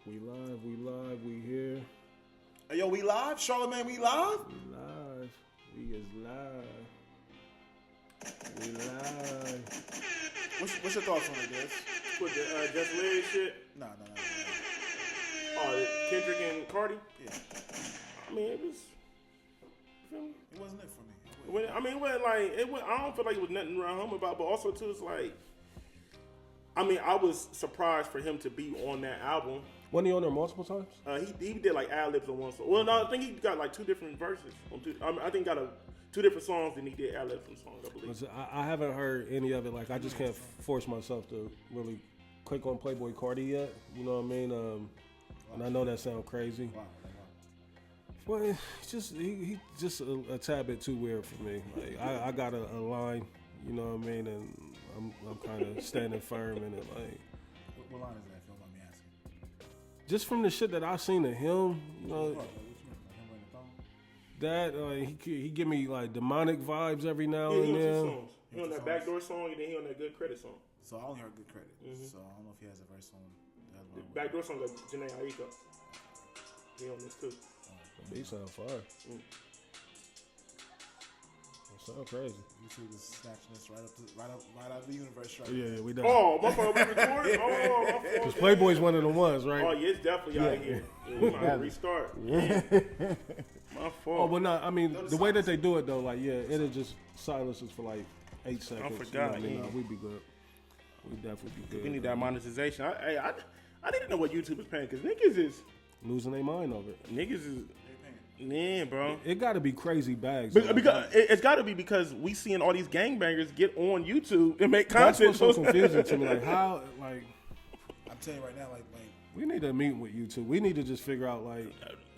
We live, we here. Hey, yo, we live? Charlamagne, we live? We live. We is live. We live. What's your thoughts on it, Des? With the Just Larry shit? No. Oh, Kendrick and Cardi? Yeah. I mean, it was... It wasn't it for me. I don't feel like it was nothing around home about, but also, too, it's like... I mean, I was surprised for him to be on that album. Wasn't he on there multiple times? He did like ad-libs on one song. Well, no, I think he got like two different verses. I think he got two different songs and he did ad-libs on songs, I believe. I haven't heard any of it. Like, I just can't force myself to really click on Playboy Cardi yet. You know what I mean? And I know that sounds crazy. Well, it's just he's just a tad bit too weird for me. Like, I got a line, you know what I mean, and I'm kind of standing firm in it. Like, what line is that? If you don't mind me asking. Just from the shit that I've seen of him, you know, that he give me like demonic vibes every now and then. then. Songs. He on that Backdoor song and then he on that Good Credit song. So I only heard Good Credit. So I don't know if he has a verse on the Backdoor song like Janae Aiko. He on this too. He sound fire. Sound crazy. YouTube is snatching us right out of the universe. Right Yeah, we done. Oh, my fault. We recording. Oh, my fault. Because Playboy's one of the ones, right? Oh, yeah, it's definitely out of here. Yeah, we might restart. Yeah. My fault. Oh, but no, I mean, the way that they do it, though, like, yeah, it'll just silence us for like 8 seconds. I forgot. You know, we'd be good. We'd definitely be good. We need that monetization. I need to know what YouTube is paying because niggas is losing their mind over it. Niggas is. Yeah, bro. It got to be crazy bags. Because it's got to be because we seeing all these gangbangers get on YouTube and make content. That's what's so confusing to me. Like how, like I'm telling you right now, like we need to meet with YouTube. We need to just figure out like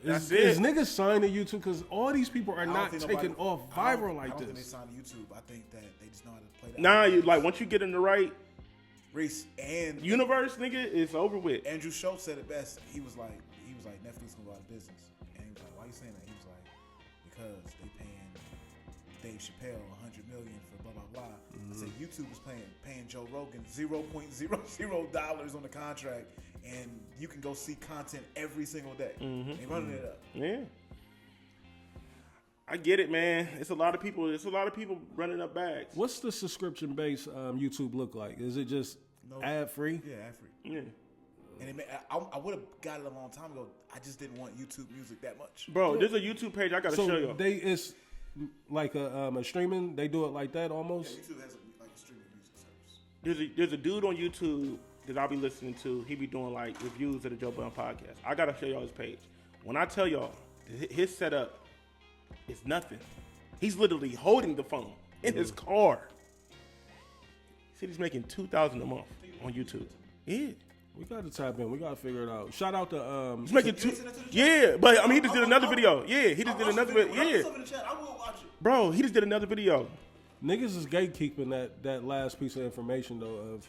is niggas signed to YouTube because all these people are not taking off viral like this. I don't think they signed to YouTube. I think that they just know how to play that. Nah, you like once you get in the right Reese and universe, nigga, it's over with. Andrew Schultz said it best. He was like Netflix gonna go out of business. Why you saying that? He was like, because they paying Dave Chappelle $100 million for blah blah blah. I said YouTube was paying Joe Rogan $0.00 on the contract, and you can go see content every single day. They running it up. Yeah, I get it, man. It's a lot of people. Running up bags. What's the subscription based YouTube look like? Is it just ad free? Yeah, ad free. Yeah. And I would have got it a long time ago. I just didn't want YouTube music that much. Bro, there's a YouTube page I gotta show you. It's like a streaming. They do it like that almost. Yeah, YouTube has like a streaming music service. There's a dude on YouTube that I'll be listening to. He be doing like reviews of the Joe Budden podcast. I gotta show y'all his page. When I tell y'all his setup is nothing. He's literally holding the phone in his car. He said he's making $2,000 a month on YouTube. Yeah. We got to tap in. We got to figure it out. Shout out to He's making yeah, but I mean he just did another video. Yeah, he just did another video. Yeah. I will watch it. Bro, he just did another video. Niggas is gatekeeping that last piece of information though of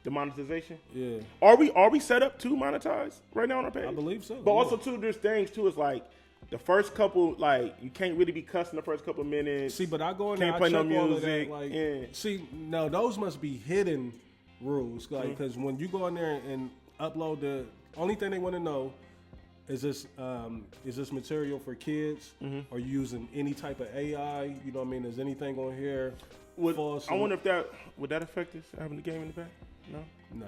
the monetization. Yeah. Are we set up to monetize right now on our page? I believe so. But also too, there's things too. It's like the first couple, like you can't really be cussing the first couple of minutes. See, but I go in there, can't play no all of music. that, like, yeah. See, now those must be hidden rules, like because when you go in there and upload, the only thing they want to know is this material for kids? Are you using any type of AI? You know what I mean? Is anything on here false? I wonder if would that affect us having the game in the back? No. Nah,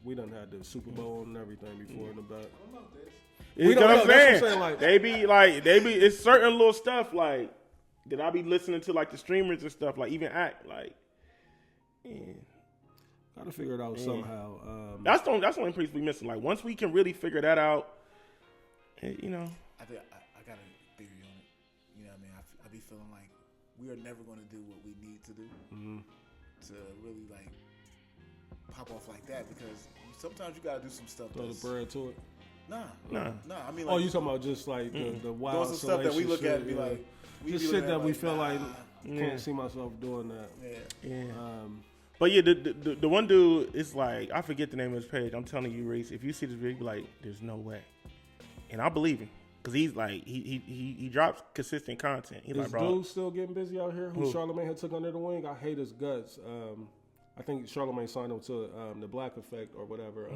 we done had the Super Bowl and everything before in the back. I don't know this. You know what I'm saying? Like, they be it's certain little stuff like that I be listening to like the streamers and stuff like even act like. Yeah. Gotta figure it out somehow. That's the only piece we missing. Like once we can really figure that out, you know. I think I got a theory on it. You know what I mean? I be feeling like we are never going to do what we need to do to really like pop off like that because sometimes you got to do some stuff. Throw the bread to it. Nah. I mean, like, you talking about just like the wild some stuff that we look at and be like, just shit that we feel like can't see myself doing that. Yeah. But yeah, the one dude is like, I forget the name of his page. I'm telling you, Reese, if you see this video, be like, there's no way. And I believe him. Because he's like, he drops consistent content. He's this like, bro. Dude still getting busy out here who Charlamagne had took under the wing? I hate his guts. I think Charlamagne signed him to the Black Effect or whatever.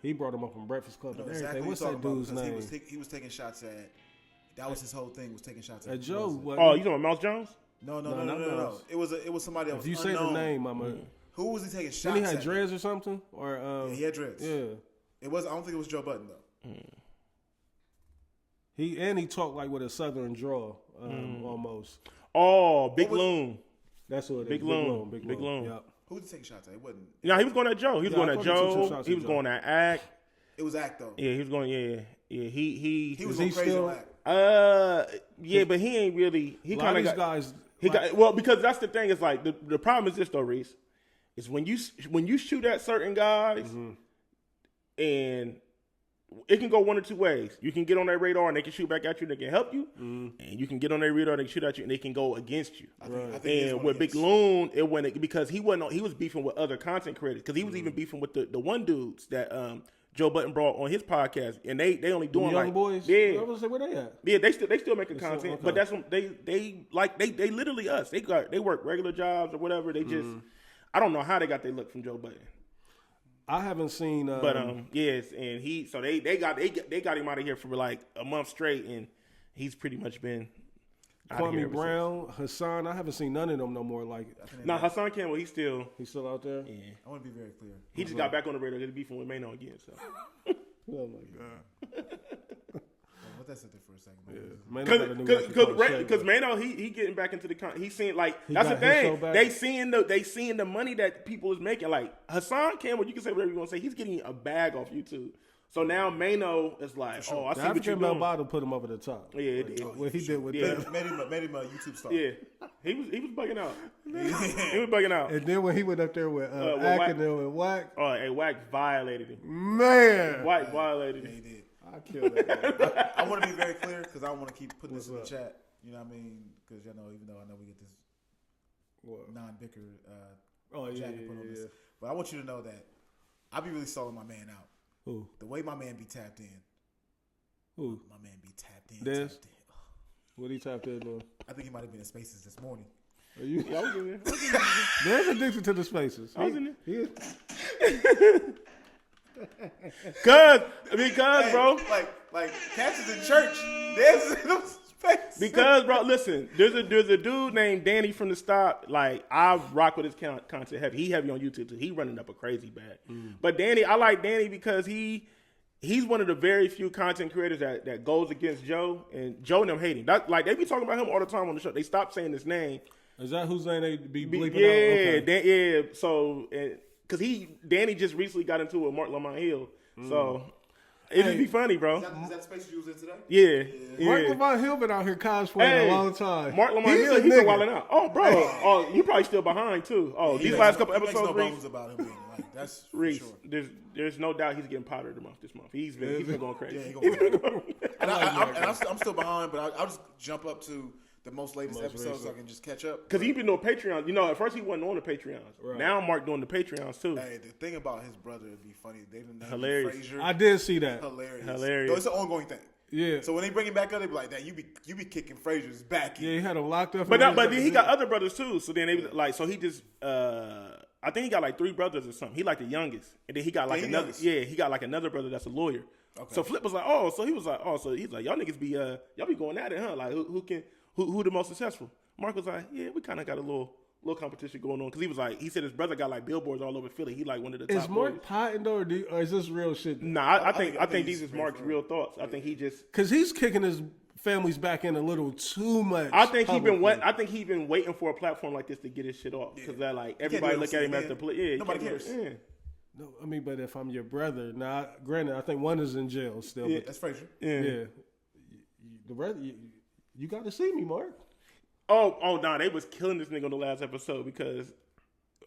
He brought him up on Breakfast Club and everything. What's that dude's name? He was taking shots at. That was his whole thing. Was taking shots at Joe. Oh, you talking about Mouse Jones? No. It was somebody else. If you say the name, Who was he taking shots at? Then he had dreads or something, or yeah, he had dreads. Yeah, it was. I don't think it was Joe Budden though. He talked like with a southern drawl, almost. Oh, Big Loon. That's what it is. Big Loon. Big Loon. Yep. Who was he taking shots at? It wasn't. No, he was going at Joe. He was going at Joe. He was going at Act. It was Act though. Yeah, he was going. Yeah. He was going crazy on Act. Yeah, but he ain't really. He kind of guys. He got well because that's the thing. It's like the problem is this though, Reese. Is when you shoot at certain guys, and it can go one or two ways. You can get on their radar and they can shoot back at you and they can help you, and you can get on their radar and they can shoot at you and they can go against you. I think and with Big Loon, it went because he was beefing with other content creators because he was even beefing with the one dudes that Joe Budden brought on his podcast, and they only doing young like boys. Yeah, I was say where they at? Yeah, they still making content, okay. but that's what they literally us. They work regular jobs or whatever. They just I don't know how they got their look from Joe Budden. I haven't seen, but yes, and they got him out of here for like a month straight, and he's pretty much been. Kwame Brown, Hassan, I haven't seen none of them no more. Like, no, Hassan Campbell, he's still out there. Yeah, I want to be very clear. He just got back on the radar. He's beefing with Mano again. So. Oh my god. Let that sit there for a second. Because Mano, he getting back into the he's seeing like that's the thing. They seeing the money that people is making. Like Hassan Campbell, you can say whatever you want to say. He's getting a bag off YouTube. So now Mano is like, oh, I see what you're doing. Bottom put him over the top. Yeah, what he did with that. Made him a YouTube star. Yeah, he was bugging out. He was bugging out. And then when he went up there with Ack and Wack. Oh, and Wack violated him. Man. Wack violated him. Yeah, he did. I killed that guy. I want to be very clear because I want to keep putting this in the chat. You know what I mean? Because even though I know we get this non-bicker jacket put on this. But I want you to know that I be really stalling my man out. Who? The way my man be tapped in. Who? My man be tapped in. Des? Tapped in. What he tapped in on? I think he might have been in Spaces this morning. Are you? Yeah, I was in there. There's addicted to the Spaces. I was in there. Because, bro. Like cats is in church. There's no space. Because, bro, listen, there's a dude named Danny from the Stop. Like, I rock with his content heavy. He heavy on YouTube too. He running up a crazy bag. But Danny, I like Danny because he's one of the very few content creators that goes against Joe, and Joe and them hate him. Like they be talking about him all the time on the show. They stopped saying his name. Is that whose name they be bleeping out? Okay. Yeah. So, because Danny just recently got into it with Mark Lamont Hill. So. It would be funny, bro. Is that space you was in today? Yeah. Mark Lamont Hill been out here cosplaying a long time. Mark Lamont Hill, he's been wilding out. Oh, bro. Oh, you probably still behind too. Oh, these last couple episodes, no bones about him being like that's Reese. For sure. There's no doubt he's getting powder this month. He's been going crazy. Yeah, he's been going crazy. I'm still behind, but I'll just jump up to the most latest episodes so I can just catch up. Because he's been doing Patreon. You know, at first he wasn't on the Patreons. Right. Now Mark doing the Patreons too. Hey, the thing about his brother would be funny. They didn't hilarious. Frazier. I did see that. Hilarious. No, it's an ongoing thing. Yeah. So when they bring him back up, they be like, "That you be kicking Frazier's back." Yeah, he had him locked up. But then he got other brothers too. So then they like, so he just, I think he got like 3 brothers or something. He like the youngest, and then he got like another. Yeah, he got like another brother that's a lawyer. Okay. So Flip was like, so he's like, y'all niggas be y'all be going at it, huh? Like who the most successful? Mark was like, yeah, we kind of got a little competition going on because he was like, he said his brother got like billboards all over Philly. He like one of the top. Is Mark potting though, or is this real shit? Nah, I think these is Mark's real thoughts. I think he just because he's kicking his family's back in a little too much. I think he been waiting for a platform like this to get his shit off because that like everybody look at him as the play. Yeah, nobody cares. Yeah. No, I mean, but if I'm your brother, now, granted, I think one is in jail still. Yeah, but that's Frazier. Yeah. The brother, you got to see me, Mark. Oh, nah, they was killing this nigga on the last episode because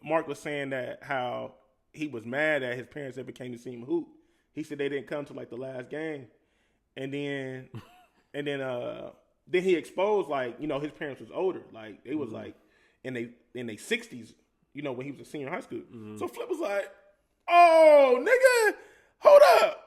Mark was saying that how he was mad that his parents ever came to see him hoop. He said they didn't come to like the last game, and then he exposed like his parents was older, like they was like in they 60s, when he was a senior in high school. So Flip was like, "Oh, nigga, hold up.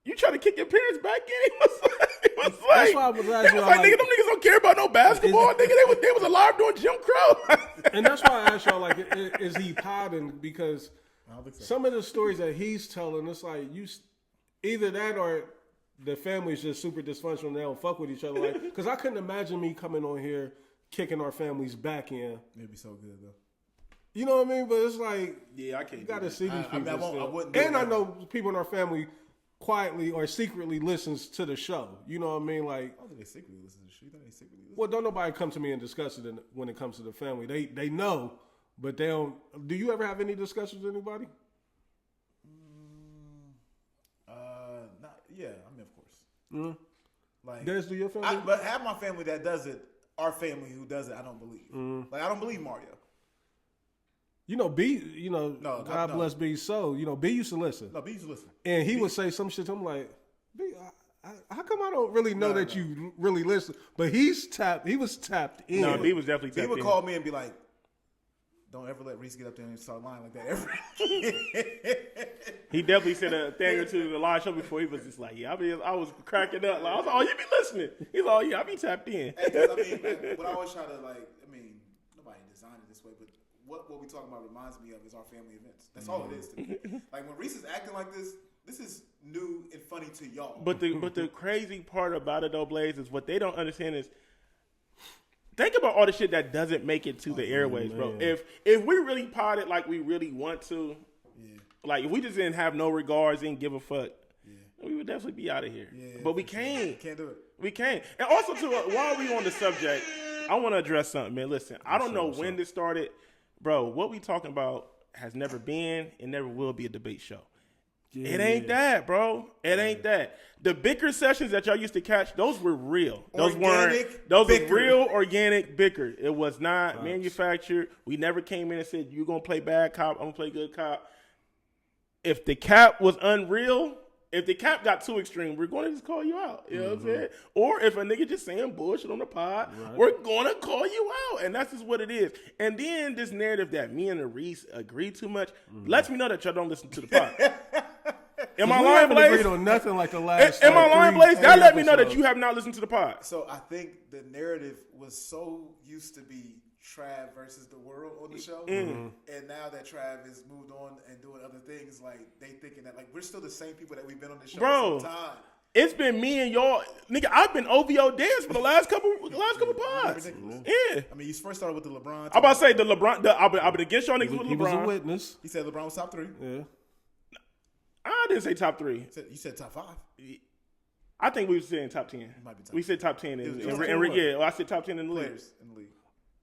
You trying to kick your parents back in?" He was like, that's why I was asking. Nigga, them niggas don't care about no basketball. Nigga, they was alive during Jim Crow. And that's why I asked y'all, like, is he potting? Because I don't think so. some of the stories that he's telling, it's like either that or the family's just super dysfunctional and they don't fuck with each other. Like, because I couldn't imagine me coming on here kicking our families back in. It'd be so good though. You know what I mean? But it's like, Yeah, I can't. you got to see these people. I wouldn't. And I know people in our family quietly or secretly listens to the show. You know what I mean? Like, I don't think they secretly listen to the shit. You think they secretly listen? well, don't nobody come to me and discuss it when it comes to the family. They know, but they don't. Do you ever have any discussions with anybody? Yeah, I mean, of course. Mm-hmm. Like, Des, do your family? but half my family that does it, our family who does it, I don't believe. Like, I don't believe Mario. You know, B. You know, No, God no. bless B. So, you know, B used to listen, No, B used to listen. and he would say some shit to him like, B, how come I don't really know that you really listen? But he was tapped in. No, B was definitely B tapped would in. call me and be like, "Don't ever let Reese get up there and start lying like that ever." He definitely said a thing or two to the live show before. He was just like, "Yeah, I was cracking up. Like, I was like, oh, you be listening?" He's like, "Oh, yeah, I be tapped in." Because, I mean, like, what I always try to nobody designed it this way, but what we talking about reminds me of is our family events. That's all it is to me. Like when Reese is acting like this is new and funny to y'all. But the crazy part about it though, Blaze, is what they don't understand is think about all the shit that doesn't make it to the airways, bro. If we really potted like we really want to, like if we just didn't have no regards, didn't give a fuck, we would definitely be out of here. But we can't. Can't do it. We can't. And also, too, while we on the subject, I want to address something, man. Listen, I don't know when this started. Bro, what we talking about has never been and never will be a debate show. Yeah. It ain't that, bro. It ain't that. The bicker sessions that y'all used to catch, those were real. Those were real organic bicker. It was not manufactured. We never came in and said, you going to play bad cop, I'm going to play good cop. If the cap was unreal, if the cap got too extreme, we're going to just call you out. You know what I'm saying? Or if a nigga just saying bullshit on the pod, we're going to call you out. And that's just what it is. And then this narrative that me and Reese agree too much lets me know that y'all don't listen to the pod. Am I lying, Blaze? Agreed on nothing like the last. Am I lying, Blaze? That let me know that you have not listened to the pod. So I think the narrative was so used to be Trav versus the world on the show, and now that Trav has moved on and doing other things, like they thinking that like we're still the same people that we've been on the show for some time. It's been me and y'all, nigga. I've been OVO dance for the last couple pods. Yeah. I mean, you first started with the LeBron. I'm about to say the LeBron. I've been against y'all niggas with LeBron. He was a witness. He said LeBron was top 3. Yeah. I didn't say top 3. You said top 5. I think we were saying top 10. Might be top we said top 10. I said top 10 in the league. Players in the league.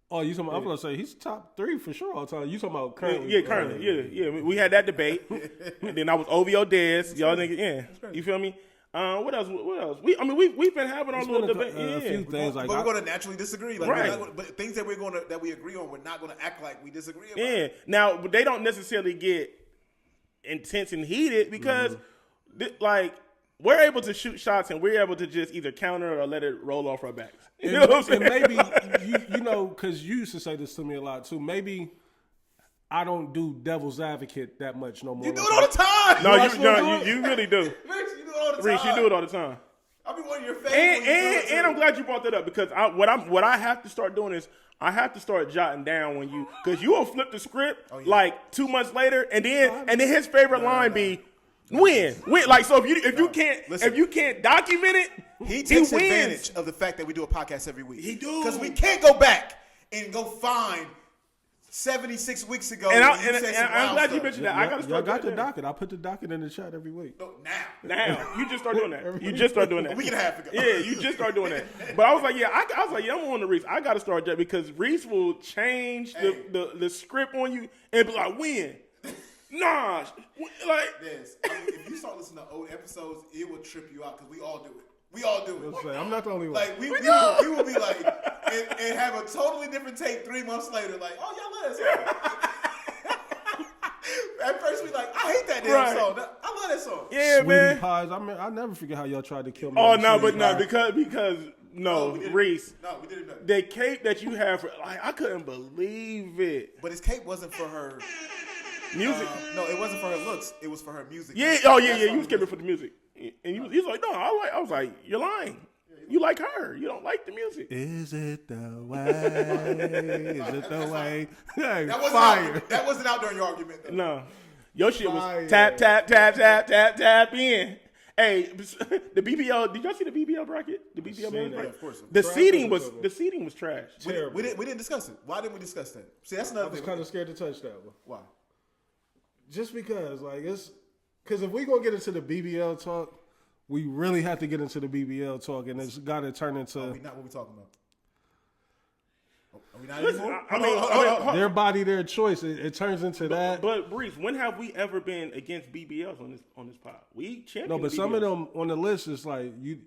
Oh, you talking about? I'm gonna say he's top 3 for sure all the time. You talking about currently? Yeah, currently. Yeah. We had that debate. Then I was OVO Dez. Y'all niggas, yeah. You feel me? What else? We've been having our little debate. A few things but we're going to naturally disagree. Like, right. But things that we agree on, we're not going to act like we disagree about. Yeah. Now they don't necessarily get intense and heated because, like, we're able to shoot shots and we're able to just either counter or let it roll off our backs. You know what I'm saying? And maybe you know, because you used to say this to me a lot too. Maybe I don't do devil's advocate that much no more. You do it all the time. No, you really do. Reese, you do it all the time. Reese, you do it all the time. I'll be one of your favorites. And I'm glad you brought that up because what I have to start doing is I have to start jotting down when you because you will flip the script like 2 months later and then his favorite line be win. Like so if you can't document it, he takes wins. advantage of the fact that we do a podcast every week. He do because we can't go back and go find 76 weeks ago. And I'm glad you mentioned that. I gotta start. I got the docket. I put the docket in the chat every week. No, now you just start doing that. You just start doing that. A week and a half ago. Yeah, you just start doing that. But I was like, I'm on the Reese. I gotta start that because Reese will change the script on you and be like, win. Nah, like this. If you start listening to old episodes, it will trip you out because we all do it. We all do it. I'm not the only one. Like we will be like and have a totally different take 3 months later. Like, oh y'all love that song. At first we like, I hate that damn song. I love that song. Yeah, Sweetie man. Pies. I never forget how y'all tried to kill me. Oh no, but no, because Reese. No, we didn't. The cape that you have, I couldn't believe it. But his cape wasn't for her music. No, it wasn't for her looks. It was for her music. Yeah. Oh yeah. You was caping for the music, and he was like, no, I was like, you're lying. Yeah, You like her. You don't like the music. Is it the way? Is it the way? Hey, That wasn't fire. that wasn't out during your argument. Though. No. Your shit was Fire. tap, tap, tap, tap, tap, tap in. Hey, the BBL, did y'all see the BBL bracket? The BBL seen bracket? it. Of course. The seating was trash. We didn't discuss it. Why didn't we discuss that? See, that's I another was thing. kind of scared to touch that one. Why? Just because, like, because if we gonna get into the BBL talk, we really have to get into the BBL talk, and it's got to turn into. Are we not what we talking about? Are we not Listen, anymore? I mean, hold on. Their body, their choice. It turns into that. But Breeze, when have we ever been against BBLs on this pod? We champion. No, but BBLs. some of them on the list is like you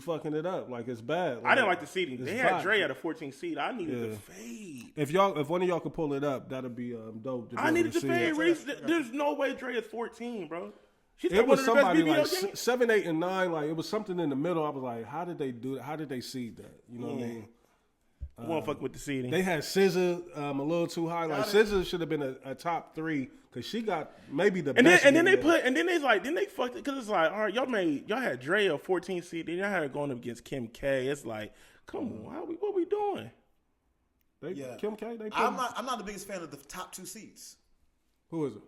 fucking it up. Like it's bad. I didn't like the seating. it's They had bad. Dre at a 14 seed. I needed the fade. If one of y'all could pull it up, that'd be dope. To be I able needed to the see fade, it. Reese. There's no way Dre is 14, bro. She's It was one of the somebody best like BBL games. 7, 8, and 9. Like it was something in the middle. I was like, how did they do it? How did they seed that? You know what I mean? I won't fuck with the seating. They had SZA a little too high. Like SZA should have been a top 3 because she got maybe the best. And then they fucked it because it's like, all right, y'all had Dre a 14 seed, then y'all had her going up against Kim K. It's like, come on, what we doing? Kim K. They I'm not the biggest fan of the top 2 seeds. Who is it?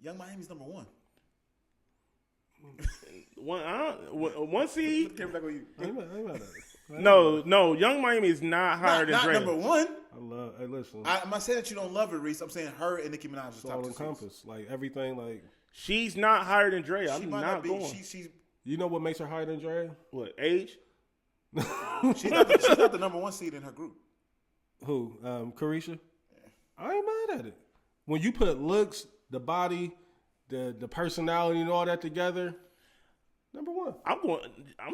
Young Miami's number 1. One seed. Camera back on you. I ain't mad at it. No, Young Miami is not higher than Not Dre. number 1. Hey, listen. I'm not saying that you don't love her, Reese. I'm saying her and Nicki Minaj is It's top all 2 seeds. encompassed. Like everything. Like She's not higher than Dre. She I'm might not be. going. She's you know what makes her higher than Dre? What, age? she's not the number 1 seed in her group. Who? Carisha? I ain't mad at it. When you put looks, the body, the personality, and all that together, number 1.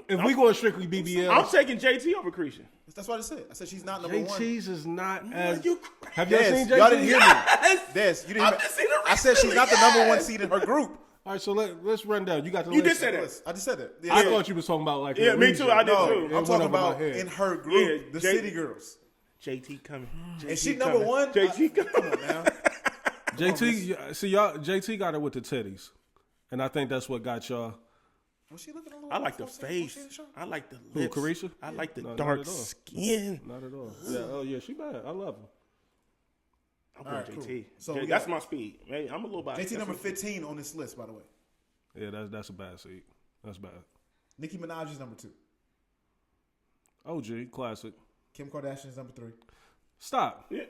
If we going strictly BBL, I'm taking JT over Carisha. That's what I said. I said she's not number 1. JT's is not as. you Have y'all seen JT? Y'all didn't hear me. Yes! Des, you didn't. I've just seen her I said she's not the recently, number 1 yes! seed in her group. All right, so let's run down. You got the You list? did say that. I just said that. I thought you was talking about like. Yeah, a me region. too. I did No, too. It I'm went talking over my about head. in her group, Yeah, the J- city girls. JT coming. Is she number 1? JT coming. Come on now. JT, see y'all. JT got her with the titties, and I think that's what got y'all. Was she looking a little I like the was she face. in the show? I like the Who, lips. Carisha? I like the No, not dark at all. skin. Not at all. Yeah. Oh yeah, she bad. I love her. I'm going Alright, JT. cool. So J- we that's got- my speed. Hey, I'm a little biased. JT That's number my speed. 15 on this list, by the way. Yeah, that's a bad seat. That's bad. Nicki Minaj is number 2. OG classic. Kim Kardashian is number 3. Stop. Yeah.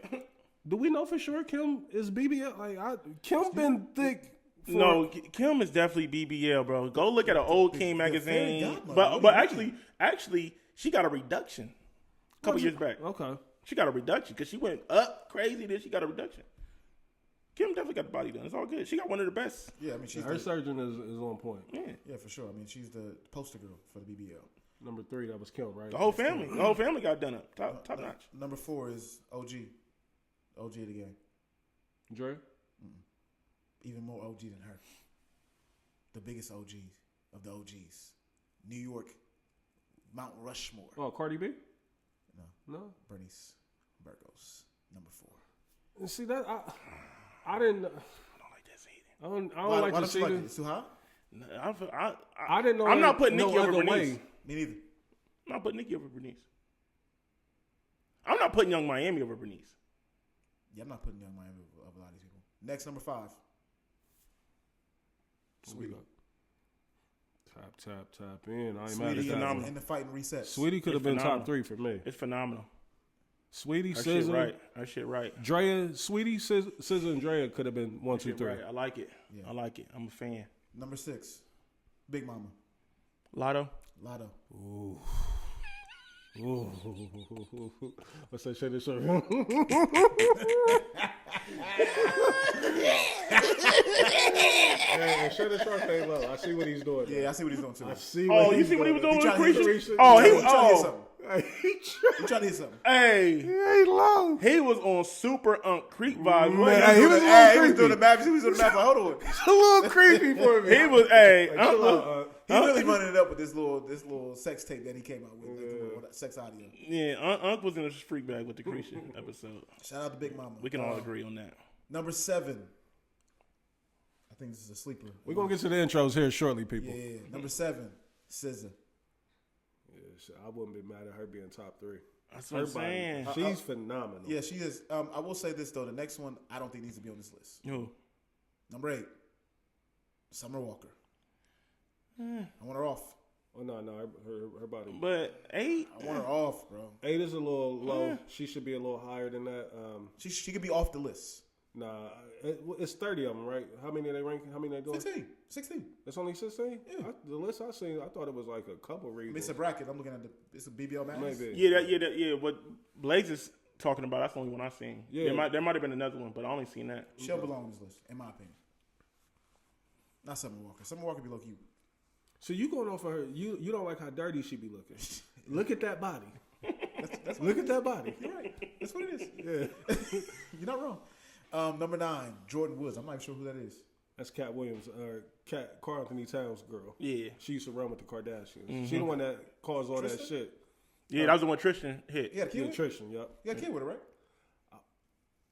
Do we know for sure Kim is BBL? Like Kim been thick. No, Kim is definitely BBL, bro. Go look at an old King fairy magazine. godmother. But actually, she got a reduction a couple years back. Okay. She got a reduction because she went up crazy. Then she got a reduction. Kim definitely got the body done. It's all good. She got one of the best. Yeah, I mean she's Her surgeon is on point. Yeah, for sure. I mean she's the poster girl for the BBL. Number 3, that was Kim, right? the whole family got done up. Top notch. Number 4 is OG of the game. Dre. Even more OG than her. The biggest OG of the OGs. New York, Mount Rushmore. Oh, Cardi B. No. Bernice Burgos, number 4. And see that I didn't. I don't like that seating. I don't Why like the don't you like it? seating. It's too high? I didn't know. I'm not putting no Nicki over other Bernice. way. Me neither. I'm not putting Nicki over Bernice. I'm not putting Young Miami over Bernice. Yeah, I'm not putting Young Miami over a lot of these people. Next, number 5. Sweetie. Tap in. I ain't Sweetie mad at that. phenomenal. one. In the fighting resets. Sweetie could have been phenomenal. top 3 for me. It's phenomenal. Sweetie, Her shit SZA, right. Her shit right. Drea, Sweetie, SZA, and Drea could have been 1, 2, Shit 3. right. I like it. Yeah. I like it. I'm a fan. Number 6. Big Mama. Lotto. Lotto. Ooh. What's that shit? This shirt? Hey, shut his short pay low. I see what he's doing. Yeah, I see what he's doing too. I see. Oh, What you he's see what he was doing He with trying to hit Carisha? Carisha. Oh, He trying to hit something. He He trying to hit something. Hey, ain't low. he was on super Unk Creek vibes. Man, wasn't he he? was a little He was creepy. doing the map. He was doing the map. Like, hold on. It's a little creepy for me. He was. Hey, Like, chill Unc- out, He really running it up with this little sex tape that he came out with, like, that sex audio. yeah, Unc was in a freak bag with the Carisha episode. Shout out to Big Mama. We can all agree on that. Number 7. I think this is a sleeper. We're going to get to the intros here shortly, people. Yeah. Number 7, SZA. I wouldn't be mad at her being top 3. That's what I'm saying. She's phenomenal. Yeah, she is. I will say this though: the next one I don't think needs to be on this list. Who? Number 8, Summer Walker. I want her off. Oh no, her body. But 8, I want her off, bro. 8 is a little low. She should be a little higher than that. She could be off the list. Nah, it's 30 of them, right? How many are they ranking? How many are they going? 16. It's only 16? Yeah. The list I seen, I thought it was like a couple reasons. It's a bracket. I'm looking at it's a BBL match. Maybe. Yeah. What Blaze is talking about, that's the only one I've seen. Yeah. There might have been another one, but I only seen that. She'll belong on this list, in my opinion. Not Summer Walker. Summer Walker be low key. So you going off of her? You don't like how dirty she be looking? Look at that body. That's Look at that body. You're right. That's what it is. Yeah. You're not wrong. Number 9, Jordan Woods. I'm not even sure who that is. That's Cat Williams, Carl Anthony Towns' girl. Yeah. She used to run with the Kardashians. She the one that caused all that shit. Yeah, that was the one Tristan hit. Yeah, kid. Nutrition, yep. You got a kid with her, right?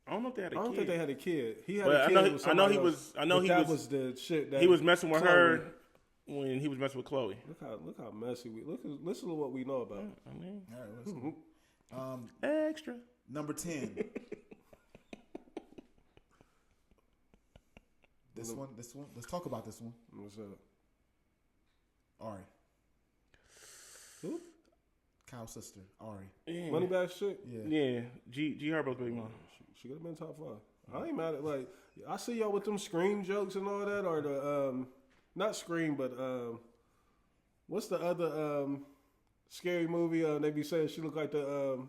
I don't know if they had a kid. I don't think they had a kid. He had But a kid. I know he was. That was the shit. That He was messing with Chloe- her when he was messing with Chloe. Look how messy we listen to what we know about. I mean, All right, listen. extra. Number 10. This one. Let's talk about this one. What's up? Ari. Who? Kyle's sister, Ari. Yeah. Moneybag shit. Yeah. G Herbo's baby mom. She could have been top 5. I ain't mad at like I see y'all with them Scream jokes and all that, or the not Scream, but what's the other scary movie? They be saying she look like the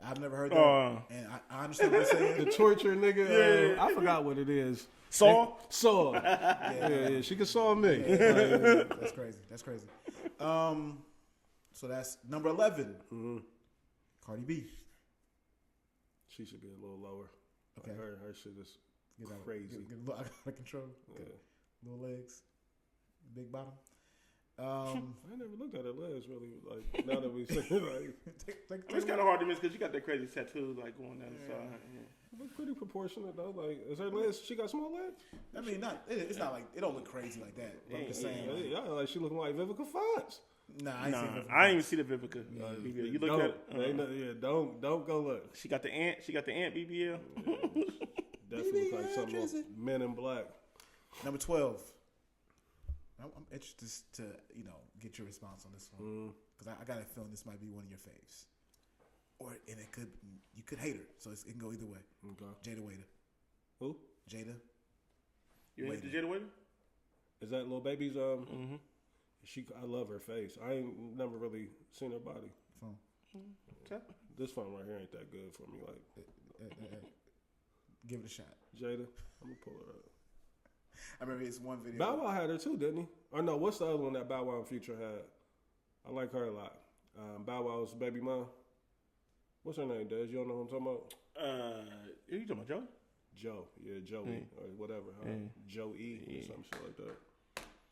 I've never heard that, and I understand what you're saying. the torture nigga. I forgot what it is. Saw. Yeah, she could saw me. That's crazy. That's crazy. So that's number 11. Mm-hmm. Cardi B. She should be a little lower. Okay. Like her shit is crazy. Get a little out of control. Okay. Yeah. Little legs, big bottom. I never looked at her legs really. Like now that we say like, It's kind of hard to miss because you got that crazy tattoo like going down the side. Yeah. look pretty proportionate though. Like is her legs? She got small legs. I mean, it's not like it don't look crazy like that. But I'm just saying. Like she looking like Vivica Fox. Nah, I ain't even see the Vivica BBL. You look at it. Don't go look. She got the ant. She got the ant BBL. Definitely look like something off Men in Black. Number 12. I'm interested to get your response on this one because I got a feeling this might be one of your faves, and you could hate her, so it can go either way. Okay. Jada Waiter. Who? Jada. You hate the Jada Waiter? Is that Lil Baby's? I love her face. I ain't never really seen her body. Phone. This phone right here ain't that good for me. Like, give it a shot. Jada, I'm gonna pull her up. I remember it's one video. Bow Wow had her too, didn't he? Or no, what's the other one that Bow Wow and Future had? I like her a lot. Bow Wow's baby mom. What's her name, Des? You don't know who I'm talking about? You talking about Joe? Joe, yeah, Joey or whatever. Joey or some shit like that.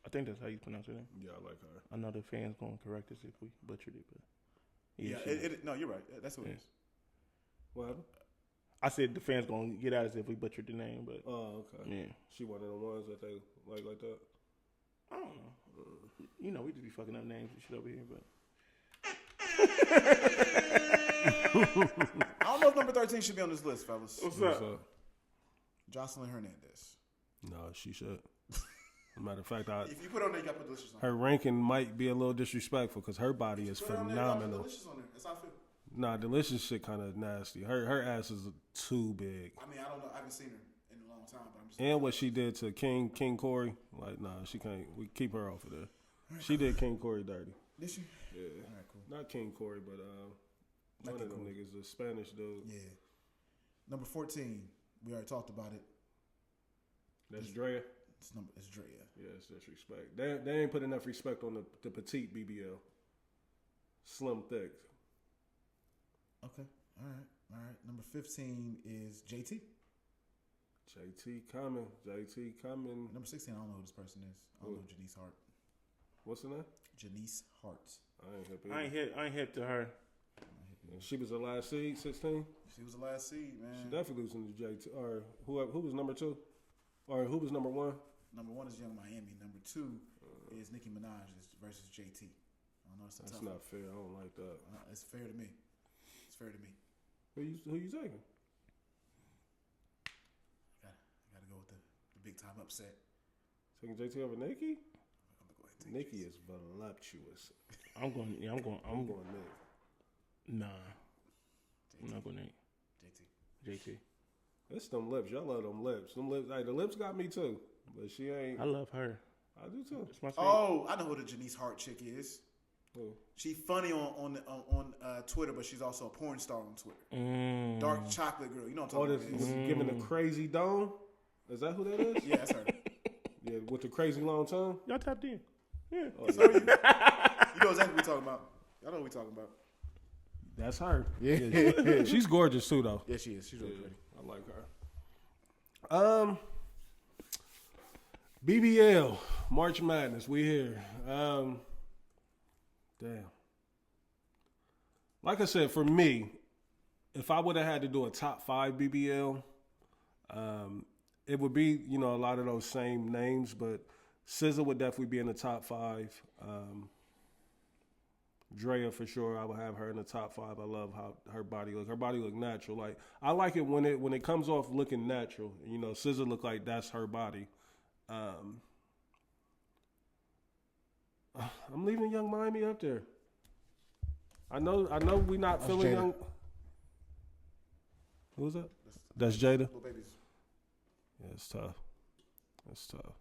I think that's how you pronounce her name. Yeah, I like her. I know the fans gonna correct us if we butchered it, but no, you're right. That's what it is. What happened? I said the fans gonna get at us if we butchered the name, but okay. Yeah, she one of the ones that they like that. I don't know. We just be fucking up names and shit over here, but I don't know if number 13 should be on this list, fellas. What's up? Jocelyn Hernandez. No, she should. Matter of fact, if you put on there, you got to put delicious on her ranking might be a little disrespectful because her body is phenomenal. Delicious on there. That's how I feel. Nah, Delicious shit kind of nasty. Her ass is too big. I mean, I don't know. I haven't seen her in a long time, but I'm just. And what she did to King Corey, like, nah, she can't. We keep her off of there. Right, she did King Corey dirty. Did she? Yeah. All right, cool. Not King Corey, but one of them niggas, the Spanish dude. Yeah. Number 14. We already talked about it. That's Drea. It's Drea. Yeah, it's disrespect. They ain't put enough respect on the petite BBL. Slim thick. Okay. All right. Number 15 is JT. JT coming. Number 16, I don't know who this person is. I don't know Janice Hart. What's her name? Janice Hart. I ain't hip to her. She was the last seed, 16? She was the last seed, man. She definitely losing to JT. Or who was number 2? Or who was number 1? Number 1 is Young Miami. Number 2 is Nicki Minaj versus JT. don't know. It's a That's tough not fair. I don't like that. It's fair to me. It's fair to me. Who you taking? Gotta go with the big time upset. Taking JT over Nikki? I'm gonna go ahead and take Nikki JT. is voluptuous. I'm going Nick. Nah. JT. I'm not going Nick. JT. It's them lips. Y'all love them lips. Them lips. Hey, the lips got me too. But she ain't. I love her. I do too. It's my favorite. Oh, I know who the Janice Hart chick is. Who? She funny on Twitter, but she's also a porn star on Twitter. Mm. Dark chocolate girl. You know what I'm Oh, talking this about? giving the crazy dome? Is that who that is? Yeah, that's her. Yeah, with the crazy long tongue? Y'all tapped in. Yeah. Oh, So you know exactly what we talking about. Y'all know what we talking about. That's her. Yeah. She's gorgeous too, though. Yeah, she is. She's really pretty. I like her. BBL, March Madness, we here. Damn. Like I said, for me, if I would have had to do a top 5 BBL, it would be, a lot of those same names, but SZA would definitely be in the top 5. Drea for sure, I would have her in the top 5. I love how her body look. Her body look natural. Like I like it when it comes off looking natural. SZA look like that's her body. I'm leaving Young Miami up there. I know we not feeling Jada. young. Who's that? That's Jada. Little babies. Yeah, it's tough. It's tough.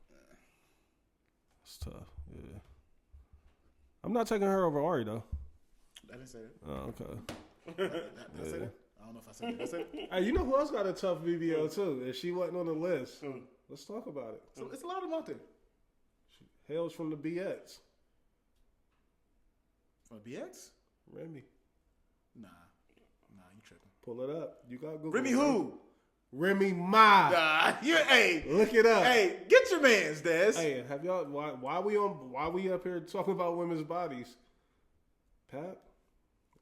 Yeah. I'm not taking her over Ari though. I didn't say that. Oh, okay. Did I say that? I don't know if I said that. Did I say that? Hey, you know who else got a tough BBL too? And she wasn't on the list. Let's talk about it. So it's a lot of them out there. She hails from the BX. From BX? Remy. Nah, you tripping. Pull it up. You got Google. Remy who? Remy Ma. Nah, hey. Look it up. Hey, get your man's, Des. Hey, have y'all? Why we up here talking about women's bodies? Pat,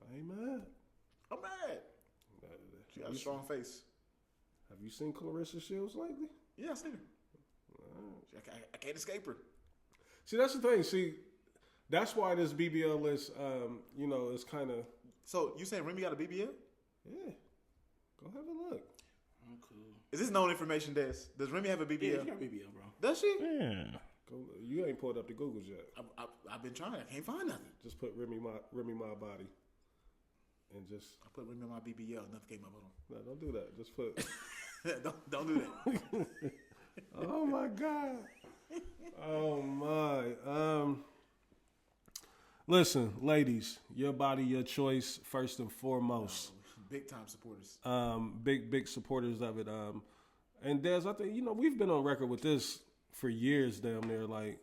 I ain't mad. I'm mad. She got a strong face. Have you seen Clarissa Shields lately? Yeah, I seen her. I can't escape her. See, that's the thing. See, that's why this BBL list, is kind of. So you saying Remy got a BBL? Yeah. Go have a look. I'm cool. Is this known information, Des? Does Remy have a BBL? Yeah, she got BBL, bro. Does she? Yeah. You ain't pulled up the Googles yet. I've been trying. I can't find nothing. Just put Remy Ma body, and just. I put Remy on my BBL. Nothing came up with him. No, don't do that. Just put. don't do that. Oh my God. Oh my. Listen, ladies, your body, your choice, first and foremost. Big time supporters. Big supporters of it. And Des, I think we've been on record with this for years. Damn near, like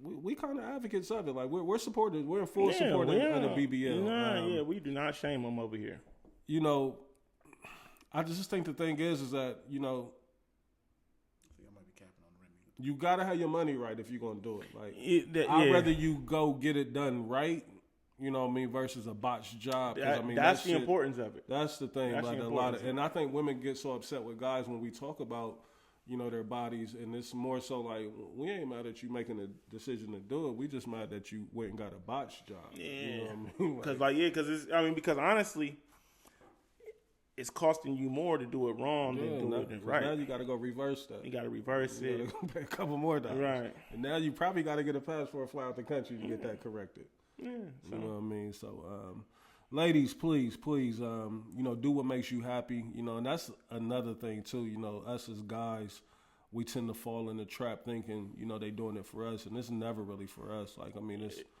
we kind of advocates of it. Like we're supporters. We're in full support of the BBL. Yeah, we do not shame them over here. I just think the thing is that I think I might be capping on Remy. you gotta have your money right if you're gonna do it. Like I'd rather you go get it done right. Versus a botched job. That's the importance of it. That's the thing. That's like the a lot of, importance. and I think women get so upset with guys when we talk about, their bodies, and it's more so like we ain't mad at you making a decision to do it. We just mad that you went and got a botched job. Yeah. You know what I mean? Because honestly, it's costing you more to do it wrong than do it right. Now you got to go reverse that. You got to reverse You it. gotta go pay a couple more dollars. Right. And now you probably got to get a passport, fly out the country to get that corrected. Yeah. You know what I mean? So, ladies, please, do what makes you happy. And that's another thing too. Us as guys, we tend to fall in the trap thinking, they doing it for us, and it's never really for us. Like,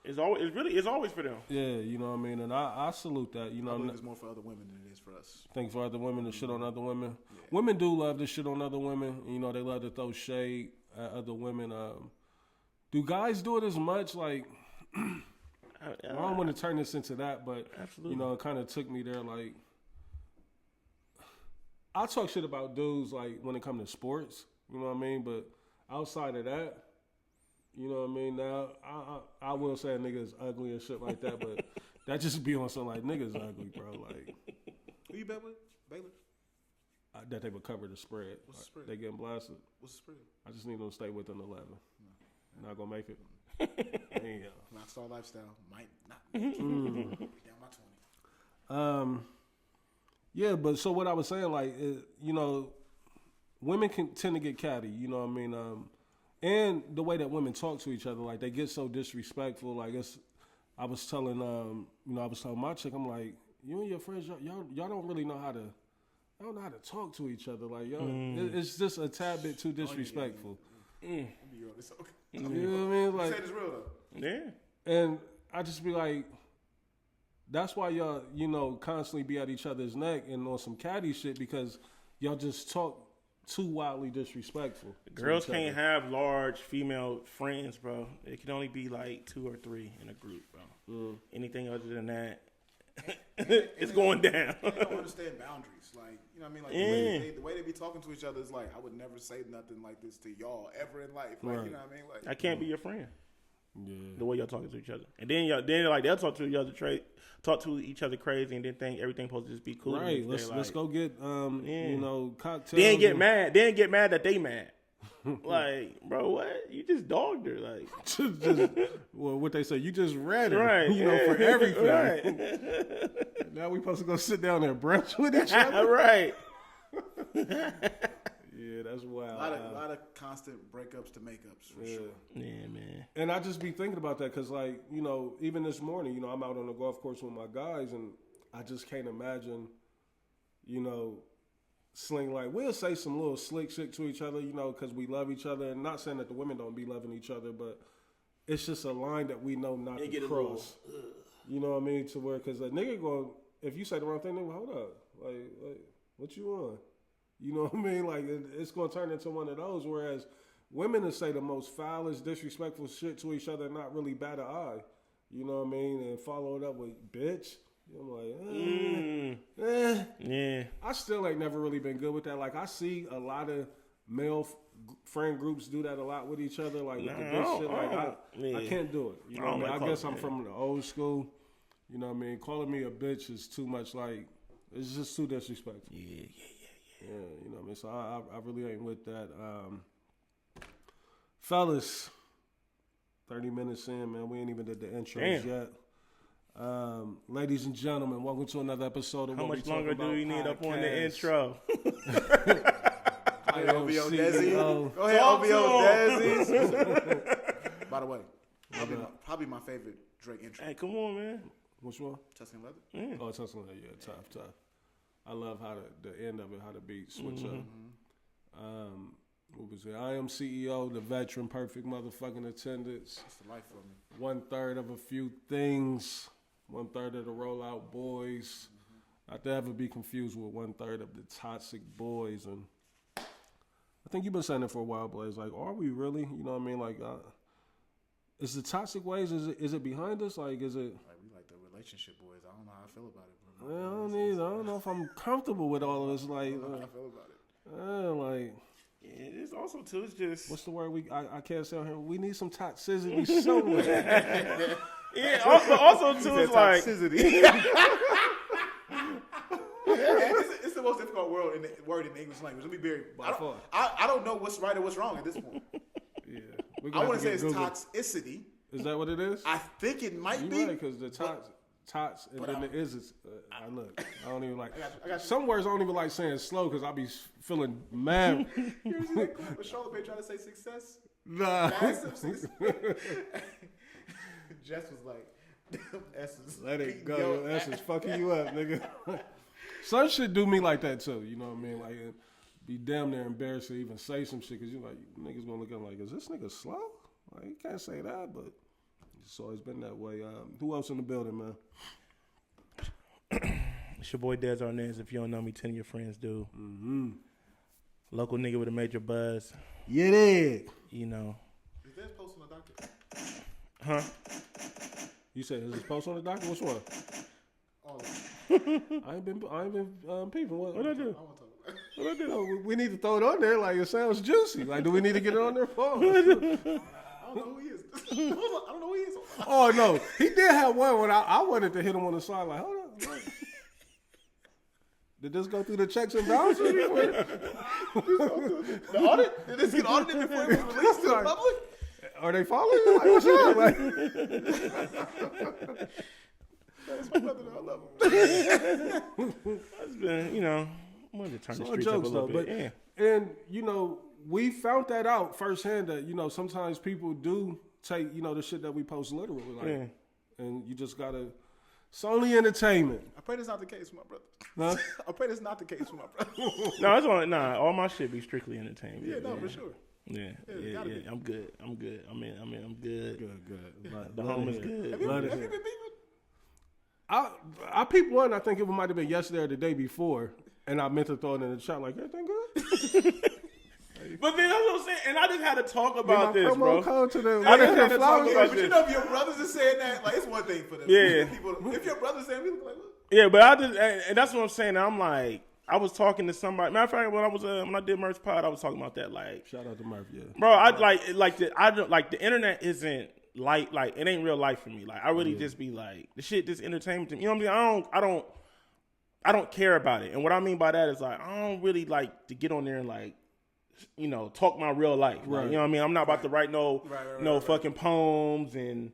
It's always for them. Yeah, you know what I mean? And I salute that. I believe it's more for other women than it is for us. Think for other women to shit on other women. Yeah. Women do love to shit on other women. They love to throw shade at other women. Do guys do it as much? Like, I don't want to turn this into that, but absolutely. It kind of took me there. Like, I talk shit about dudes like when it comes to sports. You know what I mean? But outside of that, you know what I mean? Now, I will say a nigga is ugly and shit like that, but that just be on something like niggas ugly, bro. Like, who you bet with? Baylor? That they would cover the spread. What's the spread? They getting blasted. What's the spread? I just need them to stay within 11. Not gonna make it. Rockstar lifestyle might not be down my 20. Yeah, but so what I was saying, like, you know, women can tend to get catty, you know what I mean? And the way that women talk to each other, like, they get so disrespectful. Like, I was telling my chick, I'm like, you and your friends, y'all don't really know how to, I don't know how to talk to each other. Like, y'all, it's just a tad bit too disrespectful. Be real. It's okay. You know what I mean? Like, You say this real though. Yeah. and I just be like, that's why y'all, you know, constantly be at each other's neck and on some catty shit because y'all just talk too wildly disrespectful. Girls can't have large female friends, bro. It can only be like 2 or 3 in a group, bro. Anything other than that, it's going down. They don't understand boundaries. Like, you know what I mean? Like, the way they be talking to each other is like, I would never say nothing like this to y'all ever in life. Like, you know what I mean? Like, I can't be your friend. Yeah. The way y'all talking to each other, and then like they'll talk to each other crazy, and then think everything's supposed to just be cool. Right. Let's go get you know, cocktails. Then get mad. Then get mad that they mad. Like, bro, what? You just dogged her. Like, well, what they say, you just read it, right? You know, for everything. Right. Now we supposed to go sit down there and brunch with each other. Right. Yeah, that's wild. A lot of constant breakups to makeups for sure. Yeah, man. And I just be thinking about that because, like, you know, even this morning, you know, I'm out on the golf course with my guys, and I just can't imagine, you know, like, we'll say some little slick shit to each other, you know, because we love each other. And not saying that the women don't be loving each other, but it's just a line that we know not to cross. You know what I mean? To where, because a nigga going, if you say the wrong thing, nigga, hold up. Like, what you on? You know what I mean? Like, it's going to turn into one of those, whereas women will say the most foulest, disrespectful shit to each other and not really bat an eye. You know what I mean? And follow it up with, bitch. I'm like, Yeah. I still ain't never really been good with that. Like, I see a lot of male friend groups do that a lot with each other. Like, with the bitch shit. Like, I can't do it. You know what I mean? I guess I'm from the old school. You know what I mean? Calling me a bitch is too much, like, it's just too disrespectful. Yeah. Yeah, you know what I mean? So I really ain't with that. Fellas, 30 minutes in, man. We ain't even did the intros yet. Ladies and gentlemen, welcome to another episode of How What much We longer Talk do we About need up on the Podcast. intro? Go ahead, OVO Desi. CEO. Go ahead, OVO Desi. By the way, probably my favorite Drake intro. Hey, come on, man. Which one? Tuscan Leather. Oh, Tuscan Leather. Yeah, tough. I love how the end of it, how the beat switch up. What was it? I am CEO, the veteran, perfect motherfucking attendance. That's the life for me. 1/3 of a few things. 1/3 of the rollout boys. Not to ever be confused with 1/3 of the toxic boys. And I think you've been saying it for a while, Blaze. Like, are we really? You know what I mean? Like, is the toxic ways? Is it behind us? Like, is it? Like, we like the relationship boys. I don't know how I feel about it, bro. I don't know if I'm comfortable with all of this. Like, I don't know how I feel about it. like. Yeah, it's also too. It's just What's the word I can't say on here? We need some toxicity somewhere. yeah. Also too is like it's the most difficult word in the English language. Let me be very. By far. I don't know what's right or what's wrong at this point. Yeah, I want to say it's toxicity. Is that what it is? I think it might You be. right, because the tots, and then the is. I look. I don't even like. I got you. Some words I don't even like saying slow because I be feeling mad. You ever see that clip of Charlotte trying to say success? Nah. Massive success. Jess was like, S's. Let it go. Your ass is fucking you up, nigga. Some shit do me like that too. You know what I mean? Like, it be damn near embarrassed to even say some shit because you like niggas gonna look at him like, is this nigga slow? Like, you can't say that, but it's always been that way. Who else in the building, man? it's your boy Des Arnaz. If you don't know me, 10 of your friends do. Local nigga with a major buzz. Yeah, dig. You know. Is that post on the docket? Huh? You said is this post on the docket? Which one? All of I ain't been peeping. What What I do? I want to talk about it. What I do? we need to throw it on there. Like, it sounds juicy. Like, do we need to get it on their phone? I don't know who he is. I don't know who he is. Oh no, he did have one when I wanted to hit him on the side. Like, hold up. Like, did this go through the checks and balances before? The audit? Did this get audited before it was released to the public? Are they following you? Like, what's up? Like, That's my brother. I love him. It's been, I wanted to turn the all streets up a jokes little though, bit. but and we found that out firsthand that sometimes people do take the shit that we post literally, like, and you just gotta. It's only entertainment. I pray that's not the case for my brother. Huh? I pray that's not the case for my brother. No, it's only all my shit be strictly entertainment. Yeah, no, for sure. Yeah. I'm good. I'm good. I'm good. Good. The home is good. Have you been beefing? I peeped one. I think it might have been yesterday or the day before, and I meant to throw it in the chat. Like, everything good? But then that's what I'm saying, and I just had to talk about this, bro. Code to them. I just had to talk about But this. if your brothers are saying that, like, it's one thing for them. Yeah. People, if your brothers saying, we look like, what? Yeah, but I just, and that's what I'm saying. I'm like, I was talking to somebody. Matter of fact, when I did Merch Pod, I was talking about that. Like, Shout out to Murph, yeah. bro, I don't like the internet isn't like it ain't real life for me. Like, I really just be like, the shit just entertainment to me. You know what I'm saying? I don't care about it. And what I mean by that is, like, I don't really like to get on there and, like, talk my real life. Like, you know what I mean? I'm not about to write no fucking poems and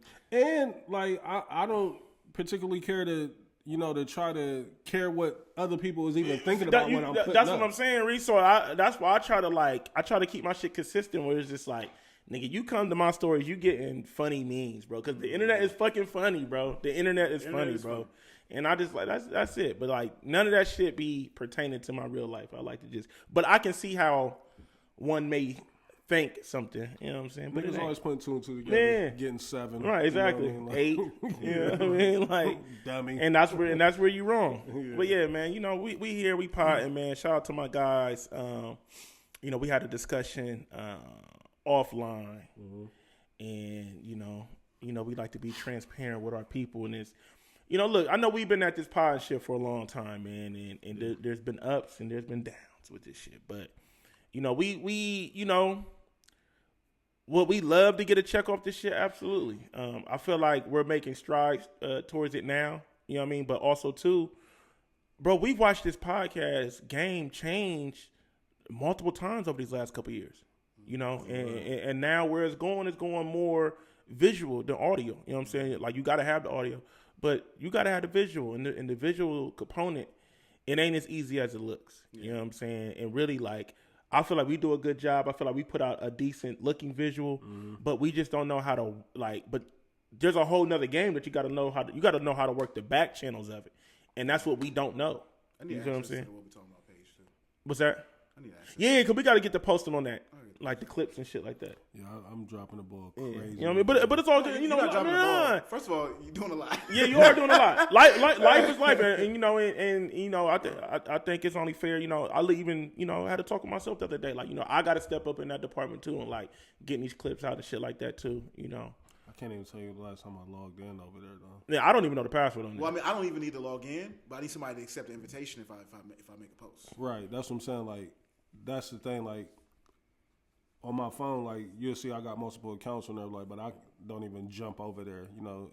like, I don't particularly care to to try to care what other people is even thinking about when I'm putting that's up. what I'm saying, Reese. So that's why I try to keep my shit consistent, where it's just like, nigga, you come to my stories, you getting funny memes, bro, because the internet is fucking funny, bro. The internet is funny, bro. And I just like that's it. But like, none of that shit be pertaining to my real life. I like to but I can see how one may think something, you know what I'm saying? But it's always putting 2 and 2 together, getting 7, right? Exactly, you know what I 8. mean? You know what I mean? Like, dummy. And that's where you wrong. Yeah. But yeah, man, we here, we potting, man. Shout out to my guys. We had a discussion offline, and we like to be transparent with our people, and it's. Look, I know we've been at this pod and shit for a long time, man, and there's been ups and there's been downs with this shit. But, would we love to get a check off this shit? Absolutely. I feel like we're making strides towards it now, you know what I mean? But also, too, bro, we've watched this podcast game change multiple times over these last couple of years, and now where it's going more visual than audio, you know what I'm saying? Like, you got to have the audio. But you got to have the visual, and the visual component, it ain't as easy as it looks. You know what I'm saying? And really, like, I feel like we do a good job. I feel like we put out a decent looking visual, but we just don't know how to, like, but there's a whole nother game that you got to know how to work the back channels of it. And that's what we don't know. You know what I'm saying? What we talking about page too. What's that? I need access. Yeah, because we got to get the posting on that. Like the clips and shit like that. Yeah, I'm dropping the ball crazy. You know what I mean? But it's all good. You're not dropping the ball. First of all, you're doing a lot. Yeah, you are doing a lot. Life is life, and I think it's only fair. I even had to talk with myself the other day. Like, I got to step up in that department too, and like getting these clips out and shit like that too. I can't even tell you the last time I logged in over there though. Yeah, I don't even know the password on there. Well, I mean, I don't even need to log in, but I need somebody to accept the invitation if I make a post. Right, that's what I'm saying. Like, that's the thing. Like, on my phone, like, you'll see I got multiple accounts on there, like, but I don't even jump over there,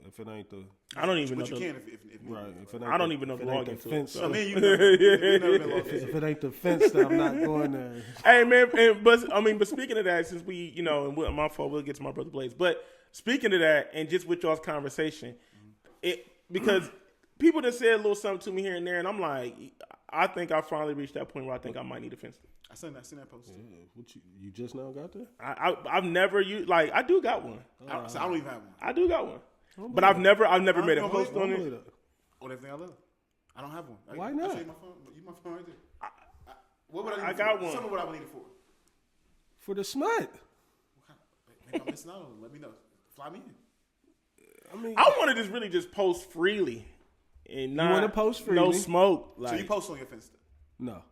if it ain't the. I don't even know. But you can if right. If it ain't I don't even know the login to it. So. I mean, you've never been logged in. If it ain't the fence, then I'm not going there. Hey man, but speaking of that, since we, and my fault, we'll get to my brother Blaze. But speaking of that, and just with y'all's conversation, because people just said a little something to me here and there, and I'm like, I think I finally reached that point where I think I might need a fence. I seen that post. Yeah, what you just now got there? I've never used, like, I do got one. I don't even have one. I do got one, but I've never made a post on it. On everything I love. I don't have one. Why not? I my phone. Use my phone right there. What would I need? I it got for? one. Tell me what I would need it for. For the smut. Maybe I'm missing out on it. Let me know. Fly me in. I mean, I want to just post freely and not want to post freely? no smoke. Like, So you post on your Finsta? No.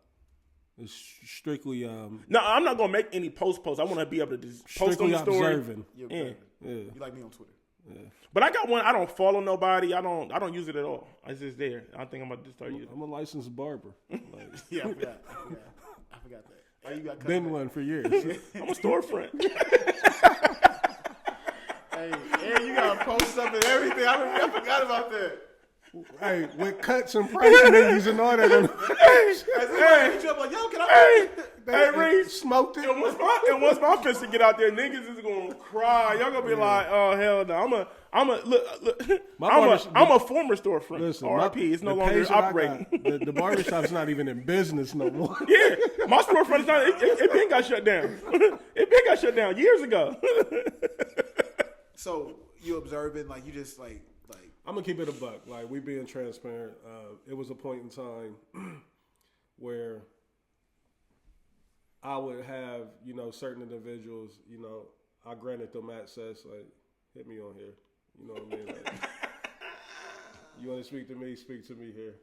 It's strictly no, I'm not gonna make any posts. I want to be able to just post on strictly the story. observing. Yeah. Yeah. You like me on Twitter? Yeah. But I got one. I don't follow nobody. I don't use it at all. It's just there. I think I'm about to start using it. I'm a licensed barber. Like, Yeah, I forgot that. Oh, you got been one for years. I'm a storefront. Hey, you gotta post up and everything. I forgot about that. Hey, with cuts and price menus and all that. Hey, hit you up like, yo, can I Hey, Reese. Smoked it. And once my fist get out there, niggas is gonna cry. Y'all gonna be like, "Oh hell no!" I'm a former storefront. Listen, RIP. It's no the longer page that I operating. got, the barbershop's not even in business no more. Yeah, my storefront is not. It been got shut down. It been got shut down years ago. So you observing, like you just like. I'm gonna keep it a buck. Like we being transparent. It was a point in time where I would have, certain individuals, I granted them access, like, hit me on here. You know what I mean? Like, you want to speak to me? Speak to me here.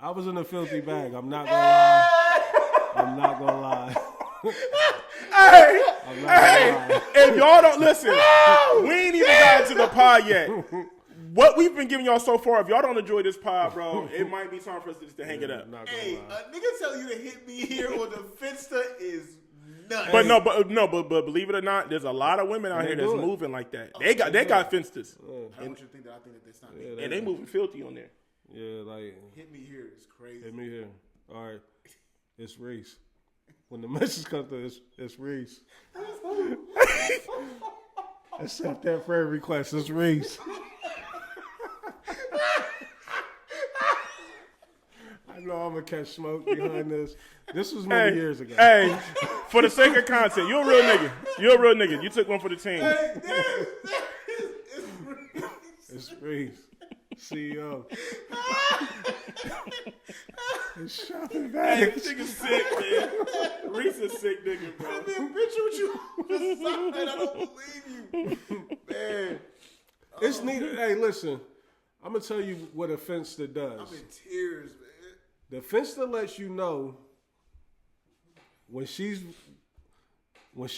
I was in a filthy bag. I'm not gonna lie. Hey, if y'all don't listen, we ain't even got to the pod yet. What we've been giving y'all so far, if y'all don't enjoy this pod, bro, it might be time for us to hang it up. Hey, a nigga tell you to hit me here on the Finsta is nuts. But believe it or not, there's a lot of women out here that's moving like that. They got Finstas. How much you think that I think that that's not me? And they moving filthy on there. Yeah, like hit me here is crazy. Hit me here. All right, it's Reese. When the message comes through, it's Reese. Accept that friend request. It's Reese. I know I'm gonna catch smoke behind this. This was many years ago. Hey, for the sake of content, you're a real nigga. You're a real nigga. You took one for the team. It's Reese, CEO. It's shopping bags. Hey, this nigga's sick, man. Reese is sick nigga, bro. Be a bitch with you on the side. I don't believe you, man. It's needed. Hey, listen. I'm gonna tell you what a Finsta does. I'm in tears, man. The Finsta lets you know when she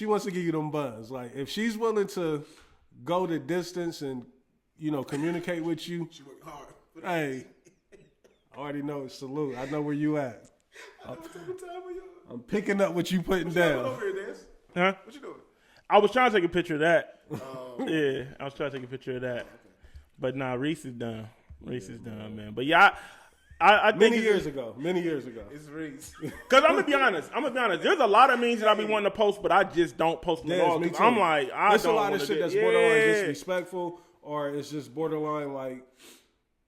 wants to give you them buns. Like if she's willing to go the distance and communicate with you. She worked hard. Hey, I already know it's salute. I know where you at. I'm picking up what you putting down. Over here, Des. Huh? What you doing? I was trying to take a picture of that. Yeah, I was trying to take a picture of that. Okay. But nah, Reese is done. Reese is done, man. But yeah, I think many years ago. It's Reese. Because I'm gonna be honest. There's a lot of memes that I be wanting to post, but I just don't post them at all. Me too. I'm like, There's a lot of shit that's borderline disrespectful, or it's just borderline like,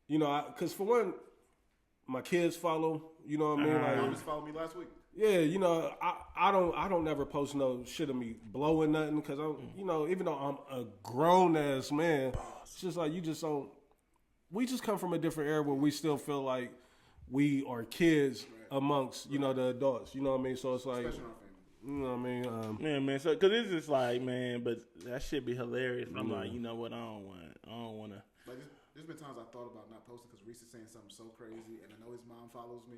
because for one, my kids follow. You know what I mean? Like, Mom just followed me last week. Yeah, I don't never post no shit of me blowing nothing because I'm, even though I'm a grown ass man, it's just like you just don't. We just come from a different era where we still feel like we are kids amongst, the adults. You know what I mean? So it's like, Especially in our family. you know what I mean? Yeah, man. So, cause it's just like, man, but that shit be hilarious. I'm like, you know what? I don't want to. Like, there's been times I thought about not posting because Reese is saying something so crazy, and I know his mom follows me.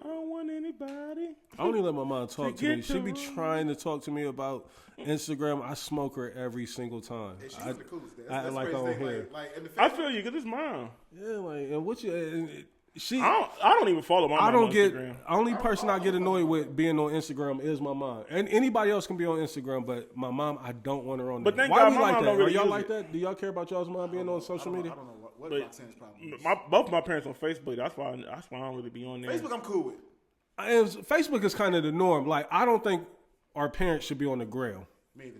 I don't want anybody. I don't even let my mom talk to me. She be trying to talk to me about Instagram. I smoke her every single time. Hey, she's the coolest. That's like on here. I feel you, cause it's mine. Yeah, like, and what you? She. I don't even follow my mom on Instagram. Only person I get annoyed with being on Instagram is my mom. And anybody else can be on Instagram, but my mom, I don't want her on there. But thank Why God we my like mom that? don't really Are y'all use like it. that? Do y'all care about y'all's mom being on social media? I don't know what Roxanne's problem is. Both my parents on Facebook. That's why I don't really be on there. Facebook, I'm cool with. And Facebook is kind of the norm. Like, I don't think our parents should be on the gram. Me either.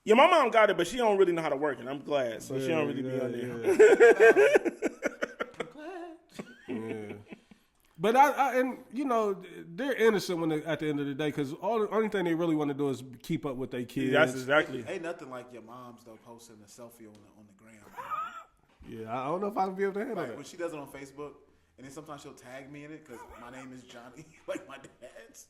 Yeah, my mom got it, but she don't really know how to work it. I'm glad, so she don't really be on there. Yeah. But they're innocent when at the end of the day, because only thing they really want to do is keep up with their kids. That's exactly. Ain't nothing like your mom's though posting a selfie on the gram. Yeah, I don't know if I'll be able to handle Like that. when she does it on Facebook, and then sometimes she'll tag me in it because my name is Johnny, like my dad's.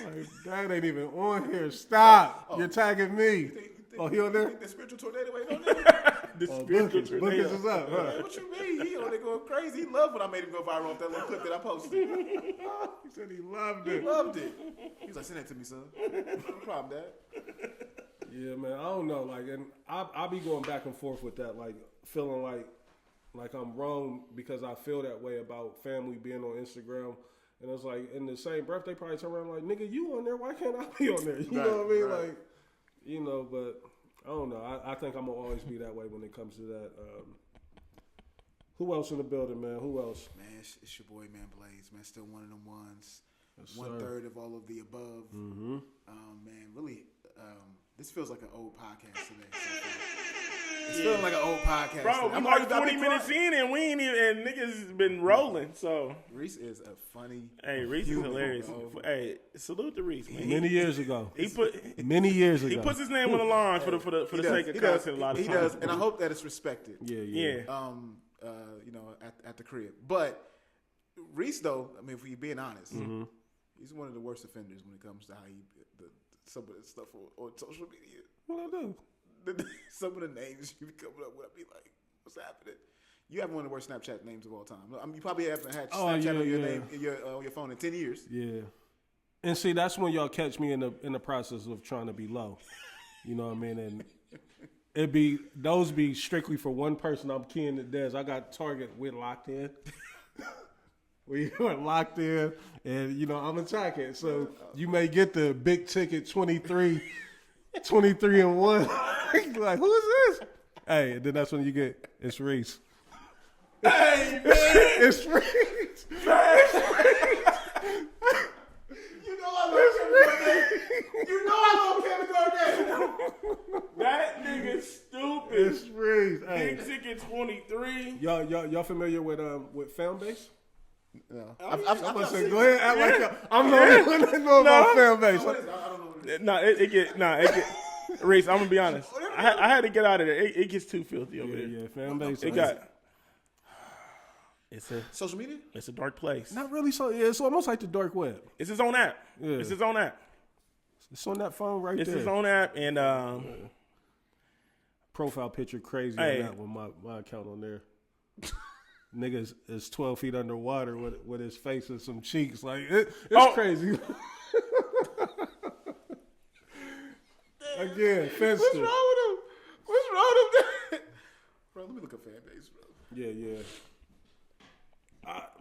Like, Dad ain't even on here. Stop. You're tagging me. He on there? The spiritual tornado ain't on there. The spiritual Lucas is up. Huh? What you mean? He on there going crazy. He loved when I made him go viral off that little clip that I posted. He said he loved it. He loved it. He was like, send that to me, son. No problem, Dad. Yeah, man. I don't know. Like, and I be going back and forth with that, like feeling like I'm wrong because I feel that way about family being on Instagram. And it's like in the same breath, they probably turn around like, nigga, you on there? Why can't I be on there? You know what I mean? Right. Like, but I don't know. I think I'm gonna always be that way when it comes to that. Who else in the building, man? Who else? Man, it's your boy, man, Blaze, man. Still one of them ones. Yes, 1/3 of all of the above. Mm-hmm. Man, really, this feels like an old podcast today. It's feeling like an old podcast. Bro, today. I'm like 40 minutes in and we ain't even, and niggas been rolling. So Reese is a funny. hey, Reese is human, hilarious. bro. Hey, salute to Reese, man. Many years ago. Many years ago. He puts his name on the line for the sake of content a lot of He times. does, and I hope that it's respected. Yeah. At the crib. But Reese, though, I mean, if you're being honest, he's one of the worst offenders when it comes to how some of the stuff on social media. What I do? Some of the names you be coming up with, I be like, what's happening? You have one of the worst Snapchat names of all time. I mean, you probably haven't had Snapchat on your name on your phone in 10 years. Yeah. And see, that's when y'all catch me in the process of trying to be low. You know what I mean? And those be strictly for one person. I'm keying the Des. I got Target with locked in. We are locked in, and I'm attacking. So you may get the big ticket 23 and 1. Like, who is this? Hey, and then that's when you get it's Reese. Hey, man. It's Reese. You know I love Kevin Garnett. That nigga stupid. It's Reese. Hey. Big ticket 23. Y'all familiar with Fanbase? No. I'm gonna say, go ahead, act like I'm the only one that know about Fanbase. I don't know what it is. It get. Reese, I'm gonna be honest. I had to get out of there. It gets too filthy over there. Yeah, Fanbase. It got. It's a Social media? It's a dark place. Not really. So yeah, it's almost like the dark web. It's his own app. Yeah. It's his own app. It's on that phone right It's there. his own app, and Profile picture crazy Hey. on that with my account on there. Nigga is 12 feet underwater with his face and some cheeks. Like it's crazy. Again, Finster. What's wrong with him? What's wrong with him? Bro, let me look up Fanbase, bro. Yeah.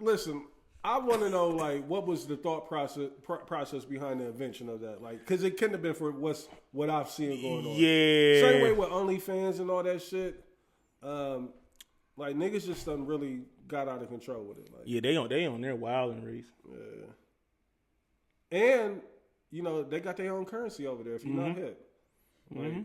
Listen, I want to know like what was the thought process behind the invention of that? Like, because it couldn't have been for what I've seen going on. yeah. Same way with OnlyFans and all that shit. Like niggas just done really got out of control with it. Like, Yeah, they on there wild and Reese. yeah. And they got their own currency over there. If you're not hip, like,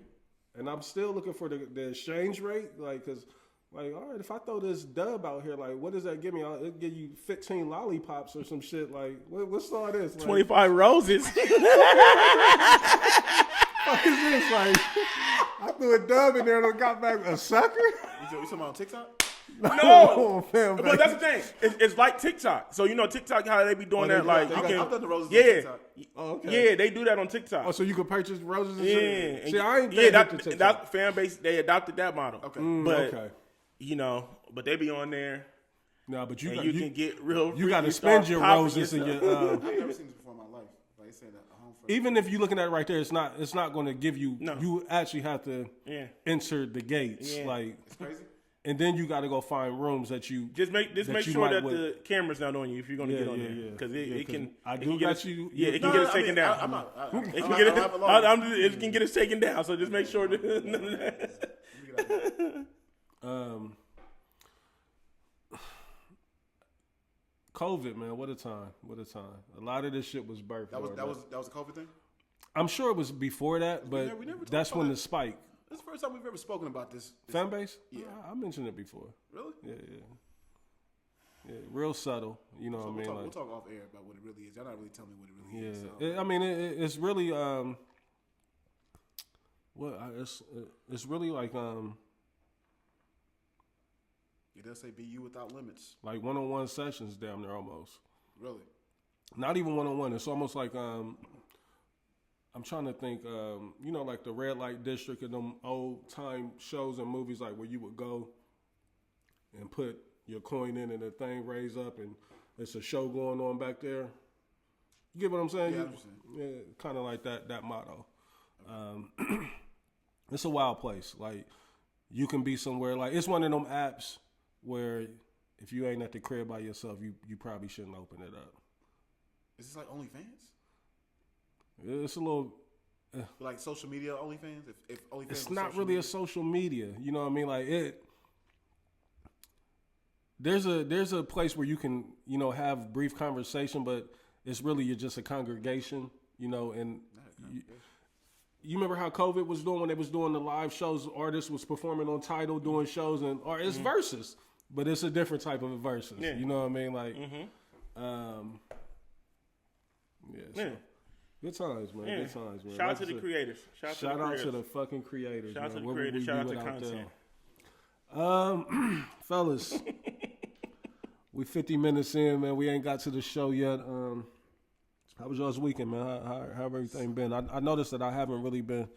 and I'm still looking for the exchange rate. Like, cause like, all right, if I throw this dub out here, like, what does that give me? It'll give you 15 lollipops or some shit. Like, what's all this? Like, 25 roses. What is this? Like, I threw a dub in there and I got back a sucker. You talking about TikTok? No, fam, but that's the thing. It's like TikTok. So TikTok, how they be doing that? Like I've done the roses on yeah, TikTok. Oh, okay. yeah, they do that on TikTok. Oh, so you can purchase roses and yeah, shit? and See, I ain't that fan base. They adopted that model. Okay. But okay. but they be on there. No, but you can get real. You got to start spend your popping roses and yourself. your. I've never seen this before in my life. Like I said, a home for Even if you're looking at it right there, it's not going to give you. No. You actually have to enter the gates, Yeah. like, It's crazy. and then you got to go find rooms that you. Just make you sure might that would- the camera's not on you if you're going to get on there because it can. I it do can get got us, you. Yeah, it No, can get I us taken mean, down. I'm not. It I can get have a lot. it can get us taken down. So just make sure that. COVID, man, what a time! What a time! A lot of this shit was birthed. That was a COVID thing. I'm sure it was before that, but we never talked that's about when that. the spike. This is the first time we've ever spoken about this. Fan base? Yeah. I mentioned it before. Really? Yeah, real subtle. You know what I mean? We'll talk off air about what it really is. Y'all not really telling me what it really is. Yeah, So. I mean, it's really it's really like It does say "Be you without limits." like one-on-one sessions, damn near almost. Really? Not even one-on-one. It's almost like I'm trying to think. Like the red light district and them old time shows and movies, like where you would go and put your coin in and the thing raise up and it's a show going on back there. You get what I'm saying? Yeah, I understand. Yeah, kind of like that motto. It's a wild place. Like you can be somewhere. Like it's one of them apps where if you ain't at the crib by yourself, you probably shouldn't open it up. Is this like OnlyFans? It's a little. Like social media OnlyFans? If OnlyFans It's was not social really media? a social media. You know what I mean? Like there's a place where you can, have brief conversation, but it's really you're just a congregation, and you remember how COVID was doing when they was doing the live shows, artists was performing on Tidal doing shows, or it's verses, but it's a different type of verses. Yeah. You know what I mean? Like, so, good times, man. Yeah. Good times, man. Shout out to the creators. Shout out to the fucking creators. Shout out to the What would creators. we Shout be out to without content. them? Fellas, we 50 minutes in, man. We ain't got to the show yet. How was y'all's weekend, man? How everything been? I noticed that I haven't really been,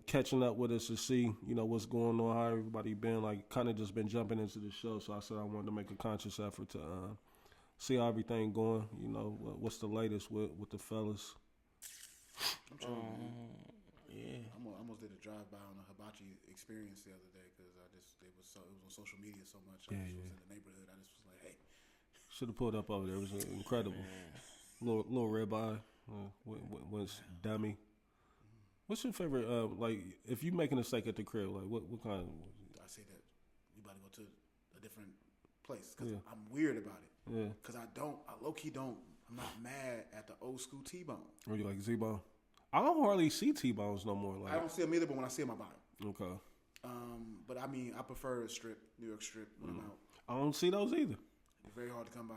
catching up with us to see, what's going on, how everybody been. Like, kind of just been jumping into the show. So I said I wanted to make a conscious effort to see how everything going. What's the latest with the fellas? I'm trying. Yeah. I almost did a drive-by on a hibachi experience the other day because it was on social media so much. I was in the neighborhood. I just was like, hey. Should have pulled up over there. It was incredible. Little ribeye. What's dummy? What's your favorite? If you making a steak at the crib, like what kind? I say that you about to go to a different place because I'm weird about it. Yeah. Because I low-key don't. I'm not mad at the old school T-bone. Or you like Z-bone? I don't hardly see T-bones no more. Like I don't see them either, but when I see them, I buy them. Okay. But I mean, I prefer New York strip when I'm out. I don't see those either. It's very hard to come by.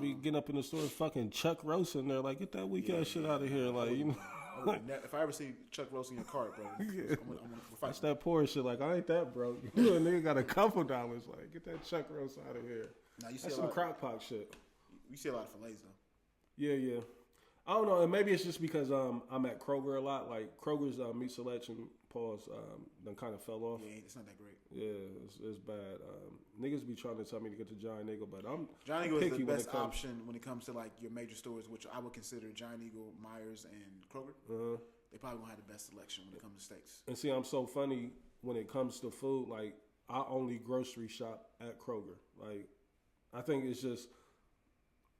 We getting up in the store, fucking Chuck roast in there. Like, get that weak ass shit out of here. Like, if I ever see Chuck roast in your cart, bro, I'm gonna fight. That's that poor shit. Like, I ain't that broke. A nigga got a couple dollars. Like, get that Chuck roast out of here. Now, you see That's some crock pot shit. You see a lot of fillets though. Yeah. I don't know, and maybe it's just because I'm at Kroger a lot. Like Kroger's meat selection then kind of fell off. Yeah, it's not that great. Yeah, it's bad. Niggas be trying to tell me to get to Giant Eagle, but I'm Giant Eagle is picky the when best it comes. option when it comes to like your major stores, which I would consider Giant Eagle, Myers, and Kroger. They probably gonna have the best selection when it comes to steaks. And see, I'm so funny when it comes to food. Like I only grocery shop at Kroger. Like I think it's just,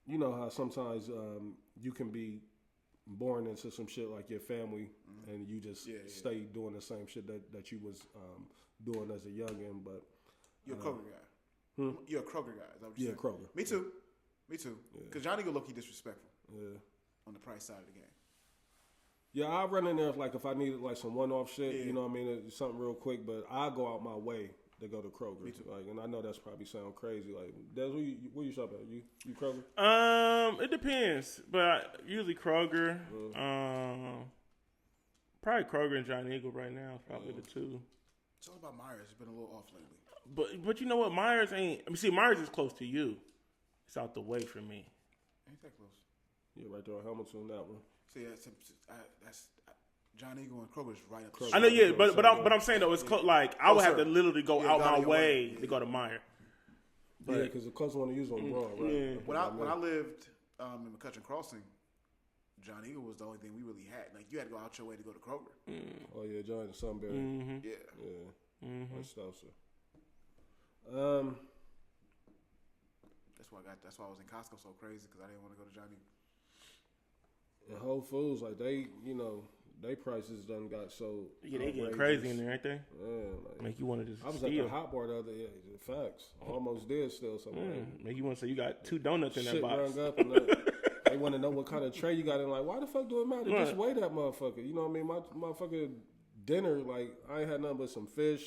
how sometimes you can be born into some shit like your family, and you just stay doing the same shit that you was doing as a youngin'. But you're a Kroger guy. You're a Kroger guy. Is that what you're saying? Kroger. Me too. Because Johnny go low-key disrespectful. Yeah. On the price side of the game. Yeah, I run in there if I needed like some one-off shit. You know what I mean? Something real quick, but I go out my way to go to Kroger. Me too. Like, and I know that's probably sound crazy. Like, Des, where you shop at? You Kroger? It depends, but usually Kroger. Probably Kroger and Giant Eagle right now. Probably the two. It's all about Myers. It's been a little off lately. But you know what? Myers ain't. Myers is close to you. It's out the way for me. Ain't that close? Yeah, right there on Hamilton, that one. See, that's John Eagle and Kroger's right up. Kroger. I know, yeah, but I'm saying though, it's like I would have to literally go out my way to go to Meyer. Yeah, because the closest one to use on Broad, right? Yeah. When I lived in McCutcheon Crossing, John Eagle was the only thing we really had. Like you had to go out your way to go to Kroger. Oh yeah, John Sunbury. Yeah. That's stuff, sir. That's why I was in Costco so crazy because I didn't want to go to John Eagle. And Whole Foods, like they prices done got so Yeah, they getting crazy in there, ain't they? Yeah, Make you want to just I was steal. at the hot bar the other day. Facts. Almost did steal something. Make you want to say you got 2 donuts in that Shit box. rung up and they want to know what kind of tray you got in. Like, why the fuck do it matter? Just weigh that motherfucker. You know what I mean? My motherfucker dinner, like, I ain't had nothing but some fish,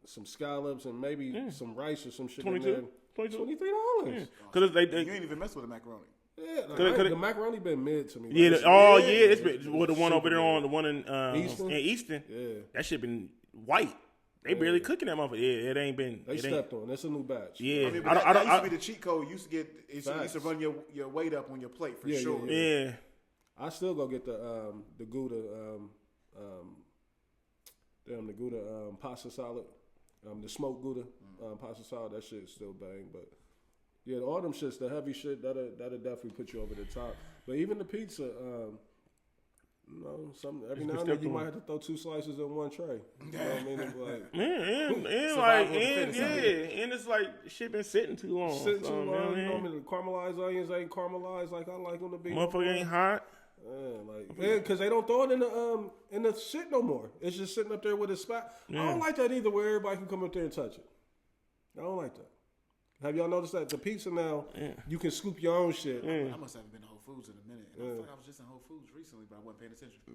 some scallops, and maybe some rice or some shit in there. $23. Because they You ain't even mess with the macaroni. Yeah, the macaroni been mid to me. Yeah, it's been the one over there on the one in Easton. Yeah, that shit been white. They barely cooking that motherfucker. Yeah, it ain't been. They stepped on. That's a new batch. Yeah, I mean, that used to be the cheat code. You used to run your weight up on your plate for sure. Yeah. I still go get the Gouda the Gouda pasta salad, the smoked Gouda pasta salad. That shit still bang, but. Yeah, all them shits, the heavy shit, that'll definitely put you over the top. But even the pizza, every now and then you might have to throw 2 slices in one tray. You know what I mean? It's like, and it's like shit been sitting too long. Sitting too long. You know what I mean? The caramelized onions ain't caramelized like I like them to be. Motherfucker ain't hot. Because they don't throw it in the shit no more. It's just sitting up there with a spot. I don't like that either, where everybody can come up there and touch it. I don't like that. Have y'all noticed that the pizza now, you can scoop your own shit? I must haven't been to Whole Foods in a minute. And I feel like I was just in Whole Foods recently, but I wasn't paying attention to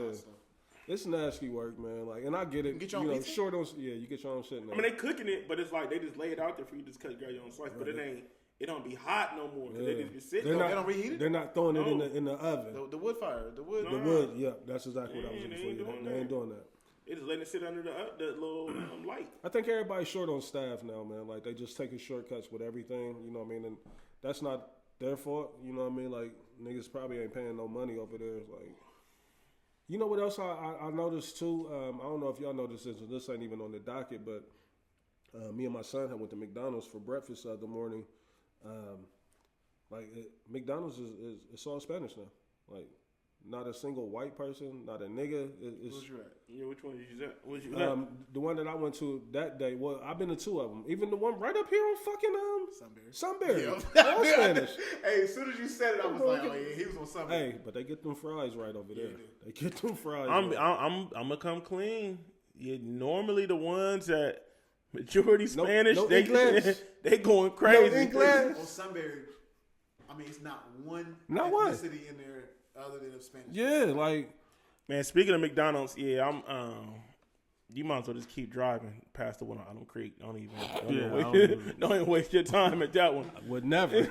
that stuff. It's nasty work, man. Like, and I get it. You get your own pizza? Short on, you get your own shit now. I mean, they cooking it, but it's like they just lay it out there for you to just cut your own slice. But it don't be hot no more because they just be sitting. They don't reheat it? They're not throwing it in the oven. The wood fire. The wood. The wood, yeah. That's exactly what I was looking for. They ain't doing that. They just letting it sit under the little light. I think everybody's short on staff now, man. Like, they just taking shortcuts with everything, you know what I mean? And that's not their fault, you know what I mean? Like, niggas probably ain't paying no money over there. Like, you know what else I noticed, too? I don't know if y'all noticed this, and this ain't even on the docket, but me and my son had went to McDonald's for breakfast the other morning. McDonald's is it's all Spanish now. Like, not a single white person, not a nigga. Where's you at? Yeah, which one did you at? Where's you at? The one that I went to that day. Well, I've been to two of them. Even the one right up here on fucking Sunbury. All Spanish. Hey, as soon as you said it, I was like, oh yeah, he was on Sunbury. Hey, but they get them fries right over there. They get them fries. I'm gonna come clean. Yeah, normally the ones that majority Spanish, they going crazy. On Sunbury, I mean, it's not one ethnicity in there other than the Spanish. Yeah, like, man. Speaking of McDonald's, I'm you might as well just keep driving past the one on Island Creek. Don't even waste your time at that one. I would never.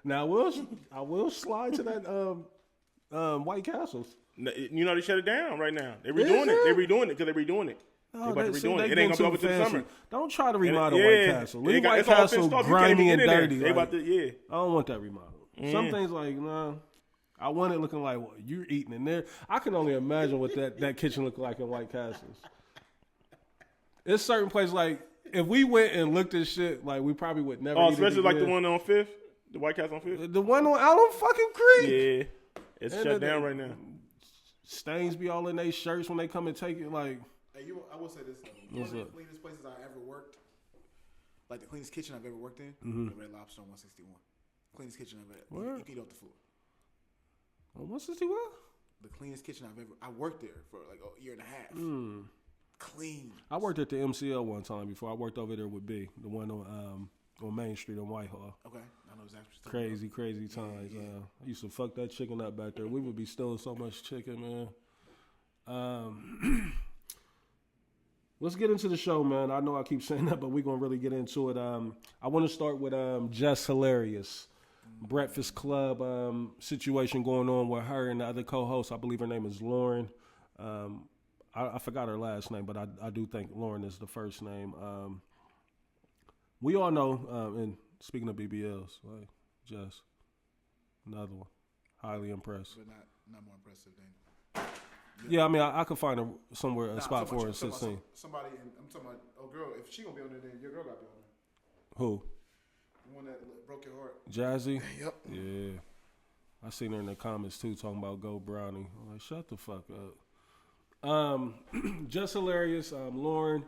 Now I will slide to that White Castles. You know they shut it down right now. They're redoing it. They're redoing it because they're redoing it. Oh, they're about to redoing it. It ain't gonna be over to the summer. Don't try to remodel White Castle. Leave White Castle grimy and dirty. They about to, I don't want that remodel. Some things like, nah. I want it looking like what you're eating in there. I can only imagine what that kitchen looked like in White Castles. It's certain places like if we went and looked at shit, like we probably would never. Oh, especially like the one on 5th, the White Castle on 5th. The one out on fucking Creek. Yeah, it's shut down right now. Stains be all in their shirts when they come and take it. Like, hey, I will say this though. One of the cleanest places I ever worked, like the cleanest kitchen I've ever worked in, the Red Lobster on 161. Cleanest kitchen I've ever. You can eat off the floor. On 161? The cleanest kitchen I've ever. I worked there for like a year and a half. Clean. I worked at the MCL one time before. I worked over there with B, the one on Main Street in Whitehall. Okay, I know exactly. Crazy times. Yeah. I used to fuck that chicken up back there. We would be stealing so much chicken, man. Let's get into the show, man. I know I keep saying that, but we're gonna really get into it. I want to start with Jess Hilarious. Breakfast Club situation going on with her and the other co-host. I believe her name is Lauren. I forgot her last name, but I do think Lauren is the first name. We all know, and speaking of BBLs, like Jess, another one, highly impressed. But not more impressive than. Yeah, I mean, I could find a spot for her at 16. Somebody, I'm talking about, girl, if she gonna be on there, then your girl got to be on there. Who? The one that broke your heart. Jazzy? Yep. Yeah. I seen her in the comments too talking about Go Brownie. I'm like, shut the fuck up. Just Hilarious. Lauren,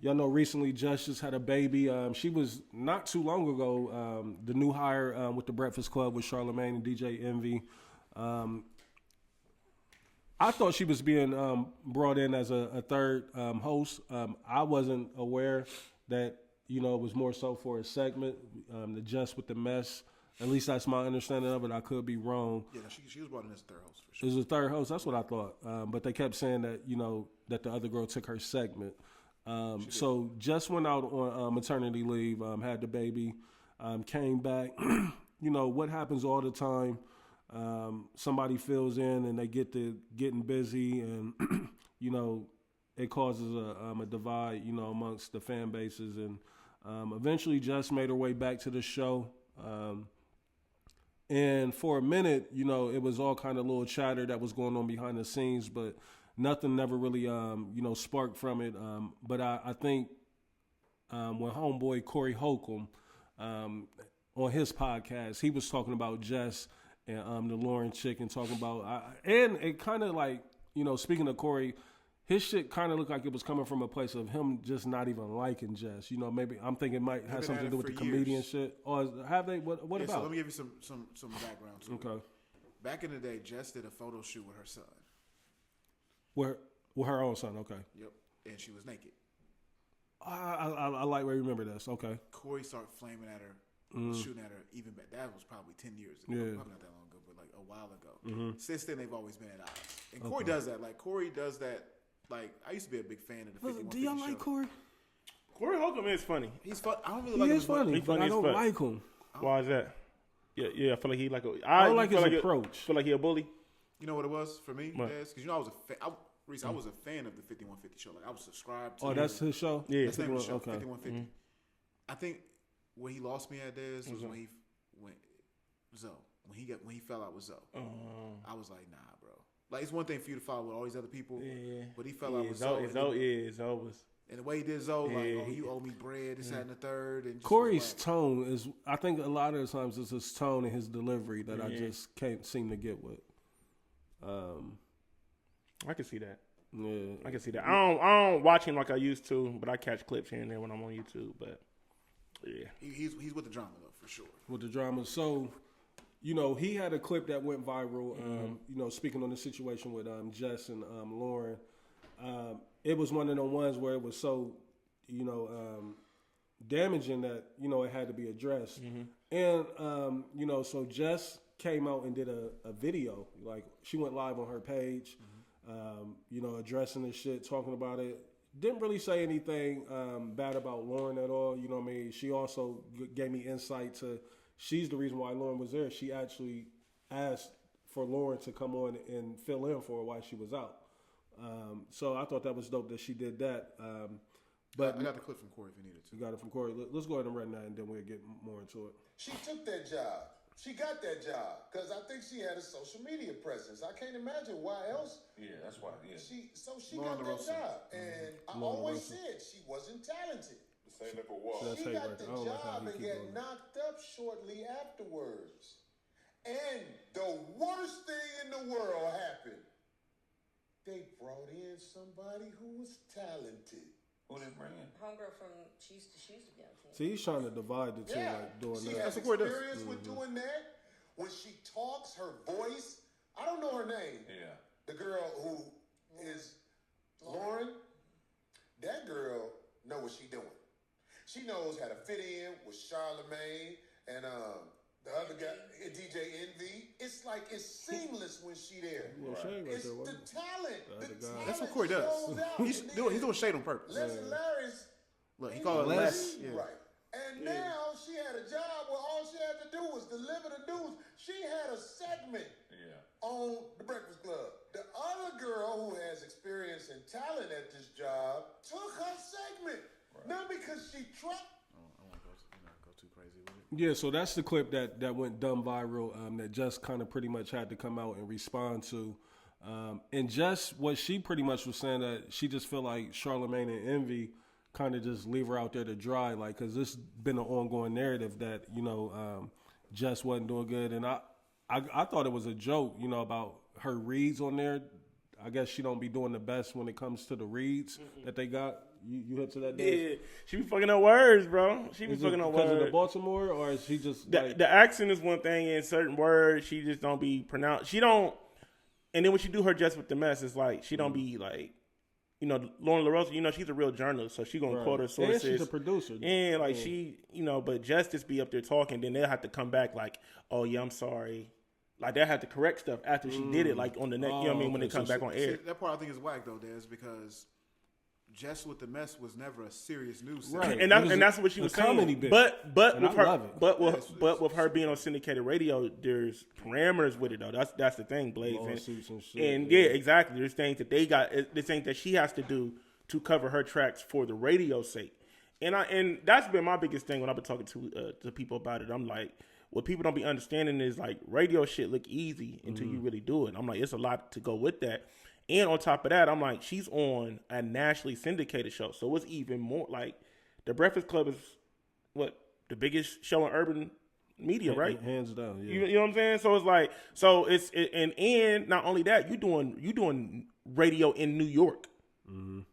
y'all know recently Jess just had a baby. She was not too long ago the new hire with the Breakfast Club with Charlamagne and DJ Envy. I thought she was being brought in as a third host. I wasn't aware that, it was more so for a segment, the Just with the Mess. At least that's my understanding of it. I could be wrong. Yeah, she was brought in as a third host for sure. It was a third host. That's what I thought. But they kept saying that, that the other girl took her segment. So Just went out on maternity leave, had the baby, came back. What happens all the time, somebody fills in and they get to getting busy and, it causes a divide, amongst the fan bases. And eventually Jess made her way back to the show. And for a minute, it was all kind of little chatter that was going on behind the scenes, but nothing never really, sparked from it. But I think when homeboy Corey Holcomb on his podcast, he was talking about Jess and the Lauren chick and talking about, and it kind of like, speaking of Corey, his shit kind of looked like it was coming from a place of him just not even liking Jess. Maybe I'm thinking it might have something to do with the comedian shit. Or have they? What about? So let me give you some background to it. Okay. Back in the day, Jess did a photo shoot with her son. With her own son, okay. Yep. And she was naked. I like where you remember this. Okay. Corey started flaming at her, shooting at her even back. That was probably 10 years ago. Yeah. Probably not that long ago, but like a while ago. Since then, they've always been at odds. And Corey does that. Like, Corey does that. Like, I used to be a big fan of the 5150 Do y'all show. like Corey? Corey Holcomb is funny. He's fun. I don't really like He him is as much. funny, He but funny I as don't fuck. like him. Why is that? Yeah, I feel like he like a. I don't like feel his he- approach. Feel like he a bully. You know what it was for me, What? Because I was a fan. Reese, I was a fan of the 5150 show. Like, I was subscribed to. Oh, that's his show? Yeah. That's the name of the show. Okay. 5150. I think where he lost me at Dez was when he went Zoe. When he fell out with Zoe. I was like, nah, bro. Like, it's one thing for you to follow with all these other people, but he fell out with Zoe. Zoe was. And the way he did Zoe, like, oh, you owe me bread, this, that, and the third. And just Corey's like, tone is, I think a lot of the times it's his tone and his delivery that I just can't seem to get with. I can see that. Yeah. I can see that. I don't watch him like I used to, but I catch clips here and there when I'm on YouTube. But yeah, he's with the drama though, for sure. With the drama. So, you know, he had a clip that went viral, you know, speaking on the situation with Jess and Lauren. It was one of the ones where it was so, you know, damaging that, you know, it had to be addressed. And, you know, so Jess came out and did a video. Like, she went live on her page, you know, addressing this shit, talking about it. Didn't really say anything bad about Lauren at all. You know what I mean? She also gave me insight to, she's the reason why Lauren was there. She actually asked for Lauren to come on and fill in for her while she was out. So I thought that was dope that she did that. But I got the clip from Corey if you needed to. You got it from Corey. Let's go ahead and run that, and then we'll get more into it. She took that job. She got that job because I think she had a social media presence. I can't imagine why else. Yeah, that's why. Yeah. She Lauren got that LaRosa. job, and I always said she wasn't talented. The same if it was. That's She hate got right the there. I don't like how job he and keep got going. knocked up shortly afterwards. And the worst thing in the world happened. They brought in somebody who was talented. Who did bring in? Homegirl from she used to be on TV. See, he's trying to divide the two, Yeah, like doing she that. has That's what Corey does. experience with doing that. When she talks, her voice. I don't know her name. Yeah. The girl who is Lauren. That girl know what she doing. She knows how to fit in with Charlamagne and the other guy, DJ Envy. It's like it's seamless when she there. Well, Shane right It's there, the wasn't it? talent. The The other guy. talent That's what Corey does. shows out. He's And doing then shade on purpose. Les Larry's. Look, he called it less. Yeah. Right. And now she had a job where all she had to do was deliver the news. She had a segment Yeah. on The Breakfast Club. The other girl who has experience and talent at this job took her segment. Not because she tried. I don't want to go too crazy with it. Yeah, so that's the clip that went dumb viral, that Jess kind of pretty much had to come out and respond to. And Jess, what she pretty much was saying that she just feel like Charlamagne and Envy kind of just leave her out there to dry, like, because this been an ongoing narrative that, you know, Jess wasn't doing good. And I thought it was a joke, you know, about her reads on there. I guess she don't be doing the best when it comes to the reads that they got. You hit to that day? Yeah, she be fucking up words, bro. She be Is it fucking up because of the words. Baltimore, or is she just like, The accent is one thing, and certain words she just don't be pronounced. She don't. And then when she do her Just with the Mess, it's like she don't be like, you know, Lauren LaRosa. You know, she's a real journalist, so she gonna quote her sources. And she's a producer. And like she, you know, but Justice be up there talking, then they'll have to come back like, oh yeah, I'm sorry. Like they'll have to correct stuff after she did it, like on the next, you know what I mean, when okay. they come So back on air. See, that part I think is whack though, Dez, because Jess with the Mess was never a serious news Right. segment. And It was that's what she a was comedy saying. bit. But And with I her, love it. but with her being on syndicated radio, there's parameters with it though. That's the thing, Blaze. Lawsuits and shit, And yeah. yeah, exactly. There's things that they got. There's things that she has to do to cover her tracks for the radio's sake. And that's been my biggest thing when I've been talking to people about it. I'm like, what people don't be understanding is like radio shit look easy until you really do it. I'm like, it's a lot to go with that. And on top of that, I'm like, she's on a nationally syndicated show. So it's even more like The Breakfast Club is what the biggest show in urban media, right? Hands down, yeah. You know what I'm saying? So it's like, and not only that, you doing radio in New York. You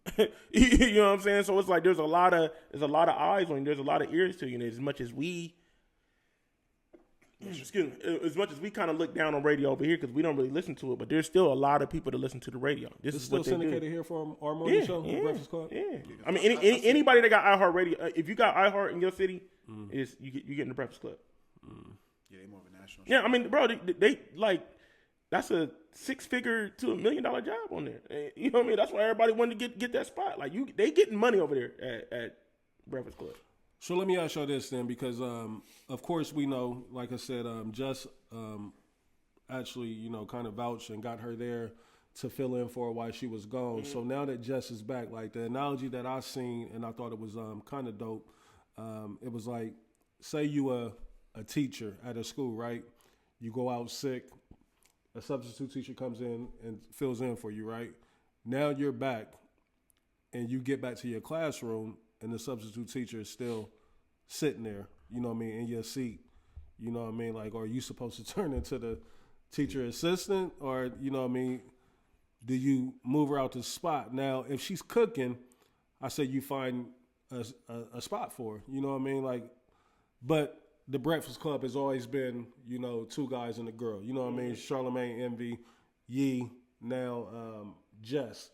know what I'm saying? So it's like there's a lot of eyes on you. There's a lot of ears to you. And as much as we excuse me, as much as we kind of look down on radio over here because we don't really listen to it, but there's still a lot of people that listen to the radio. This It's is still what they do. syndicated here from our morning show, The Breakfast Club. Yeah. I mean, anybody that got iHeartRadio, if you got iHeart in your city, is you get in the Breakfast Club. Yeah, they more of a national. Yeah, I mean, bro, they like that's a $6-figure to $1 million job on there. And, you know what I mean? That's why everybody wanted to get that spot. Like they getting money over there at Breakfast Club. So let me ask you this then, because of course we know, like I said, Jess actually kind of vouched and got her there to fill in for her while she was gone. So now that Jess is back, like the analogy that I seen and I thought it was kind of dope. It was like, say you a teacher at a school, right? You go out sick, a substitute teacher comes in and fills in for you, right? Now you're back and you get back to your classroom and the substitute teacher is still sitting there, you know what I mean, in your seat. You know what I mean? Like, are you supposed to turn into the teacher assistant or, you know what I mean, do you move her out the spot? Now, if she's cooking, I say you find a spot for her, you know what I mean? Like, but the Breakfast Club has always been, two guys and a girl. You know what I mean? Charlamagne, Envy, Yee, now Jess.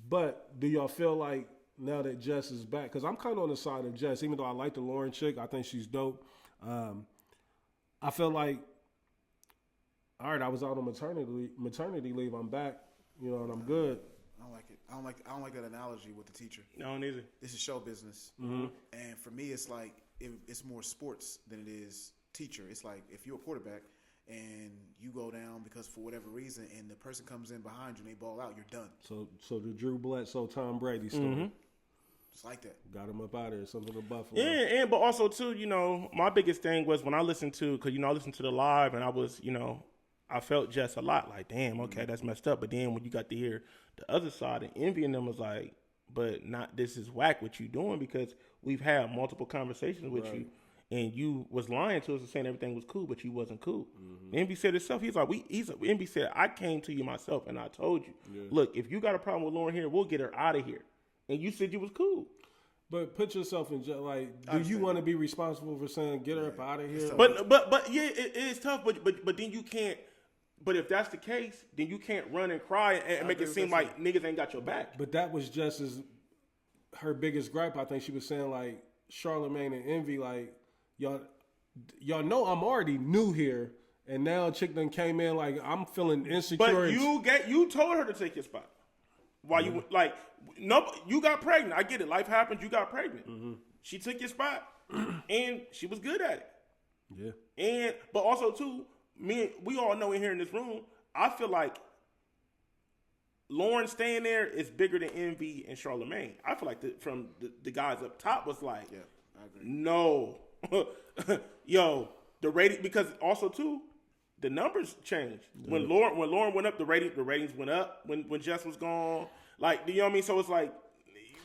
But do y'all feel like now that Jess is back, because I'm kind of on the side of Jess, even though I like the Lauren chick, I think she's dope. I feel like, all right, I was out on maternity leave. I'm back, and I'm good. I don't like it. I don't like that analogy with the teacher. No, neither. This is show business, and for me, it's like it's more sports than it is teacher. It's like if you're a quarterback and you go down because for whatever reason, and the person comes in behind you and they ball out, you're done. So the Drew Bledsoe, Tom Brady story. It's like that. Got him up out of there, something to Buffalo. Yeah, but also too, my biggest thing was when I listened to, because I listened to the live and I was, I felt Jess a lot like, damn, okay, that's messed up. But then when you got to hear the other side and envying them was like, but not this is whack what you doing because we've had multiple conversations with you and you was lying to us and saying everything was cool, but you wasn't cool. Envy said himself, Envy said, I came to you myself and I told you, look, if you got a problem with Lauren here, we'll get her out of here. And you said you was cool. But put yourself in jail. Like, do you want to be responsible for saying get her up out of here? But yeah, it is tough. But then you can't. But if that's the case, then you can't run and cry and make it seem like niggas ain't got your back. But that was just her biggest gripe. I think she was saying like Charlamagne and Envy, like y'all know I'm already new here, and now a chick done came in like I'm feeling insecure. But you told her to take your spot. Why you like no? You got pregnant. I get it. Life happens. You got pregnant. She took your spot, and she was good at it. Yeah. But also too, we all know in here in this room. I feel like Lauren staying there is bigger than Envy and Charlamagne. I feel like from the guys up top was like, I agree. No, yo, the rating because also too. The numbers changed. When Lauren went up, the ratings went up. When Jess was gone, like you know what I mean. So it's like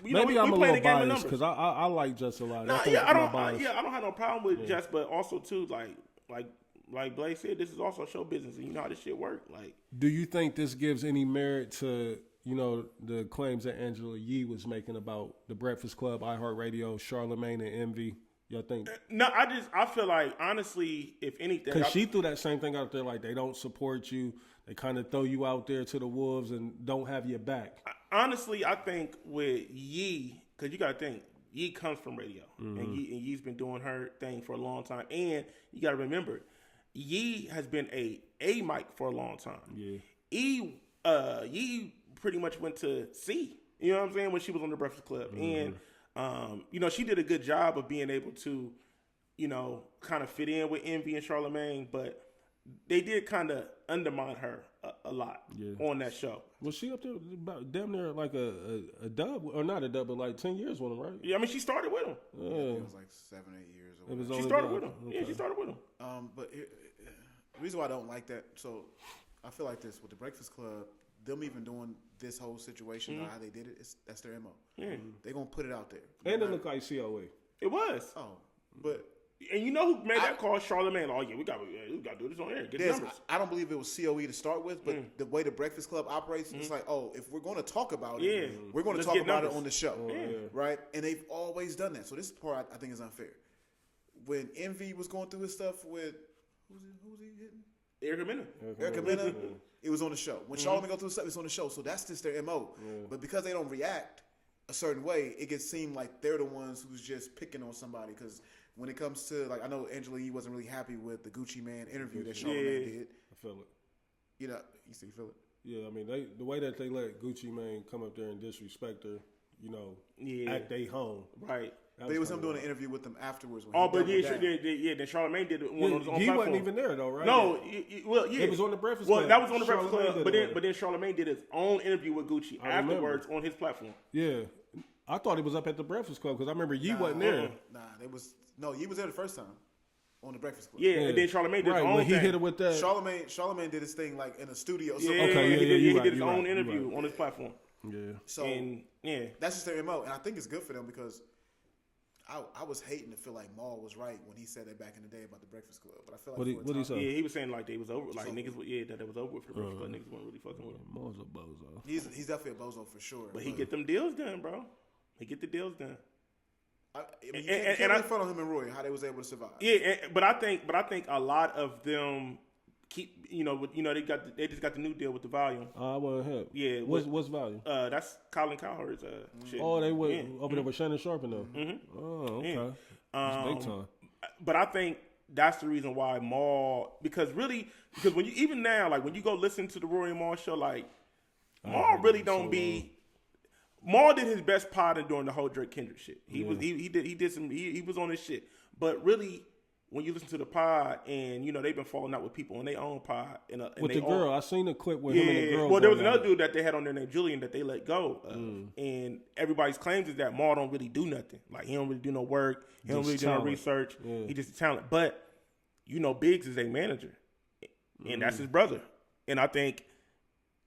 maybe I'm a little biased because I like Jess a lot. I don't have no problem with Jess, but also too like Blaze said, this is also show business, and you know how this shit work. Like, do you think this gives any merit to the claims that Angela Yee was making about the Breakfast Club, iHeartRadio, Charlamagne, and Envy? Y'all think? No, I feel like honestly, if anything, because she threw that same thing out there, like they don't support you, they kind of throw you out there to the wolves and don't have your back. Honestly, I think with Yee, because you got to think Yee comes from radio, and Yee's been doing her thing for a long time, and you got to remember, Yee has been a mic for a long time. Yeah, Yee pretty much went to C. You know what I'm saying when she was on the Breakfast Club, and. She did a good job of being able to, kind of fit in with Envy and Charlamagne, but they did kind of undermine her a lot on that show. Was she up there about damn near like a dub, or not a dub, but like 10 years with him, right? Yeah, I mean, she started with him. Yeah. It was like 7, 8 years. She started with him. Okay. Yeah, she started with him. But the reason why I don't like that, so I feel like this with the Breakfast Club, them even doing this whole situation, how they did it, that's their MO. Yeah. They're going to put it out there. And it looked like COA. It was. Oh, but... And you know who made that call? Charlamagne. Oh, yeah, we got to do this on air. Get the numbers. I don't believe it was COE to start with, but the way the Breakfast Club operates, it's like, if we're going to talk about it, we're going to talk about it on the show, right? And they've always done that. So this part I think is unfair. when Envy was going through his stuff with who was he hitting? Erica Mena. Erica Mena. It was on the show. When Charlamagne go through stuff, it's on the show. So that's just their MO. Yeah. But because they don't react a certain way, it gets seem like they're the ones who's just picking on somebody. Because when it comes to, like, I know Angela Yee wasn't really happy with the Gucci Man interview that Charlamagne did. I feel it. You know, you feel it? Yeah, I mean, the way that they let Gucci Mane come up there and disrespect her, you know, at they home. Right. But it was him doing an interview with them afterwards. When But then Charlamagne did one on his own He platform. wasn't even there though, right? No, it was on the Breakfast Club. Well, that was on the Breakfast Charlamagne Club, but then Charlamagne did his own interview with Gucci afterwards on his platform. Yeah, I thought he was up at the Breakfast Club because I remember Yee wasn't there. Yee was there the first time on the Breakfast Club. Yeah, and then Charlamagne did his own when he thing. hit it with that. Charlamagne did his thing like in a studio. Yeah, Okay, he did his own interview on his platform. Yeah. So that's just their MO, and I think it's good for them because I was hating to feel like Maul was right when he said that back in the day about the Breakfast Club, but I feel like what he say? Yeah, he was saying like they was over, like niggas, that it was over with for the Breakfast Club. Niggas weren't really fucking with him. Maul's a bozo. He's definitely a bozo for sure. But he get them deals done, bro. He get the deals done. I mean, you can't make fun of him and Roy how they was able to survive. Yeah, but I think a lot of them keep, they just got the new deal with the volume. I want to help. Yeah, what's volume? That's Colin Cowherd's shit. Oh, they went over there with Shannon Sharp and them. Mm-hmm. Oh, okay. That's big time. But I think that's the reason why Maul, because when you even now, like when you go listen to the Rory and Maul show, like Maul really don't be. Maul did his best potting during the whole Drake Kendrick shit. He was on his shit. But really, when you listen to the pod and they've been falling out with people on their own pod with the girl, I seen a clip with him and the girl. Well, there was another dude that they had on there named Julian that they let go, and everybody's claims is that Maul don't really do nothing. Like he don't really do no work. He don't really do no research. Yeah. He just a talent. But Biggs is a manager, and that's his brother. And I think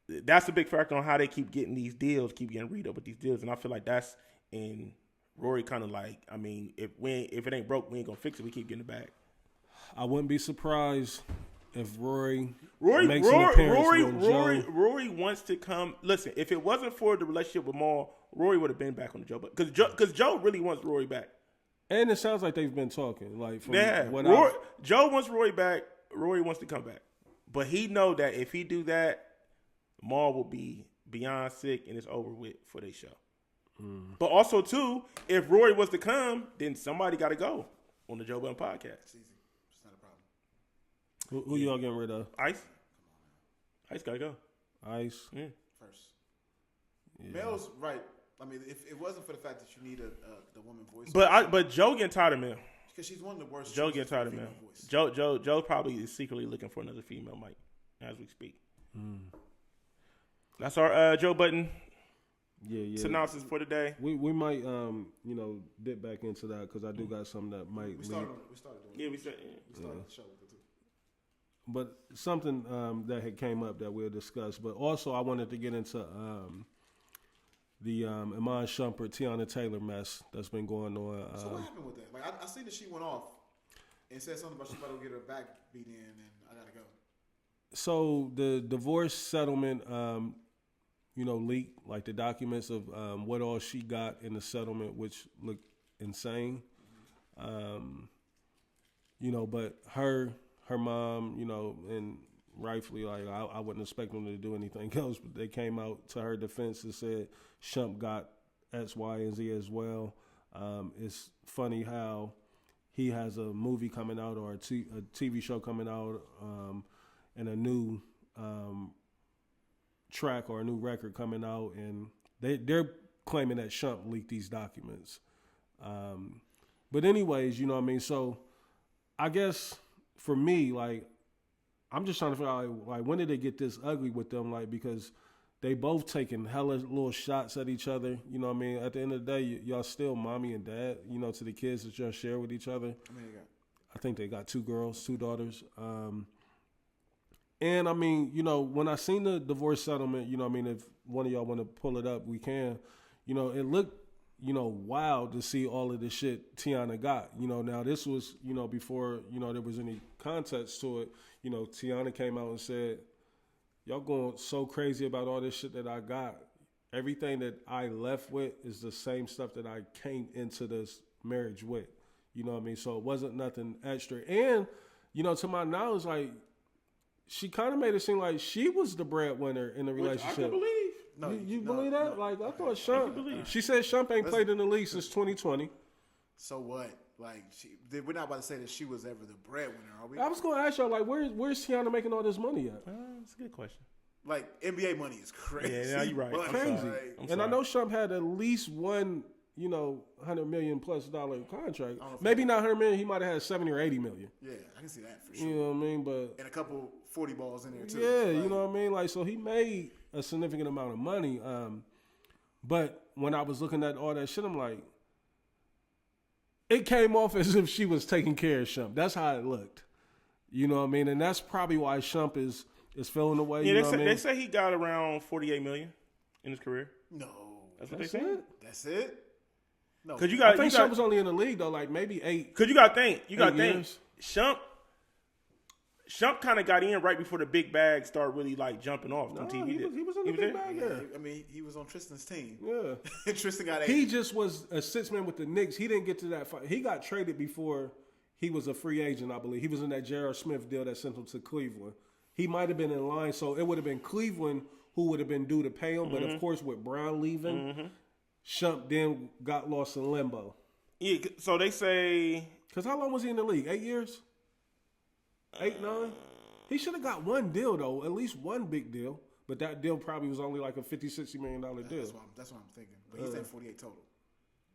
that's a big factor on how they keep getting these deals, keep getting read up with these deals. And I feel like that's in Rory kind of like, I mean, if it ain't broke, we ain't gonna fix it. We keep getting it back. I wouldn't be surprised if Rory makes an appearance with Joe. Rory wants to come. Listen, if it wasn't for the relationship with Maul, Rory would have been back on the Joe. Because Joe really wants Rory back. And it sounds like they've been talking. Like from Joe wants Rory back. Rory wants to come back, but he know that if he do that, Maul will be beyond sick and it's over with for their show. But also too, if Rory was to come, then somebody got to go on the Joe Budden podcast. It's easy. It's not a problem. Who y'all getting rid of? Ice. Ice got to go. Ice. Yeah. First. Yeah. Mel's right. I mean, if it wasn't for the fact that you need the woman voice, but Joe getting tired of Mel. Because she's one of the worst. Joe getting tired of Mel. Joe probably is secretly looking for another female mic as we speak. That's our Joe Budden synopsis for today. We might dip back into that because I do got something that might. We started doing. We started the show with it too. But something that had came up that we'll discuss. But also I wanted to get into the Iman Shumpert, Teyana Taylor mess that's been going on. So what happened with that? Like I seen that she went off and said something about she about to get her back beat in, and I gotta go. So the divorce settlement, leaked, like the documents of what all she got in the settlement, which looked insane. But her mom, and rightfully, like I wouldn't expect them to do anything else, but they came out to her defense and said Shump got X, Y, and Z as well. It's funny how he has a movie coming out or a TV show coming out, and a new track or a new record coming out, and they're claiming that Shump leaked these documents. But anyways, you know what I mean? So I guess for me, like, I'm just trying to figure out, like, when did they get this ugly with them? Like, because they both taking hella little shots at each other. You know what I mean? At the end of the day, y'all still mommy and dad, to the kids that y'all share with each other. I think they got 2 daughters. And I mean, when I seen the divorce settlement, if one of y'all want to pull it up, we can. It looked, wild to see all of the shit Teyana got. Now this was, before, there was any context to it. Teyana came out and said, y'all going so crazy about all this shit that I got. Everything that I left with is the same stuff that I came into this marriage with. You know what I mean? So it wasn't nothing extra. And, to my knowledge, like, she kind of made it seem like she was the breadwinner in the relationship. I can believe. No, You no, believe that? no. Like, I thought Shump. She said Shump ain't played in the league since 2020. So what? Like, we're not about to say that she was ever the breadwinner, are we? I was going to ask y'all, like, where's Teyana making all this money at? That's a good question. Like, NBA money is crazy. Yeah, you're right. But, I'm Crazy. sorry. like, I'm And I sorry. know Shump had at least one, $100 million plus contract. don't know if Maybe not $100 million. He might have had 70 or 80 million. yeah, I can see that for sure. You know what I mean? But And a couple 40 balls in there, too. yeah, Like, you know what I mean? Like, so he made a significant amount of money. But when I was looking at all that shit, I'm like, it came off as if she was taking care of Shump. That's how it looked. You know what I mean? And that's probably why Shump is feeling the way. Yeah, you know what I mean? they say he got around $48 million in his career. No. That's what That's they say. it? That's it? No. Because I think Shump was only in the league, though, like maybe 8. Because you got to think. You got to 8 think. years. Shump kind of got in right before the big bag started really like jumping off on TV. He was in the big there? bag Yeah, there. I mean, he was on Tristan's team. Yeah. Tristan got 8. He just was a six-man with the Knicks. He didn't get to that fight. He got traded before he was a free agent, I believe. He was in that J.R. Smith deal that sent him to Cleveland. He might have been in line, so it would have been Cleveland who would have been due to pay him. But, of course, with Brown leaving, Shump then got lost in limbo. Yeah, so they say... Because how long was he in the league? 8 years? 8, 9? He should have got one deal, though, at least one big deal. But that deal probably was only like a $50, $60 million deal. That's what I'm thinking. But he's at 48 total.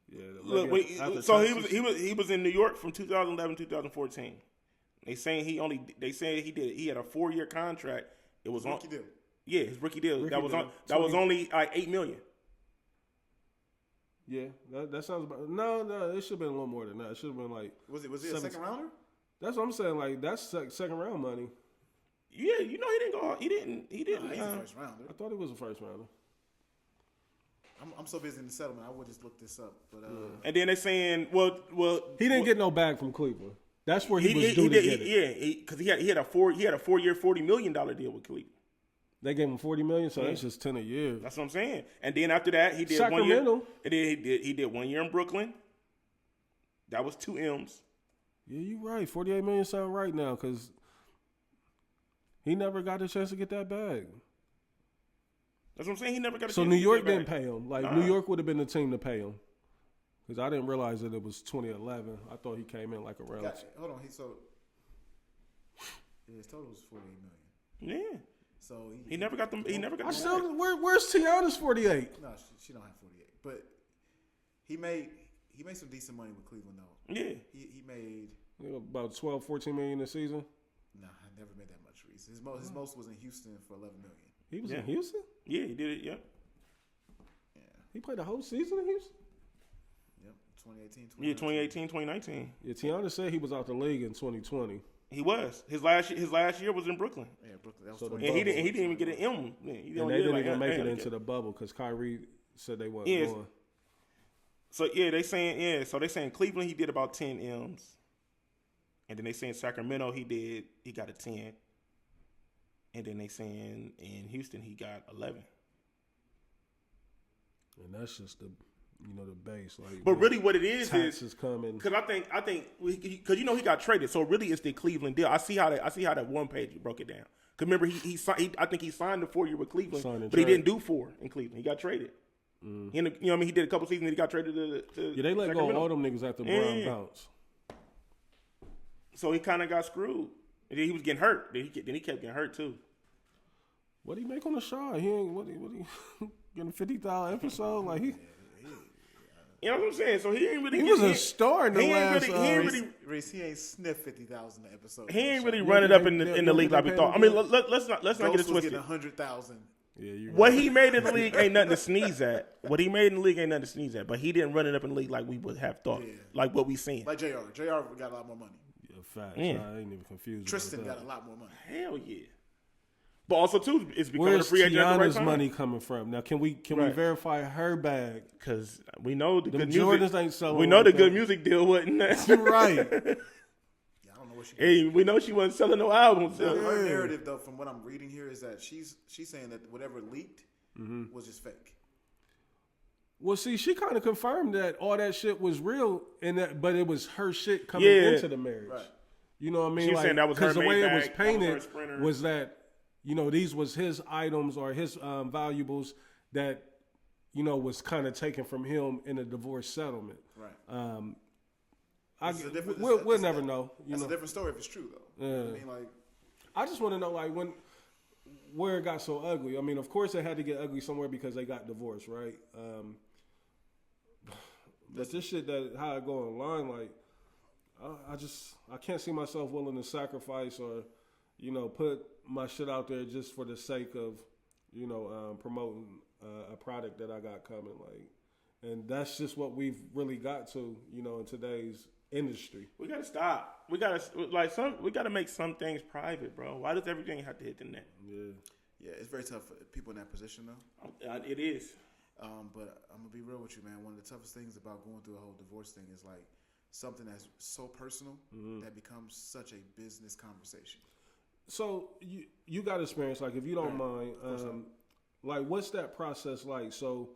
Yeah, Look, after so taxes. he was in New York from 2011 2014. They saying he had a 4-year contract. It was Rookie deal. Yeah, his rookie deal. Rookie that was deal. that was only like $8 million. Yeah, that sounds about. No, it should have been a little more than that. It should have been like. Was it a 17. second rounder? That's what I'm saying. Like that's second round money. Yeah, he didn't go. He didn't. No, he's a first rounder. I thought it was a first rounder. I'm so busy in the settlement. I would just look this up. But And then they're saying, well, He didn't get no bag from Cleveland. That's where he was due to get it. Yeah, because he had a 4-year $40 million deal with Cleveland. They gave him $40 million, so that's just 10 a year. That's what I'm saying. And then after that, he did 1 year. Sacramento. And then he did 1 year in Brooklyn. That was 2 M's. Yeah, you're right. $48 million sound right now because he never got a chance to get that bag. That's what I'm saying. He never got a So chance New to York get didn't back. pay him. Like New York would have been the team to pay him. Because I didn't realize that it was 2011. I thought he came in like a relative. hold on. His total was 48 million. Yeah. So He never got them. He never got I them. still, where's Teyana's 48? No, she don't have 48. But he made some decent money with Cleveland though. Yeah. He made About 12, 14 million a season. I never made that much. Reese. His most was in Houston for 11 million. He was in Houston? Yeah, he did it. Yeah. Yeah. He played the whole season in Houston? Yep. 2018. Yeah, 2018, 2019. Yeah, Teyana said he was out the league in 2020. He was. His last year was in Brooklyn. Yeah, Brooklyn. That was So the 20. And he didn't even get an M. Yeah, he And only they did didn't like even make it yeah. into the bubble because Kyrie said they weren't Yes. going. So they saying Cleveland he did about 10 M's. And then they saying Sacramento he got a 10. And then they saying in Houston he got 11. And that's just the base. Like, But really what it is taxes coming. because I think because he got traded, so really it's the Cleveland deal. I see how that one page you broke it down. Because remember I think he signed the 4 year with Cleveland, Signed and but he traded. didn't do 4 in Cleveland. He got traded. He he did a couple seasons. And he got traded to Yeah, they let go of Sacramento. all them niggas after Brown Yeah. bounce. So he kind of got screwed. And then he was getting hurt. Then he kept getting hurt too. What he make on the shot? He ain't what he getting $50 episode? Like he You know what I'm saying? So he ain't really. was a star in the last. He ain't really. Reese, he ain't sniffed 50,000 an episode. He ain't really Yeah, run it they- up in they- the league they like we pay thought. I him mean, good. let's not get it Ghost was twisted. getting 100,000. Yeah, you What he made in the league ain't nothing to sneeze at. What he made in the league ain't nothing to sneeze at. But he didn't run it up in the league like we would have thought. Yeah. Like what we seen. Like JR got a lot more money. Yeah, facts. Yeah. I ain't even confused. Tristan about got a that. lot more money. Hell yeah. But also too, it's becoming Where's a free agent at the right Teyana's time. money coming from? Now, can we Right. verify her bag? Because we know the Them good Jordans music. ain't selling We know like the good that. music deal wasn't. You're right. Yeah, I don't know what she. Hey, we know she wasn't selling no albums. Her narrative, though, from what I'm reading here, is that she's saying that whatever leaked Mm-hmm. was just fake. Well, see, she kind of confirmed that all that shit was real, but it was her shit coming Yeah. into the marriage. Right. You know what I mean? She was saying that was her the way it was Maybach, that was her painted Sprinter. was that, you know, these was his items or his valuables that, you know, was kind of taken from him in a divorce settlement. Right. We'll never know. That's a different story if it's true, though. You know what I mean? Like, I just want to know, like, where it got so ugly. I mean, of course it had to get ugly somewhere because they got divorced, right? But this shit how it go online, like, I can't see myself willing to sacrifice or, you know, put my shit out there just for the sake of, you know, promoting a product that I got coming, like, and that's just what we've really got to, you know, in today's industry. We gotta stop. We gotta make some things private, bro. Why does everything have to hit the net? yeah, it's very tough for people in that position, though. It is. But I'm gonna be real with you, man. One of the toughest things about going through a whole divorce thing is like something that's so personal that becomes such a business conversation. So you got experience, like, if you don't mind, like, what's that process like? So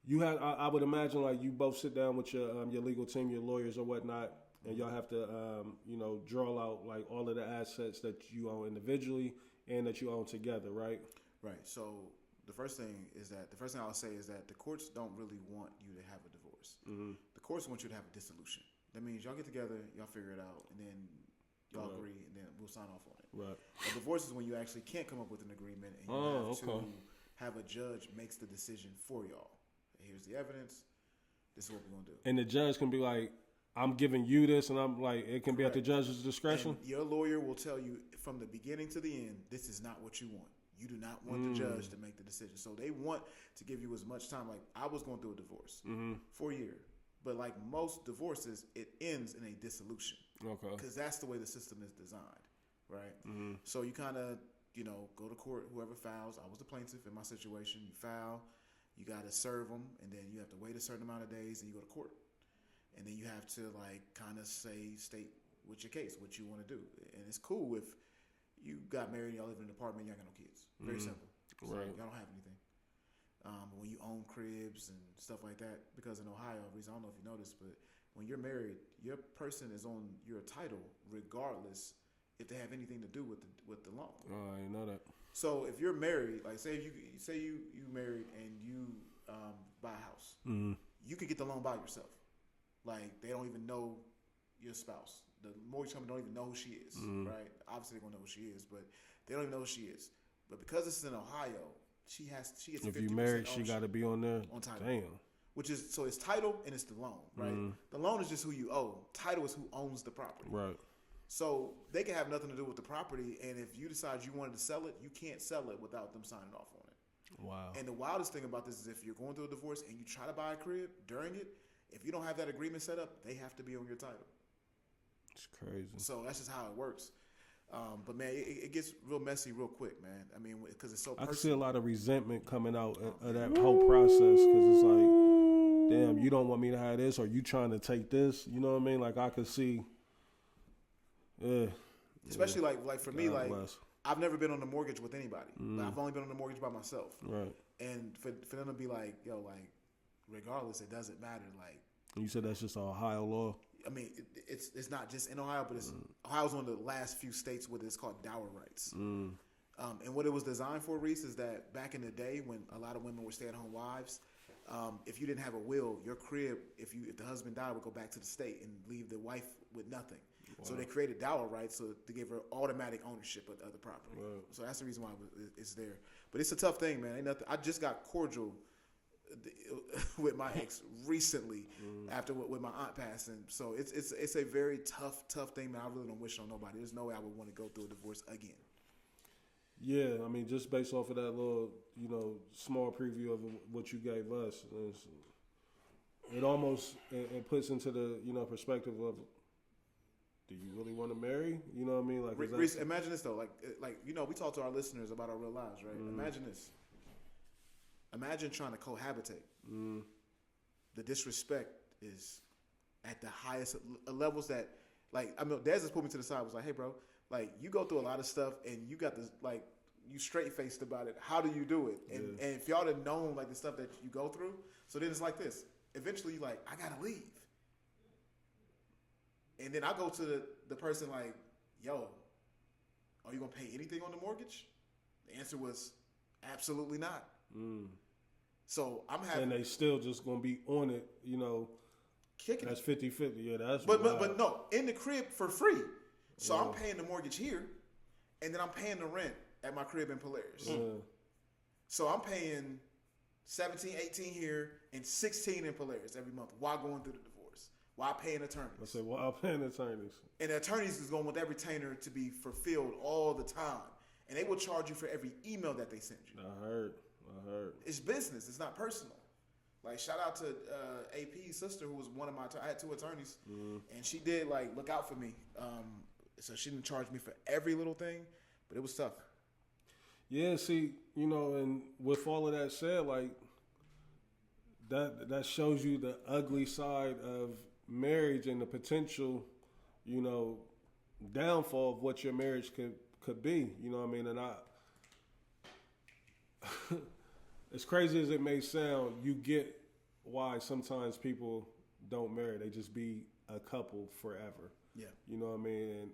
you had, I would imagine, like, you both sit down with your legal team, your lawyers or whatnot, and y'all have to, you know, draw out like all of the assets that you own individually and that you own together, right? Right. So the first thing I'll say is that the courts don't really want you to have a divorce. The courts want you to have a dissolution. That means y'all get together, y'all figure it out, and then y'all agree, and then we'll sign off on it. Right. A divorce is when you actually can't come up with an agreement, and you have to have a judge makes the decision for y'all. Here's the evidence. This is what we're gonna do. And the judge can be like, I'm giving you this, and I'm like, it can be at the judge's discretion. And your lawyer will tell you from the beginning to the end, this is not what you want. You do not want the judge to make the decision. So they want to give you as much time. Like, I was going through a divorce for a year. But like most divorces, it ends in a dissolution. Okay. Because that's the way the system is designed, right? So you kind of, you know, go to court, whoever files. I was the plaintiff in my situation. You file, you got to serve them, and then you have to wait a certain amount of days, and you go to court. And then you have to, like, kind of state with your case, what you want to do. And it's cool if you got married, y'all live in an apartment, y'all got no kids. Very simple. So right. Y'all don't have anything. But when you own cribs and stuff like that, because in Ohio, I don't know if you noticed, but when you're married, your person is on your title regardless if they have anything to do with the loan. Oh, I didn't know that. So if you're married, like say you married and you buy a house, you could get the loan by yourself. Like, they don't even know your spouse. The mortgage company don't even know who she is, right? Obviously, they're gonna know who she is, but they don't even know who she is. But because this is in Ohio, she gets 50% If you married, she ownership got to be on there. on title. Damn. Which is, so it's title and it's the loan, right? The loan is just who you owe. Title is who owns the property. Right. So they can have nothing to do with the property, and if you decide you wanted to sell it, you can't sell it without them signing off on it. Wow. And the wildest thing about this is if you're going through a divorce and you try to buy a crib during it, if you don't have that agreement set up, they have to be on your title. It's crazy. So that's just how it works. But man, it gets real messy real quick, man. I mean, because it's so personal. I can see a lot of resentment coming out of that whole process because it's like, damn, you don't want me to have this, or you trying to take this. You know what I mean? Like, I could see. Especially like for me, like bless. I've never been on a mortgage with anybody. Like, I've only been on a mortgage by myself. Right. And for them to be like, yo, like, regardless, it doesn't matter. Like, you said that's just an Ohio law. I mean, it's not just in Ohio, but Ohio's one of the last few states where it's called dower rights. And what it was designed for, Reese, is that back in the day when a lot of women were stay-at-home wives, if you didn't have a will, your crib, if the husband died, would go back to the state and leave the wife with nothing. Wow. So they created dower rights so to give her automatic ownership of the property. Wow. So that's the reason why it's there. But it's a tough thing, man. Ain't nothing. I just got cordial with my ex recently after with my aunt passing. So it's a very tough thing, man. I really don't wish on nobody. There's no way I would want to go through a divorce again. Yeah, I mean, just based off of that little, small preview of what you gave us, it almost it puts into the perspective of, do you really want to marry? You know what I mean? Like, Reese, imagine this though. Like we talk to our listeners about our real lives, right? Imagine this. Imagine trying to cohabitate. The disrespect is at the highest levels that, like, I mean, Dez just pulled me to the side. Was like, hey, bro, like, you go through a lot of stuff, and you got this, like, you straight faced about it. How do you do it? And if y'all had known like the stuff that you go through, so then it's like this. Eventually, you like, I gotta leave, and then I go to the person like, yo, are you gonna pay anything on the mortgage? The answer was absolutely not. So I'm having, and they still just gonna be on it, you know. kicking That's it. 50-50. Yeah, that's But no, in the crib for free. So I'm paying the mortgage here, and then I'm paying the rent at my crib in Polaris. So I'm paying 17, 18 here, and 16 in Polaris every month while going through the divorce, while paying attorneys. I said, well, I'm paying attorneys. And the attorneys is going to want that retainer to be fulfilled all the time. And they will charge you for every email that they send you. I heard. It's business. It's not personal. Like, shout out to AP's sister, who was one of my, I had 2 attorneys, and she did, like, look out for me. So she didn't charge me for every little thing, but it was tough. Yeah, see, you know, and with all of that said, like, that shows you the ugly side of marriage and the potential, you know, downfall of what your marriage could be. You know what I mean? And as crazy as it may sound, you get why sometimes people don't marry. They just be a couple forever. Yeah. You know what I mean?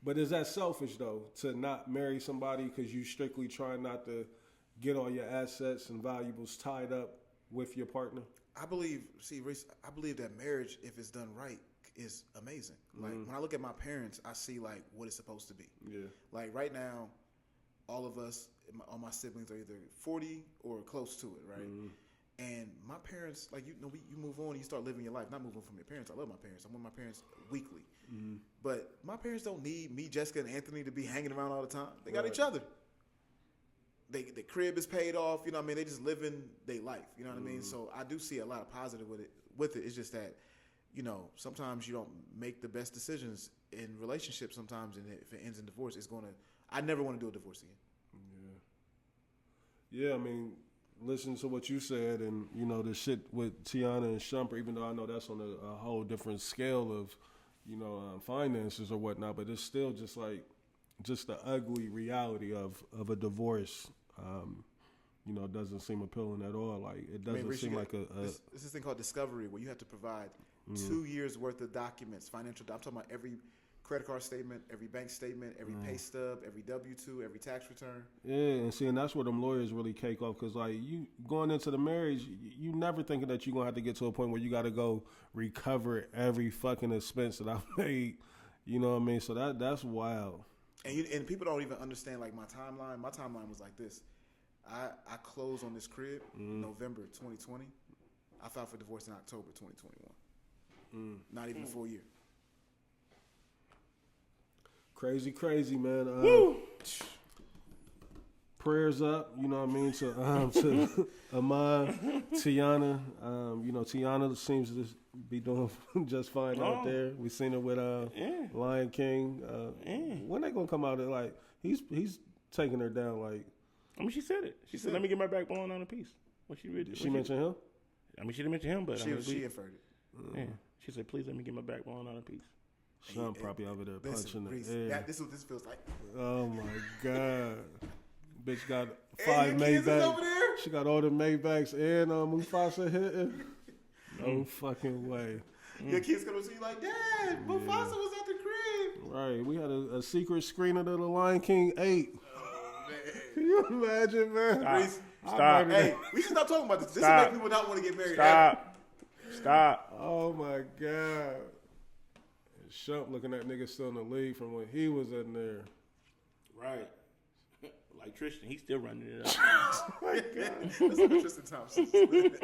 But is that selfish, though, to not marry somebody because you strictly try not to get all your assets and valuables tied up with your partner? I believe, Reese, I believe that marriage, if it's done right, is amazing. Like, when I look at my parents, I see, like, what it's supposed to be. Yeah. Like, right now, all of us, all my siblings are either 40 or close to it, right? And my parents, like, you know, you move on, you start living your life. Not moving from your parents. I love my parents. I'm with my parents weekly. But my parents don't need me, Jessica, and Anthony to be hanging around all the time. They got each other. The crib is paid off. You know what I mean? They just living their life. You know what I mean? So I do see a lot of positive with it. It's just that, you know, sometimes you don't make the best decisions in relationships sometimes, and if it ends in divorce, I never want to do a divorce again. Yeah, I mean, listen to what you said, and, you know, the shit with Teyana and Shump, even though I know that's on a whole different scale of, you know, finances or whatnot, but it's still just like, just the ugly reality of a divorce, you know, doesn't seem appealing at all. Like, it doesn't seem like There's this thing called discovery where you have to provide 2 years worth of documents, financial. I'm talking about every credit card statement, every bank statement, every pay stub, every W-2, every tax return. Yeah, and see, and that's where them lawyers really cake off, because, like, you going into the marriage, you never thinking that you're going to have to get to a point where you got to go recover every fucking expense that I made. You know what I mean? So that's wild. And people don't even understand, like, my timeline. My timeline was like this. I closed on this crib November 2020. I filed for divorce in October 2021. Not even a full year. Crazy, man. Prayers up, you know what I mean, to Amon, Teyana. You know, Teyana seems to be doing just fine out there. We seen her with Lion King. When they gonna come out? Like, he's taking her down. Like, I mean, she said it. She said, "Let me get my back blown on a piece." When she read, she mentioned him. I mean, she didn't mention him, but she inferred it. Yeah, she said, "Please let me get my back blown on a piece." Shump probably over there punching the air. This is what this feels like. Oh my god, bitch got And 5 your kids is over Maybachs. there? She got all the Maybachs and Mufasa hitting. No fucking way. Your kids come to see you like, Dad, Mufasa was at the crib. Right, we had a secret screening of the Lion King 8. Oh, man. Can you imagine, man? Stop. Hey, we should stop talking about this. This will make people not want to get married. Stop. Oh my god. And Shump looking at niggas still in the league from when he was in there. Right. Like Tristan, he's still running it up. That's like Tristan Thompson's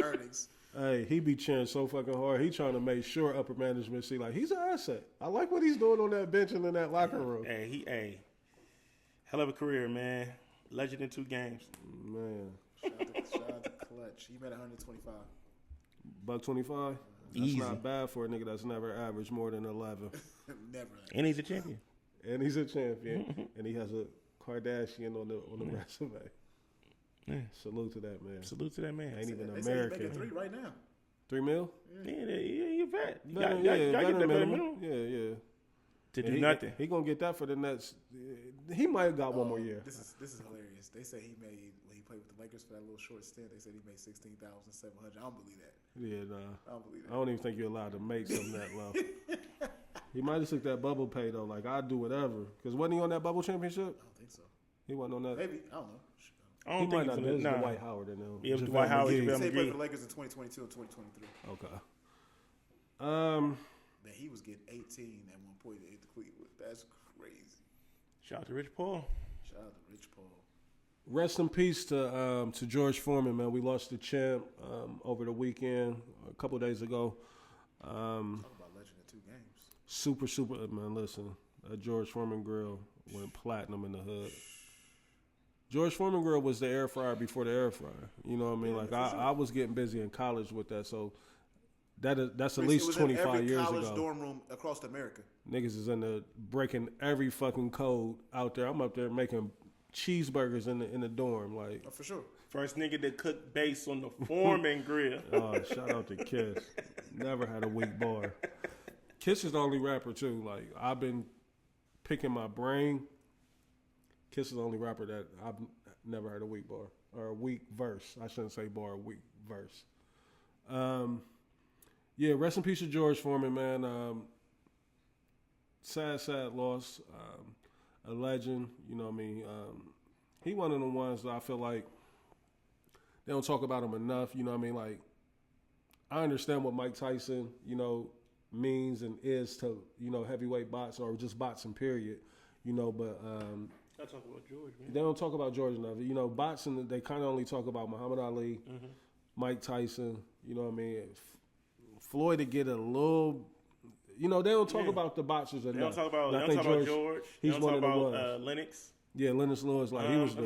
earnings. Hey, he be cheering so fucking hard. He trying to make sure upper management see, like, he's an asset. I like what he's doing on that bench and in that locker room. Hey, hell of a career, man. Legend in 2 games. Man. Shout out to Clutch. He made 125. $125? Easy. That's not bad for a nigga that's never averaged more than 11. Never. And he's a champion. And he's a champion. And he has a Kardashian on the resume. Yeah. Salute to that man. Salute to that man. Ain't even They say he's American. making 3 right now. $3 mil? Yeah, you're a vet. You got Veteran, to get that veteran better minimum. minimum. Yeah. to do nothing. He gonna get that for the next. He might have got one more year. This is hilarious. They say he made when he played with the Lakers for that little short stint. They said he made $16,700. I don't believe that. Yeah, nah. I don't believe that. I don't even think you're allowed to make something that low. He might have took that bubble pay though. Like I'd do whatever. Cause wasn't he on that bubble championship? I don't think so. He wasn't on that. Maybe I don't know. I He don't might think not. he's This is nah. Dwight Howard and them. Yeah, it was JaVale Dwight Howard, McGee. JaVale He said he played McGee. for the Lakers in 2022 and 2023. Okay. Man, he was getting 18 at one point at Cleveland. That's crazy. Shout out to Rich Paul. Shout out to Rich Paul. Rest in peace to George Foreman, man. We lost the champ over the weekend, a couple of days ago. Talk about legend in 2 games. Super, man. Listen, that George Foreman grill went platinum in the hood. George Foreman grill was the air fryer before the air fryer. You know what I mean? Like I was getting busy in college with that, so that's at least 25 years college ago. dorm room across America. Niggas is in the breaking every fucking code out there. I'm up there making cheeseburgers in the dorm, like. Oh, for sure. First nigga that cooked base on the Foreman grill. Oh, shout out to Kiss. Never had a weak bar. Kiss is the only rapper too. Like I've been picking my brain. Kiss is the only rapper that I've never heard a weak bar or a weak verse. I shouldn't say bar, a weak verse. Yeah, rest in peace to George Foreman, man. Sad loss. A legend, you know what I mean? He one of the ones that I feel like they don't talk about him enough, you know what I mean? Like, I understand what Mike Tyson, you know, means and is to, you know, heavyweight boxing or just boxing period, you know, but I talk about George, man. they don't talk about George enough. You know, boxing, they kind of only talk about Muhammad Ali, Mike Tyson, you know what I mean? Floyd to get a little, you know, they don't talk about the boxers enough. They don't talk about, And I they don't think talk about George. He's they one don't of talk the about ones. Lennox. Yeah, Lennox Lewis, like he was the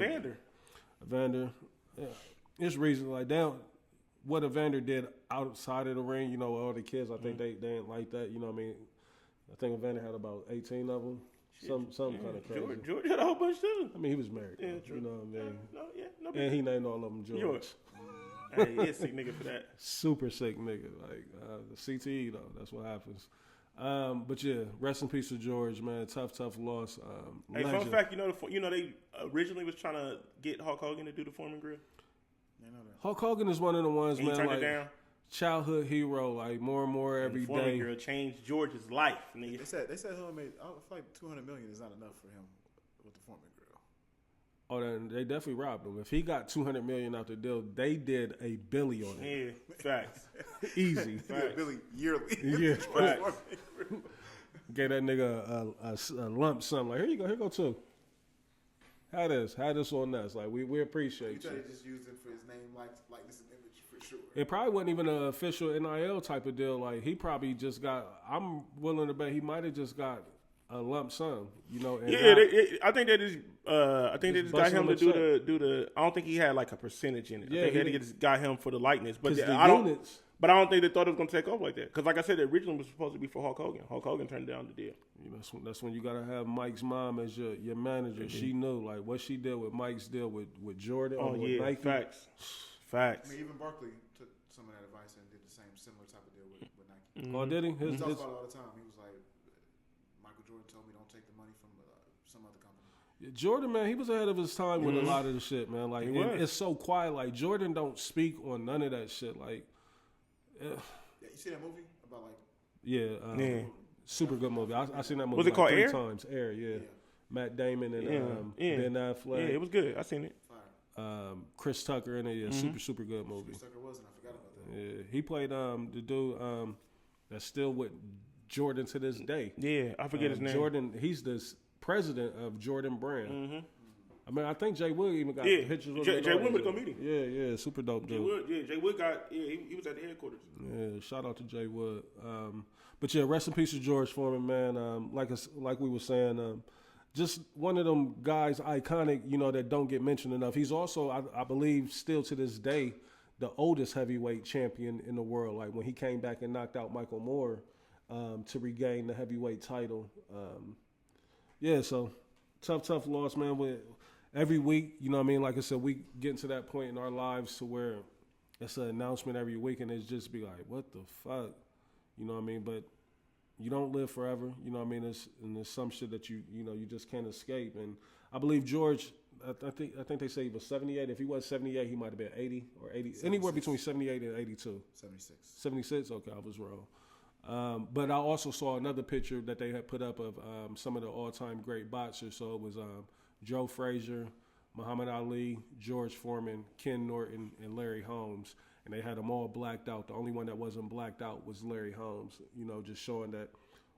Evander. Yeah. There's reason like that. What Evander did outside of the ring, you know, all the kids, I think they didn't like that. You know what I mean? I think Evander had about 18 of them. Some kind of crazy. George had a whole bunch too. I mean, he was married. Yeah, though, true. you know what I mean? No And he named all of them George. George. Hey, he's a sick nigga for that. Super sick nigga. Like the CTE though. That's what happens. But yeah, rest in peace to George, man. Tough loss. Hey, fun Legend. fact, you know they originally was trying to get Hulk Hogan to do the Foreman grill. You know that. Hulk Hogan is one of the ones, And he man. turned Like it down. childhood hero, like more and more every the Foreman day. grill changed George's life, nigga. They said he only made. I feel like $200 million is not enough for him with the Foreman grill. Oh, then they definitely robbed him. If he got $200 million out the deal, they did $1 billion on it. Yeah, facts. Easy. Yeah, Billy yearly. Yeah. Facts. Gave that nigga a lump sum. Like, here you go too. Had this on us. Like, we He appreciate tried you. to just use it for his name, likeness, and image for sure. It probably wasn't even an official NIL type of deal. Like, he probably just got. I'm willing to bet he might have just got a lump sum. You know. And Yeah, not- I think they just got busting him him to a do the. I don't think he had like a percentage in it. Yeah, I think he they just got him for the likeness, but 'cause the I don't. units- But I don't think they thought it was gonna take off like that. Because like I said, it originally was supposed to be for Hulk Hogan. Hulk Hogan turned down the deal. You know, that's when you gotta have Mike's mom as your manager. She knew like what she did with Mike's deal with Jordan. Oh or with yeah, Nike. facts. I mean, even Barkley took some of that advice and did the similar type of deal with Nike. Oh, did he? He His, talks his, about it all the time. He was like, Michael Jordan told me don't take the money from some other company. Jordan, man, he was ahead of his time with a lot of the shit, man. Like, He was. it's so quiet. Like, Jordan don't speak on none of that shit. Like, Yeah, you see that movie about like yeah, super good movie. I seen that movie. Was it like called 3 Air? times. Air, yeah. Matt Damon and Yeah. Ben Yeah, Affleck, it was good. I seen it. Fire? Chris Tucker in it. Yeah, super good movie. Chris Tucker was, and I forgot about that. Yeah, he played the dude that's still with Jordan to this day. Yeah, I forget his name. Jordan, he's the president of Jordan Brand. I mean, I think Jay Wood even got Yeah, pictures with Jay him. Wood was gonna meet him. Yeah, super dope Jay dude. Wood, Jay Wood got. Yeah, he was at the headquarters. Yeah, shout out to Jay Wood. But yeah, rest in peace to George Foreman, man. Like we were saying, just one of them guys, iconic, you know, that don't get mentioned enough. He's also, I believe, still to this day, the oldest heavyweight champion in the world. Like when he came back and knocked out Michael Moore to regain the heavyweight title. Yeah, so tough loss, man. With every week, you know what I mean? Like I said, we getting to that point in our lives to where it's an announcement every week, and it's just be like, what the fuck? You know what I mean? But you don't live forever. You know what I mean? There's some shit that you just can't escape. And I believe George, I think they say he was 78. If he was 78, he might have been 80 or 80, 76. Anywhere between 78 and 82. 76. 76? Okay, I was wrong. But I also saw another picture that they had put up of some of the all-time great boxers. So it was Joe Frazier, Muhammad Ali, George Foreman, Ken Norton, and Larry Holmes. And they had them all blacked out. The only one that wasn't blacked out was Larry Holmes, just showing that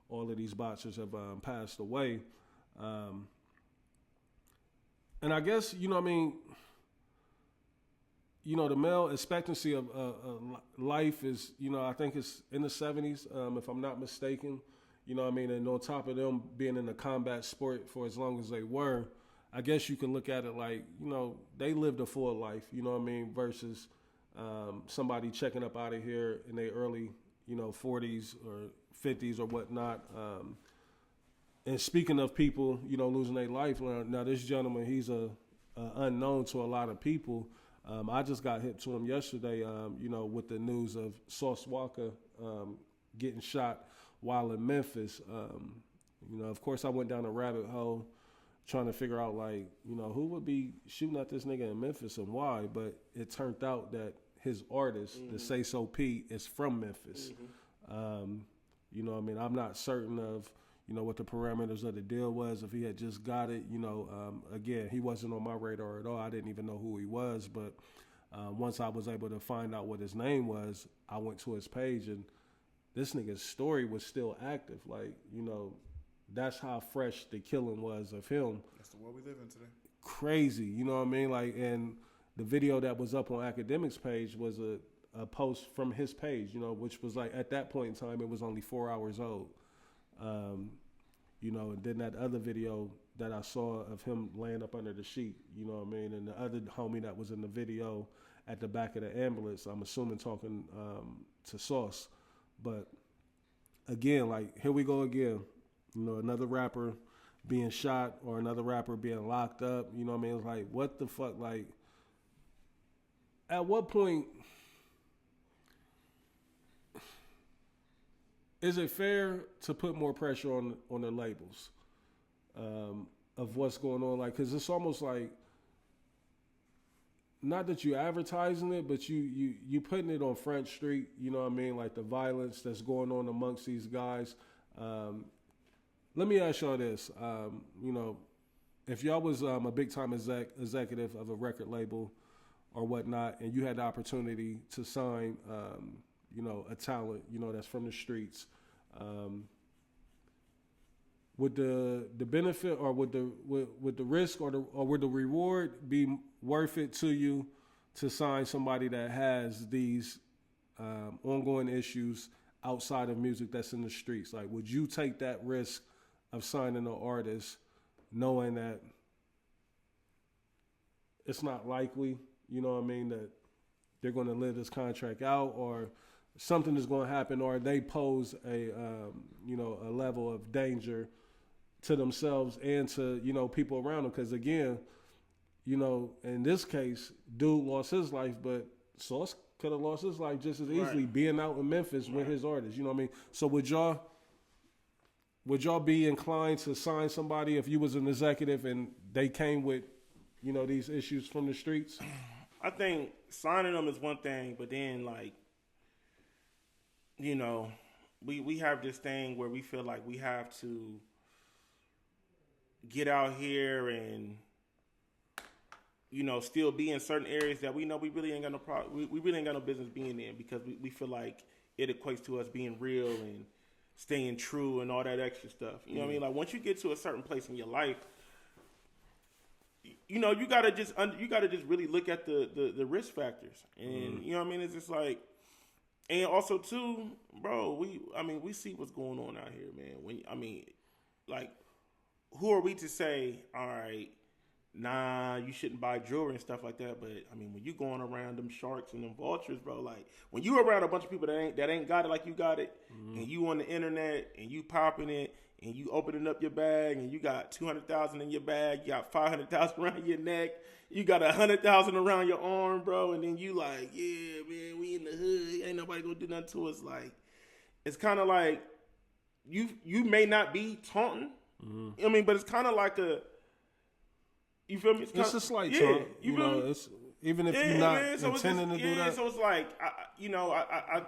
all of these boxers have passed away. And I guess, the male expectancy of life is, I think it's in the 70s, if I'm not mistaken. And on top of them being in a combat sport for as long as they were, I guess you can look at it like, they lived a full life, versus somebody checking up out of here in their early, 40s or 50s or whatnot. And speaking of people, losing their life, now this gentleman, he's a unknown to a lot of people. I just got hit to him yesterday, with the news of Sauce Walker getting shot while in Memphis. Of course, I went down a rabbit hole trying to figure out, who would be shooting at this nigga in Memphis and why. But it turned out that his artist, the Say So Pete, is from Memphis. I'm not certain of, what the parameters of the deal was, if he had just got it. Again, he wasn't on my radar at all. I didn't even know who he was. But once I was able to find out what his name was, I went to his page, and this nigga's story was still active. That's how fresh the killing was of him. That's the world we live in today. Crazy, and the video that was up on Academics page was a post from his page, which was at that point in time, it was only 4 hours old. And then that other video that I saw of him laying up under the sheet, and the other homie that was in the video at the back of the ambulance, I'm assuming talking to Sauce. But again, here we go again, another rapper being shot or another rapper being locked up, It's like, what the fuck, at what point is it fair to put more pressure on the labels of what's going on? Because it's almost like, not that you advertising it, but you putting it on Front Street, the violence that's going on amongst these guys. Let me ask y'all this, if y'all was a big time executive of a record label or whatnot, and you had the opportunity to sign, a talent, that's from the streets, would the benefit or would the risk or would the reward be worth it to you to sign somebody that has these ongoing issues outside of music that's in the streets? Would you take that risk of signing an artist knowing that it's not likely, that they're going to live this contract out, or something is going to happen, or they pose a level of danger to themselves and to, people around them? Because again, in this case, dude lost his life, but Sauce could have lost his life just as easily being out in Memphis with his artist. So would y'all be inclined to sign somebody if you was an executive and they came with, these issues from the streets? I think signing them is one thing, but then we have this thing where we feel like we have to get out here and still be in certain areas that we know we really ain't got no we really ain't got no business being in, because we feel like it equates to us being real and staying true and all that extra stuff. You know what I mean? Once you get to a certain place in your life, you gotta just really look at the risk factors, and you know what I mean. It's just and also too, bro. We see what's going on out here, man. Who are we to say, all right, nah, you shouldn't buy jewelry and stuff like that? But when you going around them sharks and them vultures, bro, when you around a bunch of people that ain't got it like you got it, and you on the internet and you popping it, and you opening up your bag and you got 200,000 in your bag, you got 500,000 around your neck, you got 100,000 around your arm, bro, and then you yeah, man, we in the hood, ain't nobody gonna do nothing to us. It's kind of you may not be taunting. I mean, but it's kind of like a. You feel me? It's a slight taunt. You know, it's even if you're not intending to do that. So it's like, I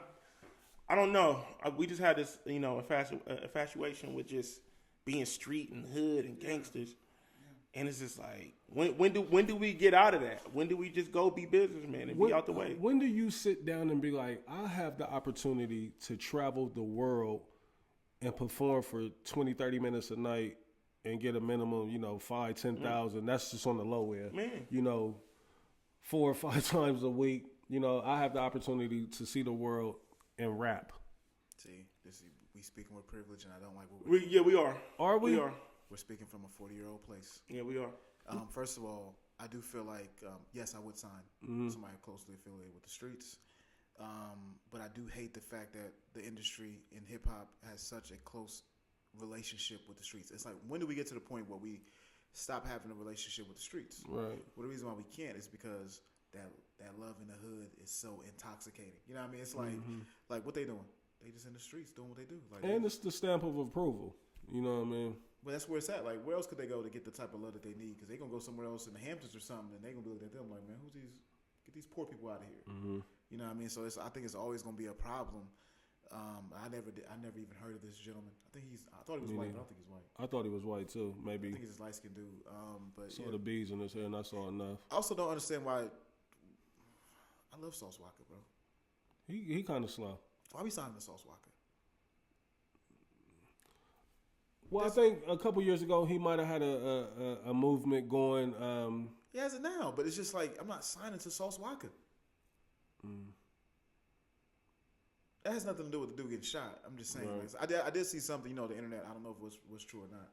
don't know. We just had this, infatuation with just being street and hood and gangsters, and it's just like, when do we get out of that? When do we just go be businessmen and be out the way? When do you sit down and be like, I have the opportunity to travel the world and perform for 20, 30 minutes a night and get a minimum, 5,000, 10,000. That's just on the low end. Man. 4 or 5 times a week. I have the opportunity to see the world and rap. See, we speaking with privilege, and I don't like what we're doing. Yeah, we are. Are we? We are. We're speaking from a 40-year-old place. Yeah, we are. First of all, I do feel like, yes, I would sign somebody closely affiliated with the streets. But I do hate the fact that the industry in hip-hop has such a close relationship with the streets. It's like, when do we get to the point where we stop having a relationship with the streets? Right. Well, the reason why we can't is because that love in the hood is so intoxicating. You know what I mean? It's like, like what they doing? They just in the streets doing what they do. Like, and it's the stamp of approval. You know what I mean? But that's where it's at. Like, where else could they go to get the type of love that they need? Because they gonna go somewhere else in the Hamptons or something, and they gonna be looking at them like, man, get these poor people out of here. You know what I mean? So I think it's always gonna be a problem. I never even heard of this gentleman. I thought he was white, but I don't think he's white. I thought he was white too. Maybe. I think he's a light-skinned dude. But saw the bees in his hair, and I saw enough. I also don't understand why. I love Sauce Walker, bro. He kind of slow. Why we signing the Sauce Walker? Well, I think a couple years ago he might have had a movement going. He has it now, but it's just like, I'm not signing to Sauce Walker. That has nothing to do with the dude getting shot. I'm just saying. Right. Like, I did see something, the internet. I don't know if it was true or not.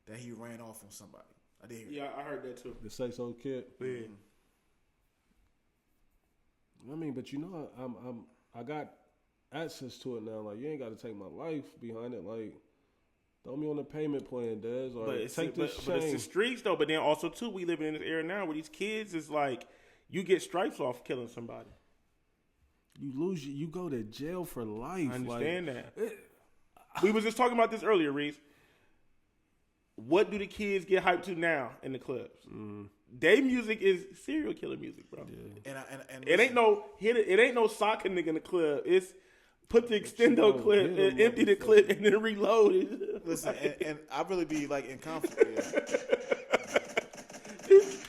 That he ran off on somebody. I did hear. Yeah, I heard that too. The Say So Kid. Yeah. I mean, but I got access to it now. Like, you ain't got to take my life behind it. Like, throw me on the payment plan, Des, or take this shame. But it's the streets though. But then also too, we live in this era now where these kids is like, you get stripes off killing somebody. You go to jail for life. I understand that. We was just talking about this earlier, Reese. What do the kids get hyped to now in the clubs? Their music is serial killer music, bro. Yeah. And it ain't no soccer nigga in the club. It's put the extendo clip and empty the clip and then reload it. Listen, and I really be like in conflict.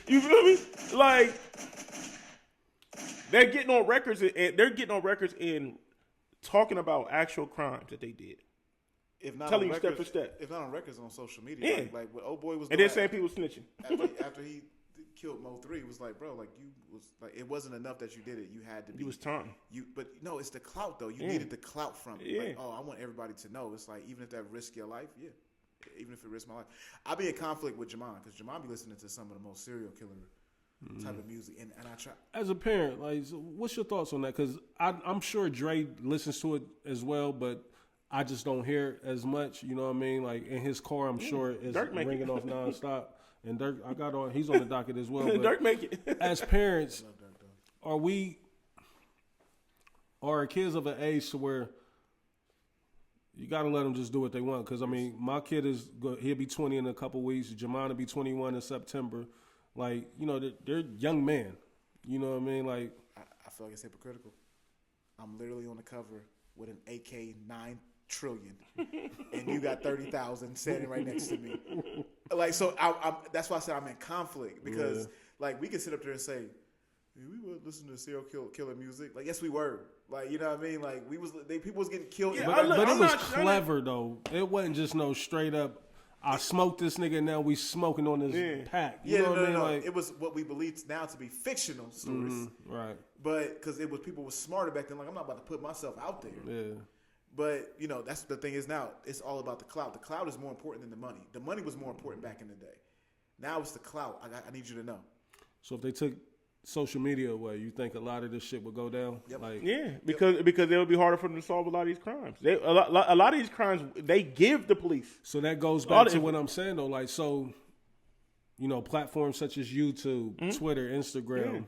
You feel me? Like, they're getting on records and talking about actual crimes that they did. If not telling on you records, step for step. If not on records, on social media. Yeah. Like what old boy was and doing. then saying people snitching. After he killed Mo 3, it was like, bro, like you was like, it wasn't enough that you did it. You had to be. You was taunting. But no, it's the clout though. You needed the clout from it. Yeah. Like, I want everybody to know. It's like, even if that risks your life, even if it risks my life. I'll be in conflict with Jamon because Jamon be listening to some of the most serial killer type of music, and I try. As a parent, like, so what's your thoughts on that? Because I'm sure Dre listens to it as well, but I just don't hear it as much. You know what I mean? Like, in his car, I'm sure it's ringing off nonstop. And Durk, he's on the docket as well. Durk make it. As parents, are our kids of an age to where you got to let them just do what they want? Because, I mean, my kid he'll be 20 in a couple weeks. Jamon will be 21 in September. Like, they're young men. You know what I mean? Like, I feel like it's hypocritical. I'm literally on the cover with an AK 9 trillion, and you got 30,000 standing right next to me. Like, so that's why I said I'm in conflict because, like, we can sit up there and say, we were listening to serial killer music. Like, yes, we were. Like, you know what I mean? Like, people was getting killed. Yeah, but it was clever though. It wasn't just no straight up. I smoked this nigga, and now we smoking on this pack. You know what I mean? Like, it was what we believe now to be fictional stories. Right. But because people were smarter back then. Like, I'm not about to put myself out there. Yeah. But, that's the thing is now, it's all about the clout. The clout is more important than the money. The money was more important back in the day. Now it's the clout. I need you to know. So if they took social media away, you think a lot of this shit would go down? Yep. Like, because it would be harder for them to solve a lot of these crimes. A lot of these crimes, they give the police. So that goes back to what I'm saying, though. Like, so, platforms such as YouTube, Twitter, Instagram,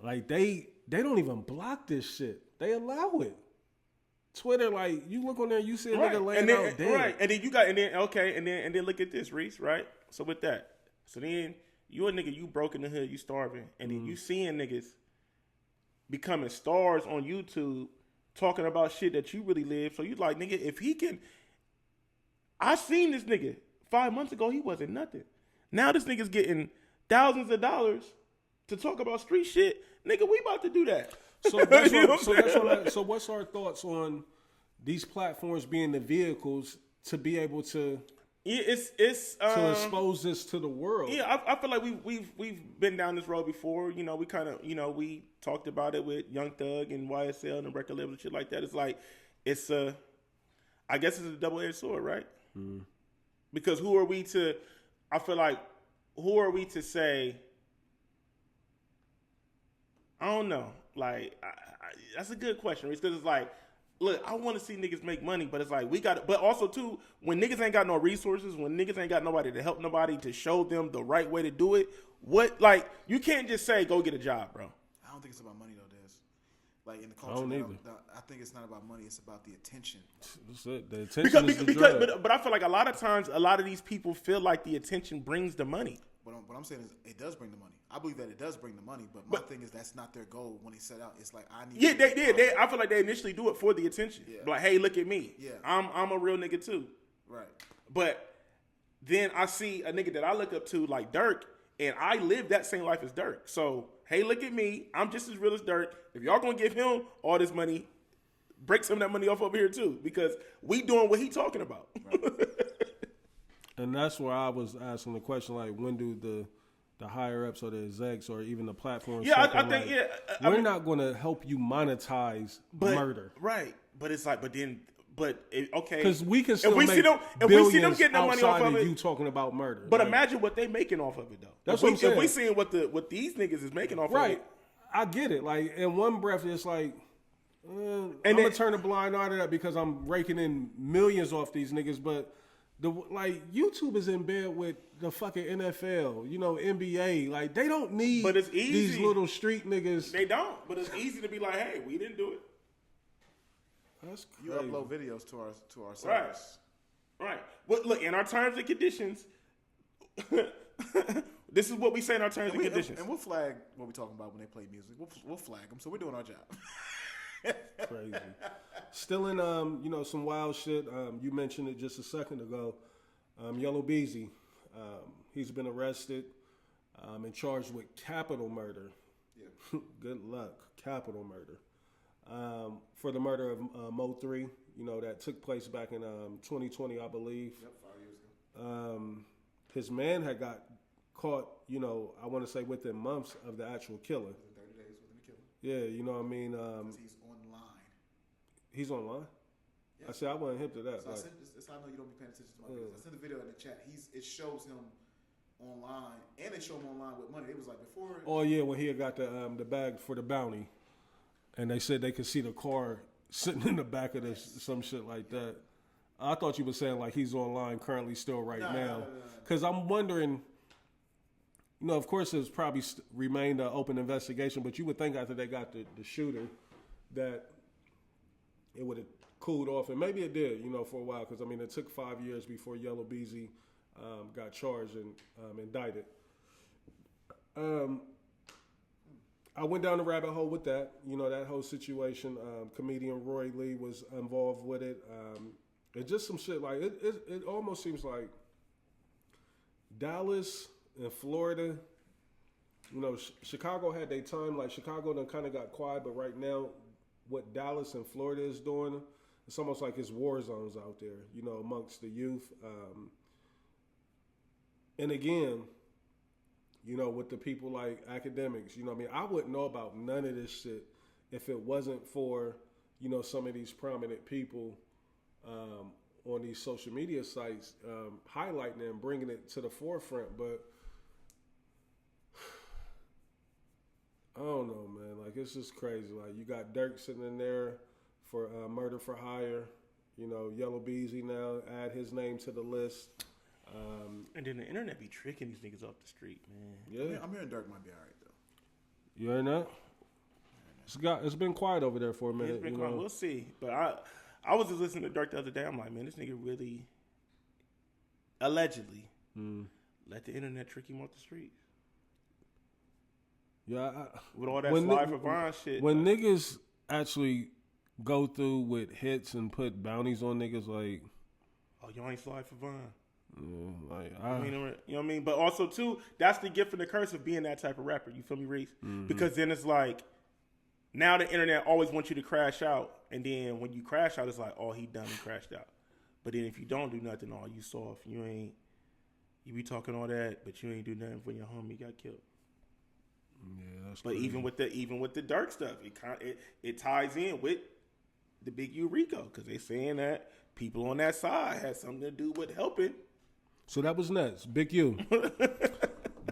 like, they don't even block this shit. They allow it. Twitter, like you look on there, you see a nigga laying and then, out dead. right, and then you got, and then look at this, Reese, right? So with that, so then you a nigga, you broke in the hood, you starving, and then you seeing niggas becoming stars on YouTube talking about shit that you really live. So you like, nigga, if he can, I seen this nigga 5 months ago, he wasn't nothing. Now this nigga's getting thousands of dollars to talk about street shit. Nigga, we about to do that. So what's our thoughts on these platforms being the vehicles to be able to expose this to the world? Yeah, I feel like we've been down this road before. You know, we kind of, we talked about it with Young Thug and YSL and the record label and shit like that. It's like, I guess it's a double-edged sword, right? Mm. Because who are we to say, I don't know. Like, that's a good question, because it's like, look, I want to see niggas make money, but it's like, but also too, when niggas ain't got no resources, when niggas ain't got nobody to help nobody to show them the right way to do it, you can't just say, go get a job, bro. I don't think it's about money though, Des. Like in the culture, I don't either. I think it's not about money, it's about the attention. That's it. The attention is the drug. But I feel like a lot of times, a lot of these people feel like the attention brings the money. What I'm saying is, it does bring the money. I believe that it does bring the money, but my thing is that's not their goal when they set out. It's like, I need. Yeah, they did. I feel like they initially do it for the attention. Yeah. Like, hey, look at me. Yeah, I'm a real nigga too. Right. But then I see a nigga that I look up to like Durk, and I live that same life as Durk. So hey, look at me. I'm just as real as Durk. If y'all gonna give him all this money, break some of that money off over here too, because we doing what he talking about. Right. And that's where I was asking the question, like, when do the higher ups or the execs or even the platforms? Yeah, I think, like, we're not going to help you monetize murder, right? But it's like, okay, because we can still if we see them getting the money off of it, you talking about murder. But imagine what they making off of it though. That's what I'm saying. If we seeing what these niggas is making off of it, I get it. Like in one breath, it's like, I'm gonna turn a blind eye to that because I'm raking in millions off these niggas, but. YouTube is in bed with the fucking NFL, NBA. Like, they don't need but it's easy. These little street niggas. They don't, but it's easy to be like, hey, we didn't do it. That's crazy. You upload videos to our service. Right. Well, look, in our terms and conditions, this is what we say in our terms and conditions. And we'll flag what we talking about when they play music. We'll flag them, so we're doing our job. Crazy. Still in some wild shit. You mentioned it just a second ago. Yellow Beezy, he's been arrested and charged with capital murder. Yeah. Good luck, capital murder. For the murder of Mo 3, that took place back in 2020, I believe. Yep, 5 years ago. His man had got caught, I want to say within months of the actual killer. Within 30 days within the killer. Yeah, you know what I mean? He's online. He's online? Yeah. I said I wasn't hip to that. So that's how I know you don't be paying attention to my videos. I sent the video in the chat. It shows him online, and it showed him online with money. It was like before. Oh yeah, when he had got the bag for the bounty, and they said they could see the car sitting in the back of some shit like that. I thought you were saying like he's online currently still now, because I'm wondering. Of course, it's probably remained an open investigation, but you would think after they got the shooter that it would have cooled off, and maybe it did, for a while, because it took 5 years before Yellow Beezy got charged and indicted. I went down the rabbit hole with that, that whole situation. Comedian Roy Lee was involved with it. It's just some shit like it almost seems like Dallas and Florida, Chicago had their time. Like Chicago done kind of got quiet, but right now, what Dallas and Florida is doing, it's almost like it's war zones out there, amongst the youth. And again, with the people like academics, I wouldn't know about none of this shit if it wasn't for, some of these prominent people on these social media sites highlighting it and bringing it to the forefront. But I don't know, man. Like, it's just crazy. Like, you got Durk sitting in there for murder for hire. Yellow Beezy now, add his name to the list. And then the internet be tricking these niggas off the street, man. Yeah. I'm hearing Durk might be all right, though. You heard that? It's been quiet over there for a minute. It's been quiet. We'll see. But I was just listening to Durk the other day. I'm like, man, this nigga really allegedly let the internet trick him off the streets. Yeah, with all that slide for Vine shit. When niggas actually go through with hits and put bounties on niggas, like, oh, you ain't slide for Vine. Yeah, like, you know what I mean? But also, too, that's the gift and the curse of being that type of rapper. You feel me, Reese? Because then it's like, now the internet always wants you to crash out. And then when you crash out, it's like, oh, he done, he crashed out. But then if you don't do nothing, oh, you soft. You be talking all that, but you ain't do nothing when your homie got killed. Yeah, that's but crazy. even with the Durk stuff, it ties in with the Big U Rico, because they saying that people on that side had something to do with helping. So that was nuts. Big U.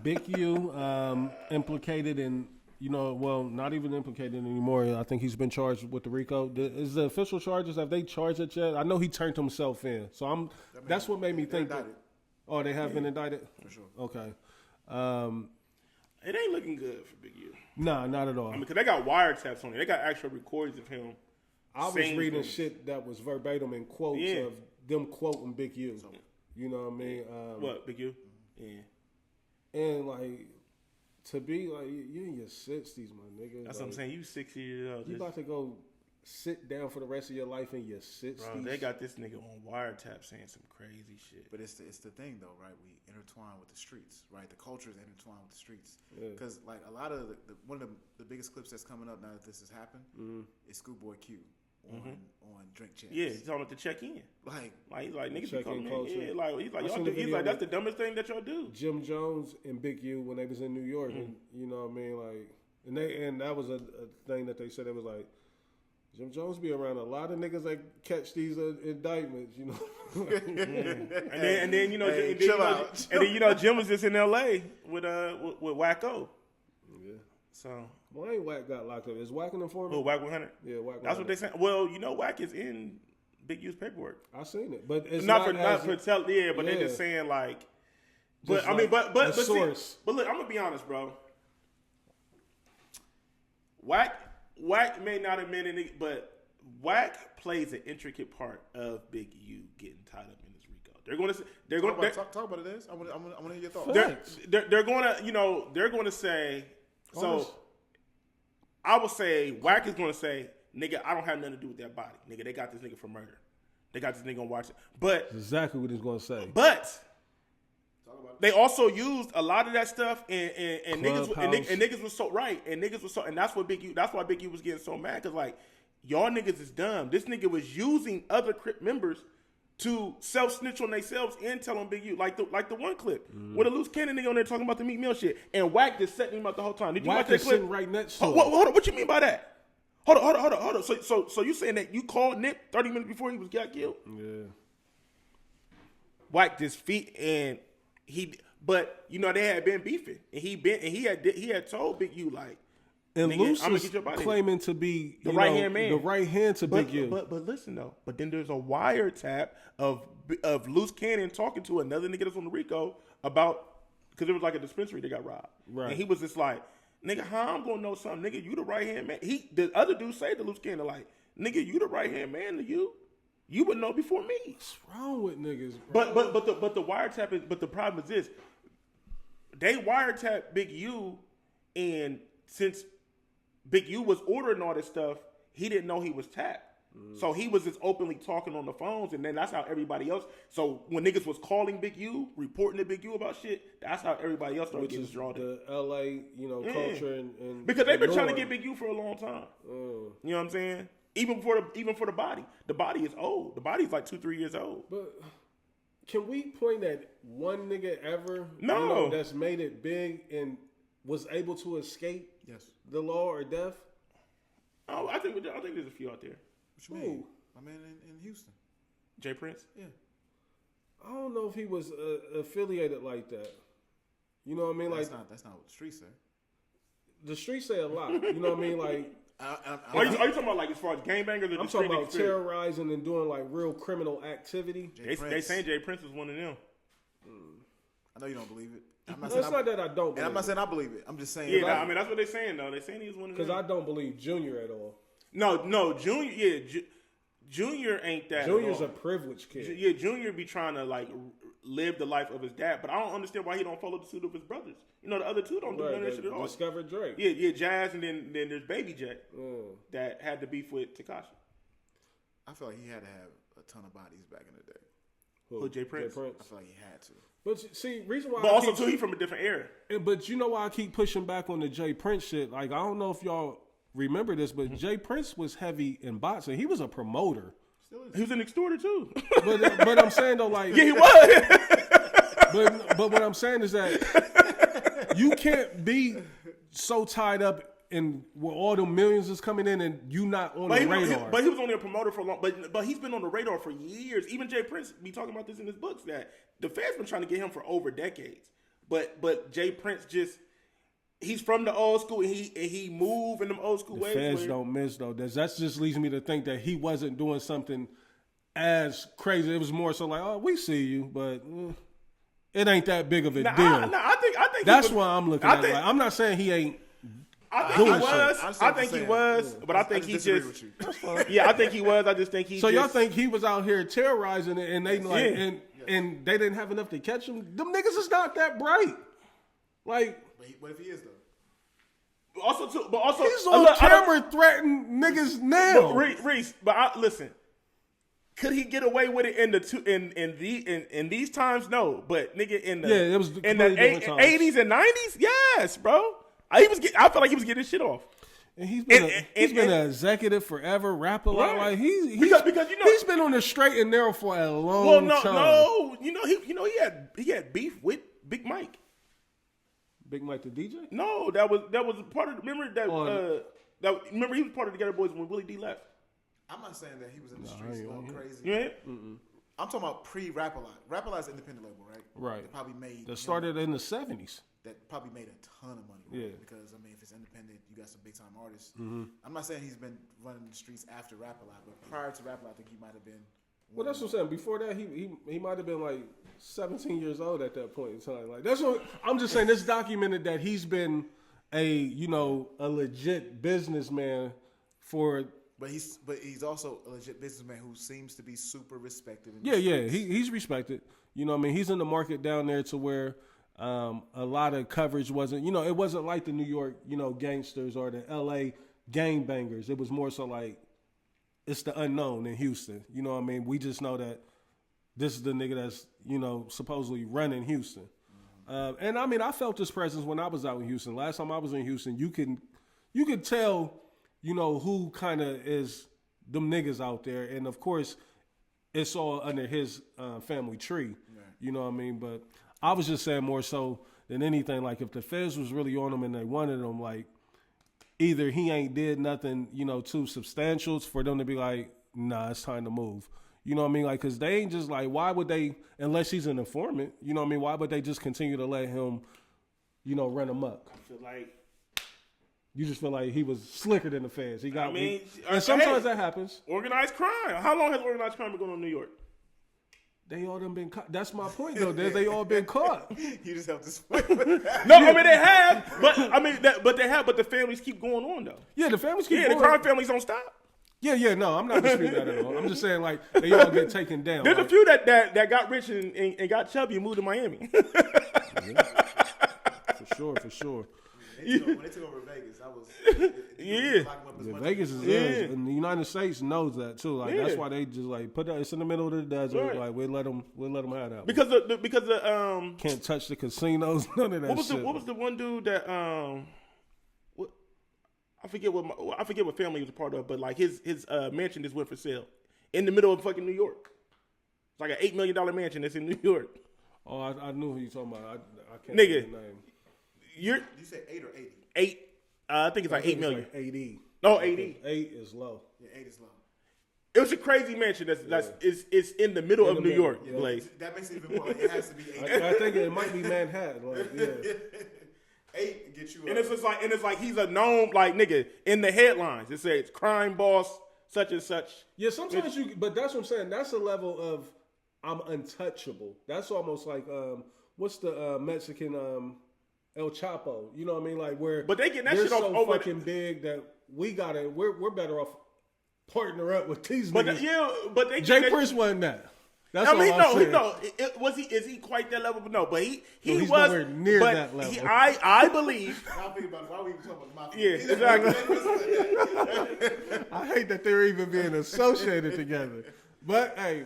Big U implicated in, not even implicated anymore. I think he's been charged with the RICO. Is the official charges, have they charged it yet? I know he turned himself in. So that's what made me think that. Oh, they have been indicted? For sure. Okay. It ain't looking good for Big U. Nah, not at all. I mean, because they got wiretaps on it. They got actual recordings of him. I was reading shit that was verbatim in quotes of them quoting Big U. You know what I mean? What, Big U? Yeah. And, like, to be, like, you in your 60s, my nigga. That's what I'm saying. You 60 years old. You about to go sit down for the rest of your life in your 60s? Bro, they got this nigga on wiretap saying some crazy shit. But it's the thing, though, right? We intertwine with the streets, right? The culture is intertwined with the streets. Because, like, a lot of one of the biggest clips that's coming up now that this has happened is Schoolboy Q on Drink Champs. Yeah, he's talking about to check in. Like he's like, niggas be coming culture. in. Yeah, he's like, y'all do. He's like, that's the dumbest thing that y'all do. Jim Jones and Big U when they was in New York, and you know what I mean, like, and that was a thing that they said. It was like, Jim Jones be around a lot of niggas that catch these indictments, you know. And then you know, Jim was just in L.A. with Wacko. Yeah. So. Why ain't Wack got locked up? Is Wack an informant? Oh, Wack 100? Yeah, Wack 100. That's what they saying. Well, you know, Wack is in Big U's paperwork. I seen it, but it's not for they're just saying like. But I mean, but source. But look, I'm gonna be honest, bro. Wack may not have been in it, but Wack plays an intricate part of Big U getting tied up in this RICO. They're going to talk about it. I want to hear your thoughts. They're going to they're going to say so. I would say Wack is going to say, nigga, I don't have nothing to do with that body. Nigga, they got this nigga for murder. They got this nigga on watch it. But that's exactly what he's going to say. But they also used a lot of that stuff and niggas was so right. And niggas was so, and that's why Big U was getting so mad, because like, y'all niggas is dumb. This nigga was using other Crip members to self-snitch on themselves and tell on Big U. Like the one clip with a loose cannon nigga on there talking about the Meek Mill shit. And Wack just setting him up the whole time. Did you watch that clip? Sitting right next to him. Hold on. What you mean by that? Hold on. So you saying that you called Nip 30 minutes before he got killed? Yeah. Wack just feet and but you know they had been beefing. And he had told Big U like, and Luce I'm is claiming to be the right hand man, the right hand to Big U. But listen though. But then there's a wiretap of Loose Cannon talking to another nigga that's on the RICO about, because it was like a dispensary that got robbed. Right. And he was just like, nigga, how I'm gonna know something? Nigga, you the right hand man. The other dude say to Loose Cannon like, nigga, you the right hand man to you. You would know before me. What's wrong with niggas, bro? But the wiretap is, but the problem is this. They wiretap Big U, and since Big U was ordering all this stuff, he didn't know he was tapped. So he was just openly talking on the phones, and then that's how everybody else. So when niggas was calling Big U, reporting to Big U about shit, that's how everybody else started getting drawn in. The LA, culture and because they've been trying to get Big U for a long time. You know what I'm saying? Even for the body. The body is old. The body's like 2-3 years old. But can we point at one nigga ever that's made it big and was able to escape the law or death? Oh, I think there's a few out there. What you mean? I mean, in Houston. Jay Prince? Yeah. I don't know if he was affiliated like that. You know what I mean? That's not what the streets say. The streets say a lot. You know what I mean? Like, are you talking about like as far as gangbangers? I'm talking about terrorizing and doing like real criminal activity. They saying Jay Prince is one of them. I know you don't believe it. I'm not No, saying it's not that I don't and believe I'm not it. saying I believe it. I'm just saying. Yeah, I mean that's what they're saying though. They're saying he's one of them. Because I don't believe Junior at all. No, Junior. Yeah, Junior ain't that. Junior's at all. a privileged kid. Yeah, Junior be trying to like live the life of his dad, but I don't understand why he don't follow the suit of his brothers. You know, the other two don't do none of that shit at all. Discover Drake. Yeah, Jazz, and then there's Baby J that had the beef with Tekashi. I feel like he had to have a ton of bodies back in the day. Who, Jay Prince? I feel like he had to. But see, reason why. But also too, he from a different era. But you know why I keep pushing back on the Jay Prince shit? Like, I don't know if y'all remember this, but Jay Prince was heavy in boxing. He was a promoter. He was an extorter too. But I'm saying though, like, Yeah, he was. but what I'm saying is that you can't be so tied up in where all the millions is coming in and you not on the radar. But he was only a promoter for a long. But he's been on the radar for years. Even Jay Prince be talking about this in his books that the fans been trying to get him for over decades. But Jay Prince he's from the old school and he moved in them old school ways. The fans don't miss though. That just leads me to think that he wasn't doing something as crazy. It was more so like, oh, we see you, but it ain't that big of a deal. I think that's why I'm looking at it. Like, I'm not saying he ain't. I think he was, but I think he just. Yeah, I think he was. I just think he. So y'all think he was out here terrorizing it, and they like, and they didn't have enough to catch him? Them niggas is not that bright. Like, What if he is though? Also, he's on camera threatening niggas now. Reese, listen. Could he get away with it in these times? No, but nigga in the it was in the 80s and 90s, yes, bro. I feel like he was getting his shit off. And he's been an executive forever, rapper. Right. Like because you know he's been on the straight and narrow for a long time. No, he had beef with Big Mike. Big Mike the DJ? No, that was part of. Remember remember he was part of the Together Boys when Willie D left. I'm not saying that he was in the streets going crazy. Yeah. I'm talking about pre-Rap-A-Lot. Rap-A-Lot's an independent label, right? Right. That probably made. That started in the 70s. That probably made a ton of money. Yeah. Because I mean, if it's independent, you got some big time artists. I'm not saying he's been running the streets after Rap-A-Lot, but prior to Rap-A-Lot, I think he might have been. Well, that's what I'm saying. Before that, he might have been like 17 years old at that point in time. Like that's what I'm just saying. This documented that he's been a legit businessman for. But he's also a legit businessman who seems to be super respected. He's respected. You know what I mean? He's in the market down there to where a lot of coverage wasn't. It wasn't like the New York gangsters or the L.A. gangbangers. It was more so like. It's the unknown in Houston. You know what I mean? We just know that this is the nigga that's, supposedly running Houston. And I mean, I felt his presence when I was out in Houston. Last time I was in Houston, you could tell, who kind of is them niggas out there. And of course, it's all under his family tree. Right. You know what I mean? But I was just saying more so than anything, like if the feds was really on him and they wanted him, like, either he ain't did nothing, too substantial for them to be like, nah, it's time to move. You know what I mean? Like, because they ain't just like, why would they, unless he's an informant, you know what I mean? Why would they just continue to let him, run amok? I feel like. You just feel like he was slicker than the feds. And sometimes that happens. Organized crime. How long has organized crime been going on in New York? They all done been caught. That's my point, though. They all been caught. You just have to No, I mean they have, but the families keep going on though. Yeah, the families keep going. Yeah, the crime families don't stop. Yeah, no, I'm not disputing that at all. I'm just saying like they all get taken down. There's a few that got rich and got chubby and moved to Miami. Yeah. For sure. When they took over Vegas, I was Vegas is and the United States knows that too. Like that's why they just like put that. It's in the middle of the desert. Right. Like we'll let them have that because the can't touch the casinos. None of that. What was the one dude that I forget what family he was a part of, but like his mansion just went for sale in the middle of fucking New York. It's like an $8 million mansion that's in New York. Oh, I knew who you talking about. I can't nigga. Think of the name. Did you say 8 or 80? 8. I think it's like 8 million. Like 80. No, 80. 8 is low. Yeah, 8 is low. It was a crazy mansion it's in the middle of New York, Blaze. That makes it even more like it has to be 8. I think it might be Manhattan. Like, yeah. 8 get you. And it's like he's a known like nigga in the headlines. It says crime boss such and such. Yeah, sometimes but that's what I'm saying. That's a level of I'm untouchable. That's almost like what's the Mexican El Chapo? You know what I mean? Like where, But they getting that they're shit off so over fucking big that we're better off partner up with these But niggas. but they Jay get Prince wasn't that. That's I all mean, I'm no, saying. Is he quite that level? But no, but he he's was nowhere near but that level. Now I believe. I'm thinking about why we even talking about the mafia. Yeah, exactly. I hate that they're even being associated together. But hey,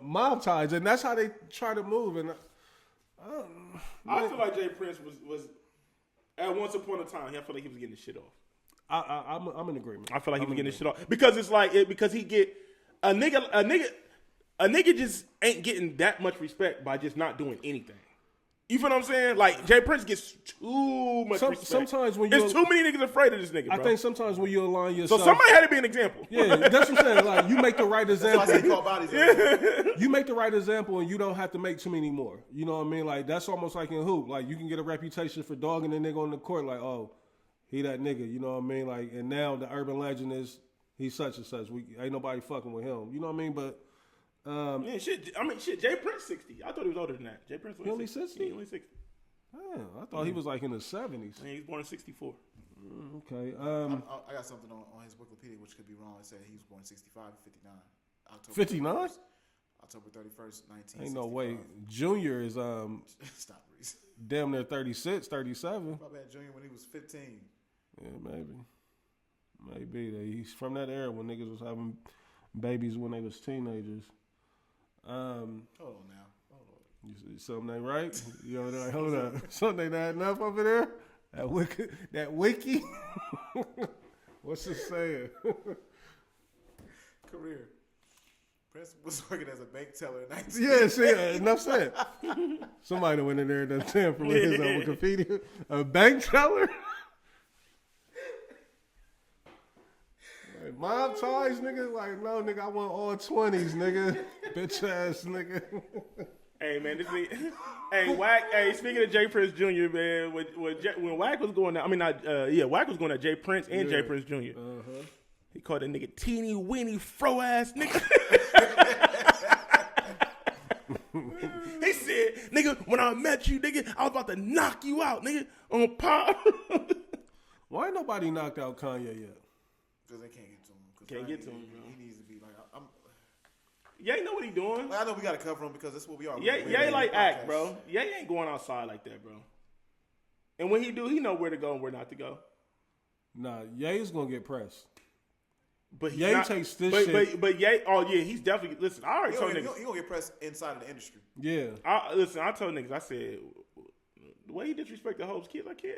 mob ties, and that's how they try to move. And I feel like Jay Prince was at once upon a time. I feel like he was getting his shit off. I'm in agreement. I feel like he was getting his shit off because it's like because he get a nigga just ain't getting that much respect by just not doing anything. You feel what I'm saying? Like Jay Prince gets too much respect. Sometimes when there's too many niggas afraid of this nigga, bro. I think sometimes when you align so yourself, somebody had to be an example. yeah, that's what I'm saying. Like you make the right That's why I say example. call bodies. You make the right example, and you don't have to make too many more. You know what I mean? Like that's almost like in hoop. Like you can get a reputation for dogging a nigga on the court. Like he that nigga. You know what I mean? Like and now the urban legend is he's such and such. Ain't nobody fucking with him. You know what I mean? But Man, shit. I mean, shit. Jay Prince 60. I thought he was older than that. Jay Prince was only 60? Yeah, only 60. damn, I thought he was like in the 70s. Man, he was born in 64. Okay. I got something on his Wikipedia which could be wrong. It said he was born 65 and 59. October 59? 31st, October 31st, 1965. Ain't no way. Junior is Stop, Reese. damn near 36, 37. My bad, Junior, when he was 15. Yeah, maybe. He's from that era when niggas was having babies when they was teenagers. Hold on now. Hold on. You see something ain't right? You know, like, hold up. Something ain't adding up over there? That wiki? What's it saying? Career. Prince was working as a bank teller in 19. Yeah, see, enough said. Somebody went in there and done 10 from his Wikipedia. A bank teller? Like, mob ties, nigga? Like, no, nigga, I want all 20s, nigga. Bitch ass nigga. Hey man, this nigga, Wack. Hey, speaking of Jay Prince Jr., man, when Wack was going, Wack was going at Jay Prince and Jay Prince Jr. He called that nigga teeny weeny fro ass nigga. He said, nigga, when I met you, nigga, I was about to knock you out, nigga, on pop. Why ain't nobody knocked out Kanye yet? Because they can't get to him. Can't get to him, bro. He needs to be like, Ye know what he doing. I know we got to cover him because that's what we are. Ye like act, bro. Ye ain't going outside like that, bro. And when he do, he know where to go and where not to go. Nah, Ye is gonna get pressed. But Ye takes this shit. But Ye, oh yeah, he's definitely. Listen, I already told niggas. He gonna get pressed inside of the industry. Yeah. I told niggas. I said the way he disrespect the Hope's kid, like kid,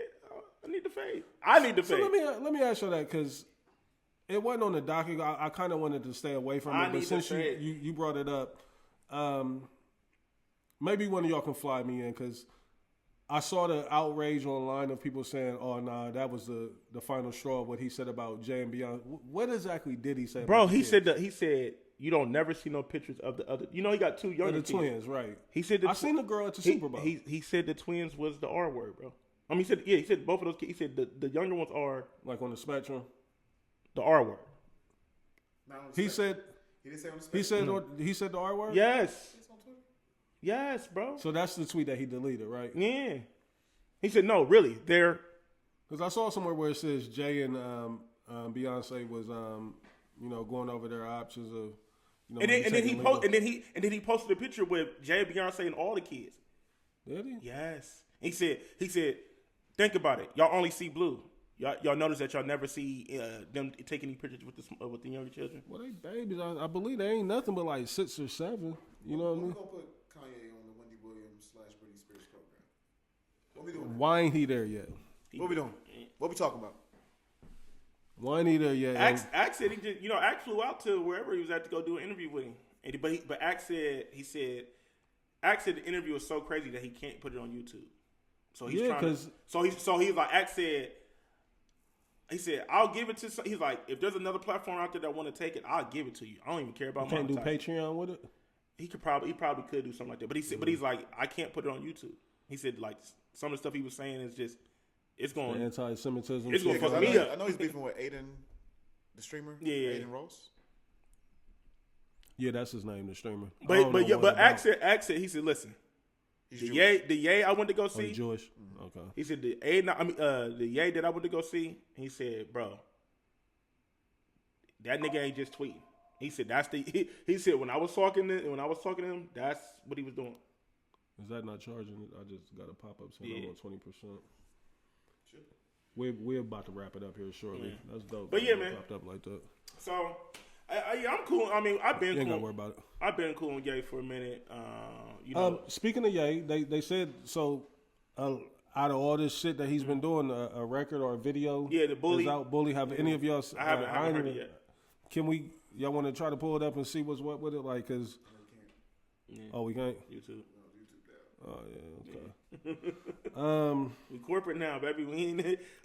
I need to fade. I need to fade. So let me ask you that because it wasn't on the docket. I kind of wanted to stay away from it, but since you brought it up, maybe one of y'all can fly me in because I saw the outrage online of people saying, "Oh nah, that was the final straw." What he said about Jay and Beyonce. What exactly did he say? Bro, about he said you don't never see no pictures of the other. You know, he got two younger kids. twins, right? He said I seen the girl at the Super Bowl. He said the twins was the R word, bro. I mean, he said both of those kids. He said the younger ones are like on the spectrum. The R word. He said. He didn't say on the spectrum. He said the R word. Yes. Yes, bro. So that's the tweet that he deleted, right? Yeah. He said no, really. They're because I saw somewhere where it says Jay and Beyonce was going over their options of and then he posted a picture with Jay, Beyonce, and all the kids. Did he? Yes. He said think about it. Y'all only see blue. Y'all notice that y'all never see them taking any pictures with the younger children. Well, they babies. I believe they ain't nothing but like 6 or 7. You know what I mean? We're gonna put Kanye on the Wendy Williams / Britney Spears program. What we doing? Why ain't he there yet? What we doing? What we talking about? Why ain't he there yet? Axe said he just Axe flew out to wherever he was at to go do an interview with him. But Axe said the interview was so crazy that he can't put it on YouTube. So he's he's like Axe said. He said, "I'll give it to." He's like, "If there's another platform out there that want to take it, I'll give it to you. I don't even care about." Can't do Patreon with it. He probably could do something like that, but he's like, I can't put it on YouTube. He said like some of the stuff he was saying is just it's going anti-Semitism. It's going to fuck me up. I know he's beefing with Aiden, the streamer. Yeah, Aiden Rose. Yeah, that's his name, the streamer. But Axe said he said, listen, He's The Jewish. Ye I went to go Oh, see. you Jewish? Okay. He said the Ye that I went to go see. He said, bro, that nigga ain't just tweeting. He said that's the. He said when I was talking to him, that's what he was doing. Is that not charging? I just got a pop up saying Yeah. I'm on 20%. We're about to wrap it up here shortly. Yeah. That's dope. But yeah, It man. popped up like that. So, I'm cool. I mean, I've been You ain't gotta cool. worry about it. I've been cool with Ye for a minute. You know, Speaking of Ye, they said so. Out of all this shit that he's been doing, a record or a video, Yeah, the Bully. is out. Bully. Have any of y'all? I haven't ain't heard it even- yet. Can we? Y'all want to try to pull it up and see what's what with it? Like, cause oh, we can't. YouTube. Oh yeah, okay. We corporate now, baby. We ain't.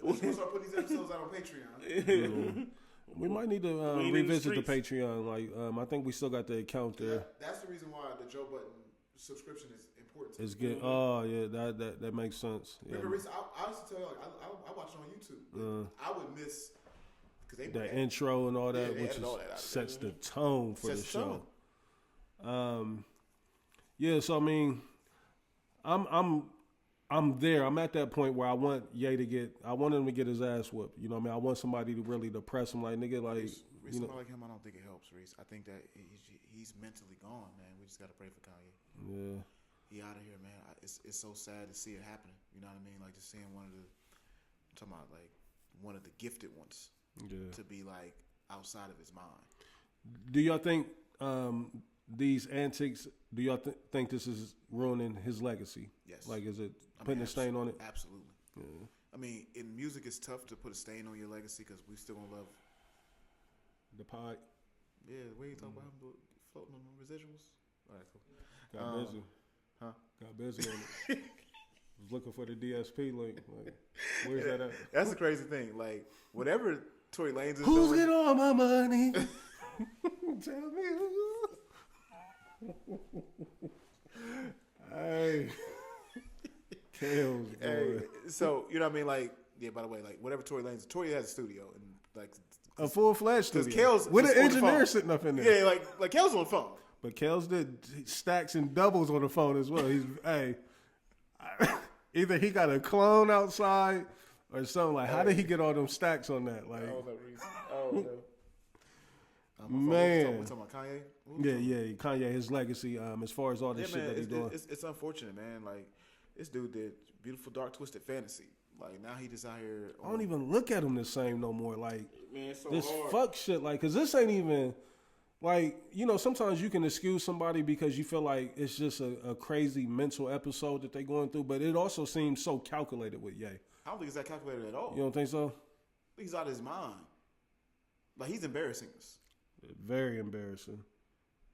We're gonna start putting these episodes out on Patreon. We might need to We ain't in the revisit the streets. Patreon. Like, I think we still got the account there. That's the reason why the Joe Button subscription is important. It's good. Oh yeah, that makes sense. Yeah. Remember, I used to tell you, like, I watch it on YouTube. I would miss because they The intro and all that, Yeah, they which added all that out sets the tone for the Sets the show. tone. Yeah, so I mean, I'm there. I'm at that point where I want Ye to I want him to get his ass whooped. You know what I mean? I want somebody to really depress him, like nigga, like Reese, you know. somebody like him, I don't think it helps, Reese. I think that he's mentally gone, man. We just gotta pray for Kanye. Yeah, He out of here, man. It's so sad to see it happening. You know what I mean? Like just seeing one of the gifted ones yeah. to be like outside of his mind. Do y'all think these antics? Do y'all think this is ruining his legacy? Yes. Like, is it putting a stain on it? Absolutely. Yeah. I mean, in music, it's tough to put a stain on your legacy because we still gonna love. The pod Yeah, we ain't talking about him floating on the residuals. All right, cool. got busy. Huh? Got busy on it. Was looking for the DSP link. Like, where's that at? That's the crazy thing. Like whatever Tory Lanez is Who's doing. getting all my money? Tell me who. Hey. Kales, boy. Hey, so you know what I mean? Like, yeah. By the way, like whatever Tory has a studio and like A full-fledged because studio. Kales With is an on the engineer phone. sitting up in there. Yeah, like Kales on the phone. But Kales did stacks and doubles on the phone as well. He's hey, either he got a clone outside or something. Like, how did he get all them stacks on that? Like, Oh no. Man. we talking about Kanye. yeah, Kanye, his legacy, as far as all this Yeah, shit man, that he's doing. it's unfortunate, man. Like this dude did Beautiful Dark Twisted Fantasy. Like now he just out here. I don't even look at him the same no more. Like, Man, it's so this hard. fuck shit. Like, cause this ain't even like, you know, sometimes you can excuse somebody because you feel like it's just a crazy mental episode that they going through, but it also seems so calculated with Ye. I don't think it's that calculated at all. You don't think so? He's out of his mind. Like he's embarrassing us. Very embarrassing.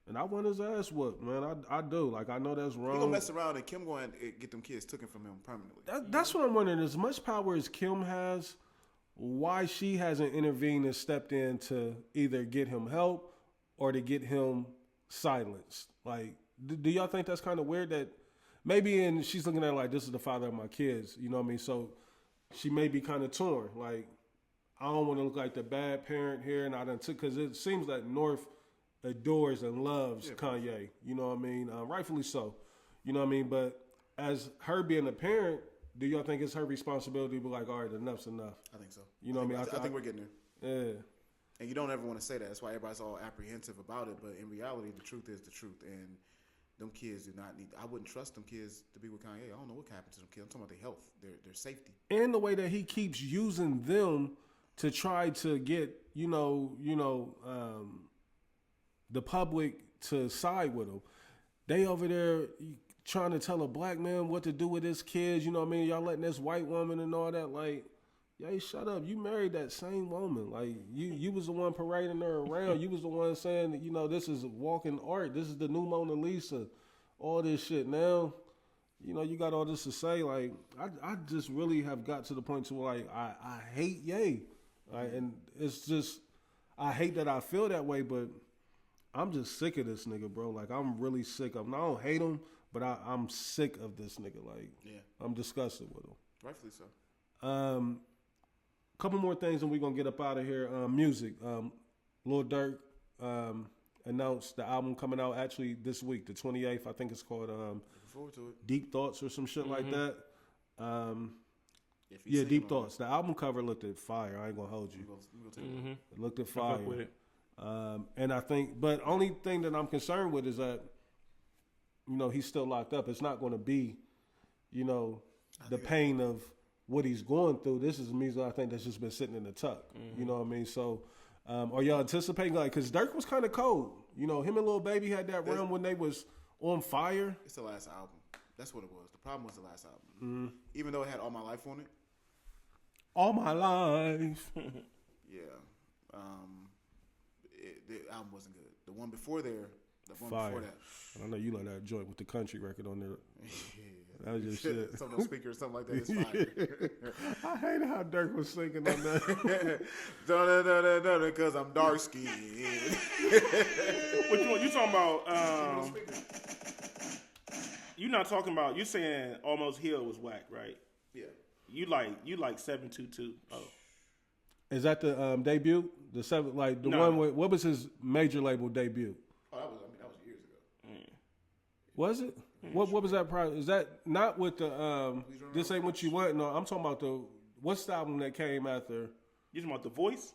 And I want his ass whooped, man. I do. Like, I know that's He wrong. gonna mess around and Kim going to get them kids taken from him permanently. That's what I'm wondering. As much power as Kim has, why she hasn't intervened and stepped in to either get him help or to get him silenced. Like, do y'all think that's kind of weird that maybe she's looking at it like, this is the father of my kids, you know what I mean? So she may be kind of torn. Like, I don't want to look like the bad parent here, and I done took, because it seems like North adores and loves Kanye, you know what I mean? Rightfully so, you know what I mean? But as her being a parent, do y'all think it's her responsibility to be like, all right, enough's enough? I think so. You know what I mean? I think we're getting there. Yeah. And you don't ever want to say that. That's why everybody's all apprehensive about it. But in reality, the truth is the truth. And them kids do not need. I wouldn't trust them kids to be with Kanye. I don't know what can happen to them kids. I'm talking about their health, their safety. And the way that he keeps using them to try to get, the public to side with him. They over there trying to tell a black man what to do with his kids. You know what I mean? Y'all letting this white woman and all that. Like, hey, shut up. You married that same woman. Like, you was the one parading her around. You was the one saying that, this is walking art. This is the new Mona Lisa. All this shit. Now, you got all this to say. Like, I just really have got to the point to where, like, I hate Ye. Right? And it's just, I hate that I feel that way, but I'm just sick of this nigga, bro. Like, I'm really sick of him. I don't hate him, but I'm sick of this nigga. Like, I'm disgusted with him. Rightfully so. Couple more things and we're going to get up out of here. Music. Lil Durk announced the album coming out actually this week, the 28th. I think it's called forward to it. Deep Thoughts or some shit like that. If he's Yeah, singing Deep on Thoughts. The album cover looked at fire. I ain't gonna hold you. it, we gonna take it. It looked at I fire. fuck with it. And I think, but only thing that I'm concerned with is that, you know, he's still locked up. It's not going to be, you know, the pain of what he's going through. This is music I think that's just been sitting in the tuck. You know what I mean? So, are y'all anticipating, like, because Durk was kind of cold. You know, him and Lil Baby had that run when they was on fire. It's the last album. That's what it was. The problem was the last album. Even though it had All My Life on it. All my life. Yeah. The album wasn't good. The one before there, the one Fire. before that. I know you like that joint with the country record on there. Yeah. That was just shit. Some no speaker or something like that. It's fire. I hated how Durk was singing on that. Because I'm dark skinned. Which one you talking about? You not talking about? You saying Almost Healed was whack, right? Yeah. You like 722. Oh, Is that the debut? The seven, like the No. one with, what was his major label debut? Oh, that was years ago. Was it? What was that project? Is that not with the This Ain't What You Want? No, I'm talking about what's the album that came after? you talking about The Voice?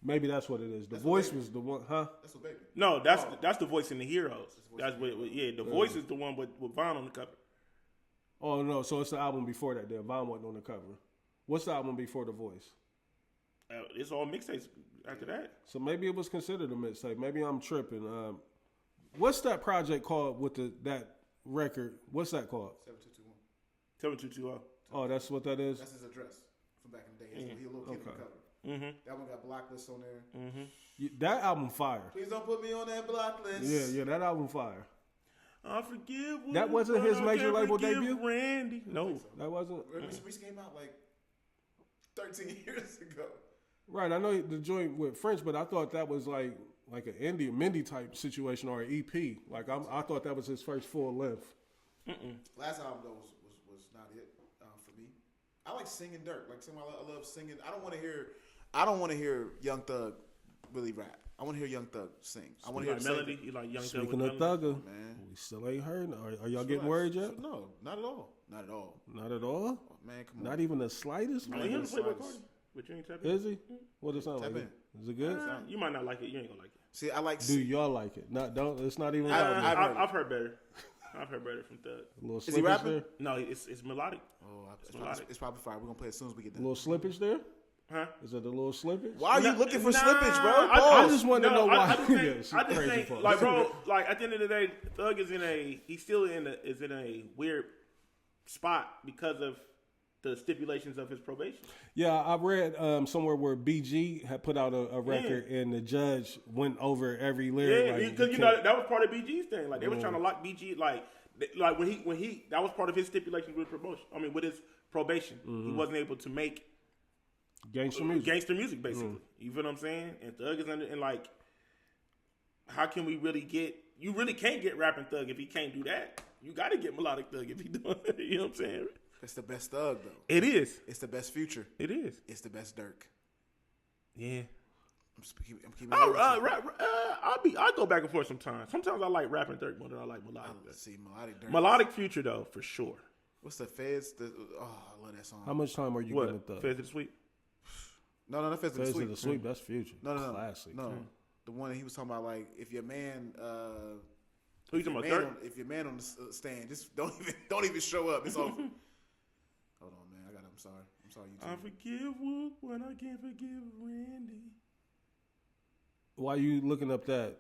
Maybe that's what it is. The That's Voice what was the one, huh? That's what baby. No, that's The Voice in the Heroes. That's what. Yeah, The Voice is the one with Von on the cover. Oh no, so it's the album before that. Then Von wasn't on the cover. What's the album before The Voice? It's all mixtapes after that. So maybe it was considered a mixtape. Maybe I'm tripping. What's that project called with that record? What's that called? 7221. 7220. Oh, that's what that is. That's his address from back in the day. He a little kid on the cover. That one got Blacklist on there. That album fire. Please don't put me on that block list. Yeah, that album fire. I forgive. That wasn't his major label debut? Randy. No. That wasn't. Reese came out like 13 years ago. Right, I know the joint with French, but I thought that was like an indie, Mindy type situation or an EP. Like I thought that was his first full length. Last album though was not it for me. I like singing Durk. Like I love singing. I don't want to hear Young Thug really rap. I want to hear Young Thug sing. I want to hear like him melody. sing. You like Young Thug Speaking with of melody? Thugger, Man. we still ain't heard. Are y'all getting worried yet? No, not at all. Not at all. Not at all. Oh, man, come on. Not even the slightest. I mean, he doesn't play with Cardi, but you ain't tapping. Is he? What does it sound Tap like? in. Is it good? You might not like it. You ain't gonna like it. See, I like. Do y'all like it? Not don't. It's not even. I've heard better. I've heard better from Thug. A little Is he slippage rapping? there. No, it's melodic. Oh, melodic. it's probably fire. We're gonna play it as soon as we get A done. little slippage there. Huh? Is it a little slippage? Why are you looking for slippage, bro? I I Pause. just want to know why. I just think, Yeah, she I just crazy think fuck. like, bro, like at the end of the day, Thug is he's still in a weird spot because of the stipulations of his probation. Yeah, I read somewhere where BG had put out a record and the judge went over every lyric. Yeah, like, because you know that was part of BG's thing. Like they were trying to lock BG, like when he that was part of his stipulations with promotion. I mean, with his probation, he wasn't able to make gangster music. basically. You feel what I'm saying? And Thug is under, and like, how can we really get? You really can't get rapping Thug if he can't do that. You got to get melodic Thug if he doing it. You know what I'm saying? It's the best Thug though. It is. It's the best Future. It is. It's the best Durk. Yeah. I'm keeping. I go back and forth sometimes. Sometimes I like rapping Thug more than I like melodic. See melodic Durk. Melodic Future though, for sure. What's the Feds? I love that song. How much time are you giving Thug? Feds of the Sweep? No, not Feds of the Feds Sweep. of the Sweep. That's Future. No. Classic. No, the one that he was talking about, like if your man, Who you talking about? Durk? if your man on the stand, just don't even show up. It's over. Hold on, man. I'm sorry. You I forgive Wook when I can't forgive Randy. While you looking up that,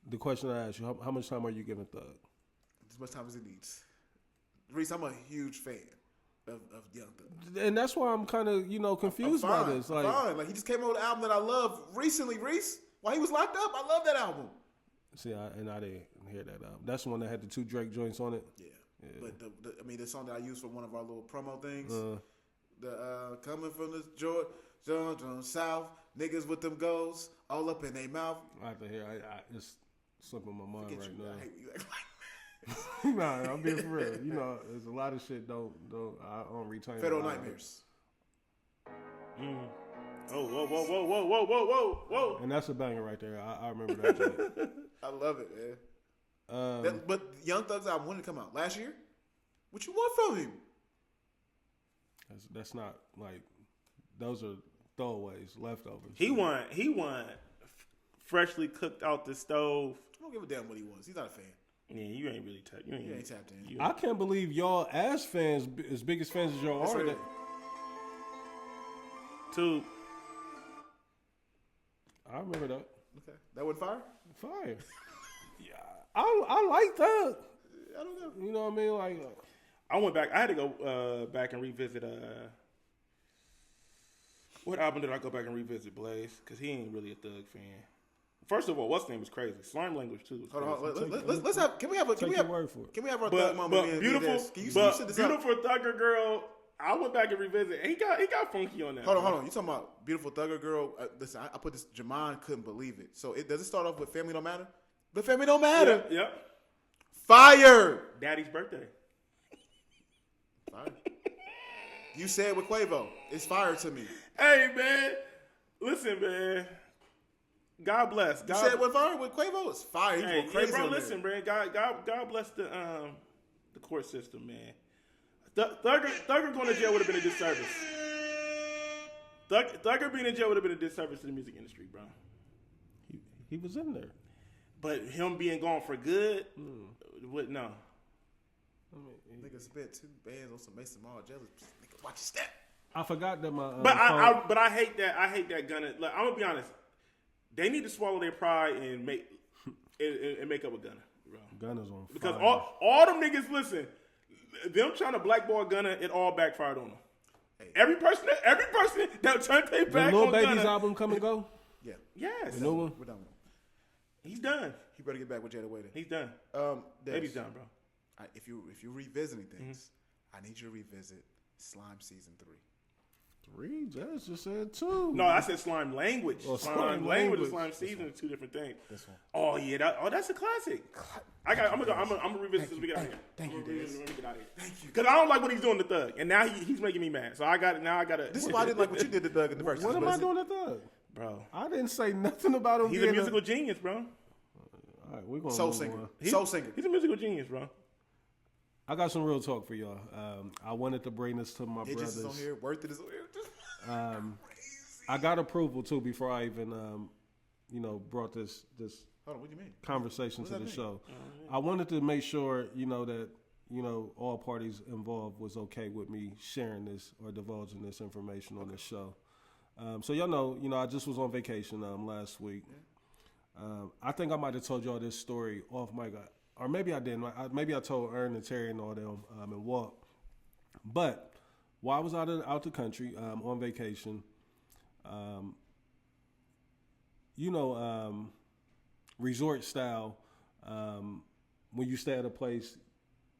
the question I asked you, how much time are you giving Thug? as much time as he needs. Reese, I'm a huge fan of Young Thug. And that's why I'm kind of, confused by this. Like he just came out with an album that I love recently, Reese. While he was locked up, I love that album. See, I didn't hear that album. That's the one that had the 2 Drake joints on it. Yeah. But the song that I used for one of our little promo things, coming from the Georgia South, niggas with them goals all up in their mouth. I have to hear. It's slipping my mind right now. I hate you like Nah, I'm being for real. There's a lot of shit I don't retain. Federal Nightmares. Oh, whoa. And that's a banger right there. I remember that. I love it, man. But Young Thug's album, when did it come out? Last year? What you want from him? That's not like those are throwaways, leftovers. He won freshly cooked out the stove. I don't give a damn what he was. He's not a fan. Yeah, you ain't really tapped. You ain't tapped in. I can't believe y'all as fans, as big as fans as y'all are. That, Too. I remember that. Okay, that was fire. Fire. Yeah, I like that. I don't know. You know what I mean? Like, I went back. I had to go back and revisit. What album did I go back and revisit? Blaze, because he ain't really a Thug fan. First of all, what's his name was crazy. Slime Language too. Hold on. Let's have. Can we have a? Can we have? Word for it. Can we have our But Thug moment? beautiful, you but sit this beautiful Thugger Girl. I went back and revisited. He got funky on that. Hold on. You talking about Beautiful Thugger Girl? Listen, I put this. Jamon couldn't believe it. So does it start off with Family Don't Matter? But Family Don't Matter. Yeah. Fire. Daddy's birthday. Fire. You said with Quavo. It's fire to me. Hey man, listen man. God bless. You said with fire with Quavo. It's fire. He's Hey, going crazy. bro, on there. listen, man. God bless the court system, man. Thugger going to jail would have been a disservice. Thugger being in jail would have been a disservice to the music industry, bro. he was in there. But him being gone for good, would no. Nigga spent 2 bands on some Mason Mall jealous. Nigga, watch your step. I forgot that my. But phone- but I hate that. I hate that Gunna. Like, I'm gonna be honest. They need to swallow their pride and make up with Gunna, bro. Gunna's on fire. Because all them niggas, listen, them trying to blackball Gunna, it all backfired on them. Hey. Every person that turned their the back Lil on Baby's Gunna, album come and go. Yeah. yes, The new one. We're done with him. he's done. He better get back with Jada Waiter. He's done. Des, Baby's done, bro. If you're revisiting things, I need you to revisit Slime Season 3. 3. Jazz just said 2. No, I said Slime Language. Oh, Slime Slime Language and Language. Slime Season are two different things. This one. Oh yeah, that's a classic. I'm gonna revisit this. We get out of here. Thank you, Des. Let me get out of here. Thank you. Because I don't like what he's doing to Thug, and now he's making me mad. So I got it. Now I got to. This is why I didn't like what you did to Doug in the first. What am I doing to Thug? bro? I didn't say nothing about him. He's being a musical genius, bro. All right, we're gonna Soul move singer. on. Soul singer. He's a musical genius, bro. I got some real talk for y'all. I wanted to bring this to my It just is on brothers. here. Worth it is on here. I got approval too before I even, brought this Hold on. What do you mean? conversation What to does the that mean? show. I wanted to make sure, that all parties involved was okay with me sharing this or divulging this information on the show. So y'all know, I just was on vacation last week. I think I might have told y'all this story off mic, or maybe I didn't. Maybe I told Ern and Terry and all them and Walt. But while I was out the country on vacation, resort style, when you stay at a place,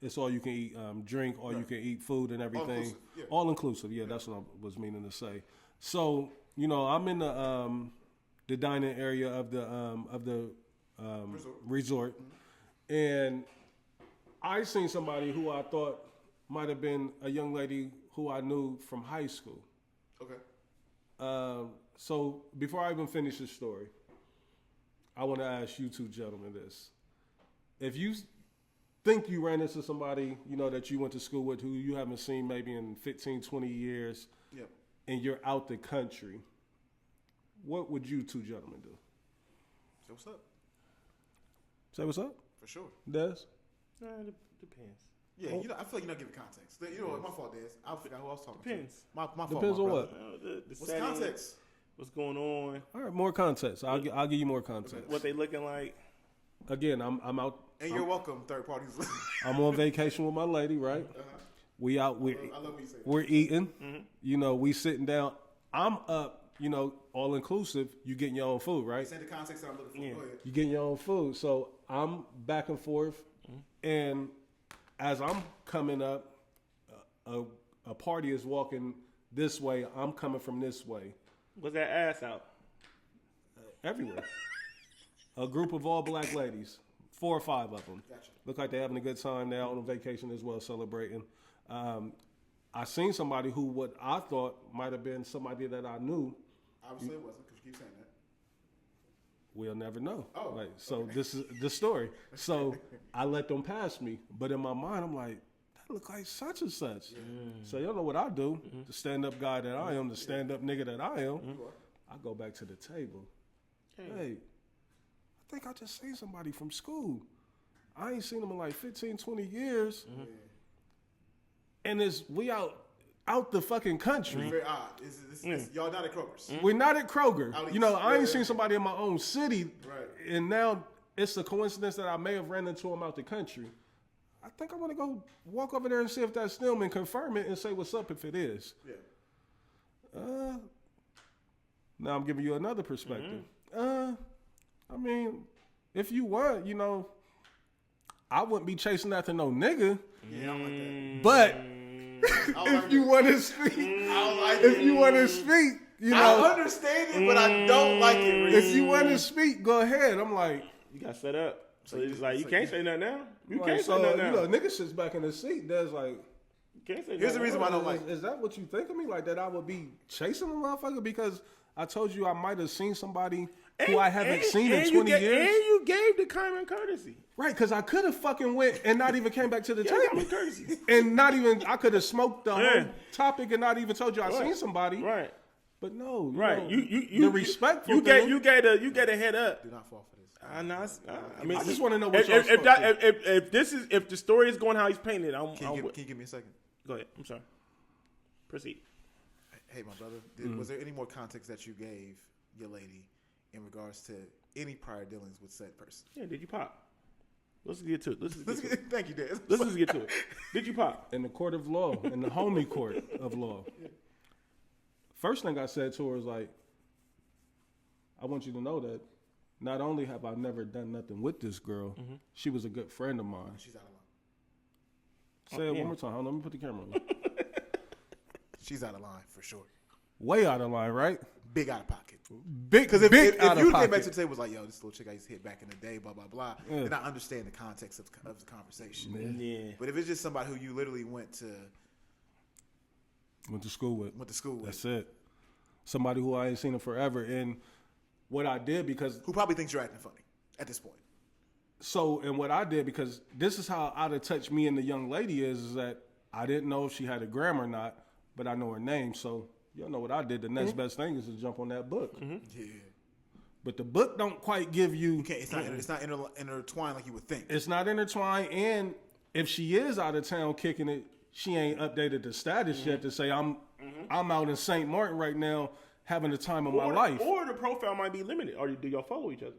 it's all you can eat, drink, all you can eat, food and everything. All inclusive, yeah, that's what I was meaning to say. So, I'm in the dining area of the resort, and I seen somebody who I thought might have been a young lady who I knew from high school. Okay. So before I even finish this story, I want to ask you two gentlemen this. If you think you ran into somebody, that you went to school with who you haven't seen maybe in 15, 20 years, Yep. and you're out the country, what would you two gentlemen do? So what's up? Say what's up, For sure. Des? Depends. Yeah, I feel like you're not giving context. You know what? My fault, Des. I forgot who I was talking Depends. to. My fault. Depends my on brother. what? The What's the setting, context? what's going on, All right, more context. I'll give you more context. what they looking like. Again, I'm out. And you're welcome, third parties. I'm on vacation with my lady, right? We out. I love when you say that. We're eating. We sitting down. I'm up. All inclusive. You getting your own food, right? Say the context that I'm looking for. Yeah. Go ahead. You getting your own food. So I'm back and forth, and as I'm coming up, a party is walking this way. I'm coming from this way. Was that ass out? Everywhere. A group of all black ladies, 4 or 5 of them. Gotcha. Look like they're having a good time. They're out on vacation as well, celebrating. I seen somebody who what I thought might have been somebody that I knew. Obviously it wasn't because you keep saying that. we'll never know. Oh, Like, so this is the story. So I let them pass me, but in my mind, I'm like, that look like such and such. So you know what I do? The stand-up guy that I am, the stand-up nigga that I am, I go back to the table. Hey, I think I just seen somebody from school. I ain't seen them in like 15, 20 years. And we out the fucking country. Very odd. Y'all not at Kroger's. We're not at Kroger. Out You know, east. I ain't Yeah. seen somebody in my own city. Right. And now it's a coincidence that I may have ran into him out the country. I think I want to go walk over there and see if that's them and confirm it and say what's up if it is. Yeah. Now I'm giving you another perspective. I mean, if you want, you know, I wouldn't be chasing after no nigga. Yeah, I don't like that. But if you want to speak, I don't like if you want to speak, you I know, understand it, but I don't like it, Reese. if you want to speak, go ahead. I'm like, You got set up. So it's like, you so can't you- say nothing now. You like, can't so, say nothing you now. know, nigga sits back in the seat. There's like, You can't say Here's the nothing reason now. why I don't like is that what you think of me? Like that I would be chasing a motherfucker because I told you I might have seen somebody who I haven't seen in 20 years. And you gave the common courtesy. Right, because I could have fucking went and not even came back to the Yeah, table. common courtesy. And not even, I could have smoked the Yeah. whole topic and not even told you I Right. seen somebody. Right. But no, Right. know, You the respectful you thing. gave a head up. Do not fall for this. I mean, I just want to know what if, y'all if, that, if the story is going how he's painted, I'm Can you with. give me a second? Go ahead. I'm sorry. Proceed. Hey, my brother, was there any more context that you gave your lady in regards to any prior dealings with said person? Yeah. Did you pop? Let's get to it. Let's get to it. Thank you, Dad. Let's just get to it. Did you pop? in the court of law, in the homie court of law. First thing I said to her was like, I want you to know that not only have I never done nothing with this girl, she was a good friend of mine. She's out of line. Say it yeah. one more time. Hold on, let me put the camera on. She's out of line for sure. Way out of line, right? Big out of pocket. Big, Because if big you out of came pocket. back to the table was like, yo, this little chick I used to hit back in the day, blah, blah, blah, Yeah. then I understand the context of the conversation. Yeah. But if it's just somebody who you literally went to school with. That's That's it. Somebody who I ain't seen in forever. And what I did because who probably thinks you're acting funny at this point. and what I did because this is how out of touch me and the young lady is that I didn't know if she had a gram or not, but I know her name. So y'all know what I did. The next best thing is to jump on that book. Yeah. But the book don't quite give you. You can't, it's not intertwined like you would think. It's not intertwined. And if she is out of town kicking it, she ain't updated the status yet to say I'm out in St. Martin right now having the time of my life. Or the profile might be limited. Or do y'all follow each other?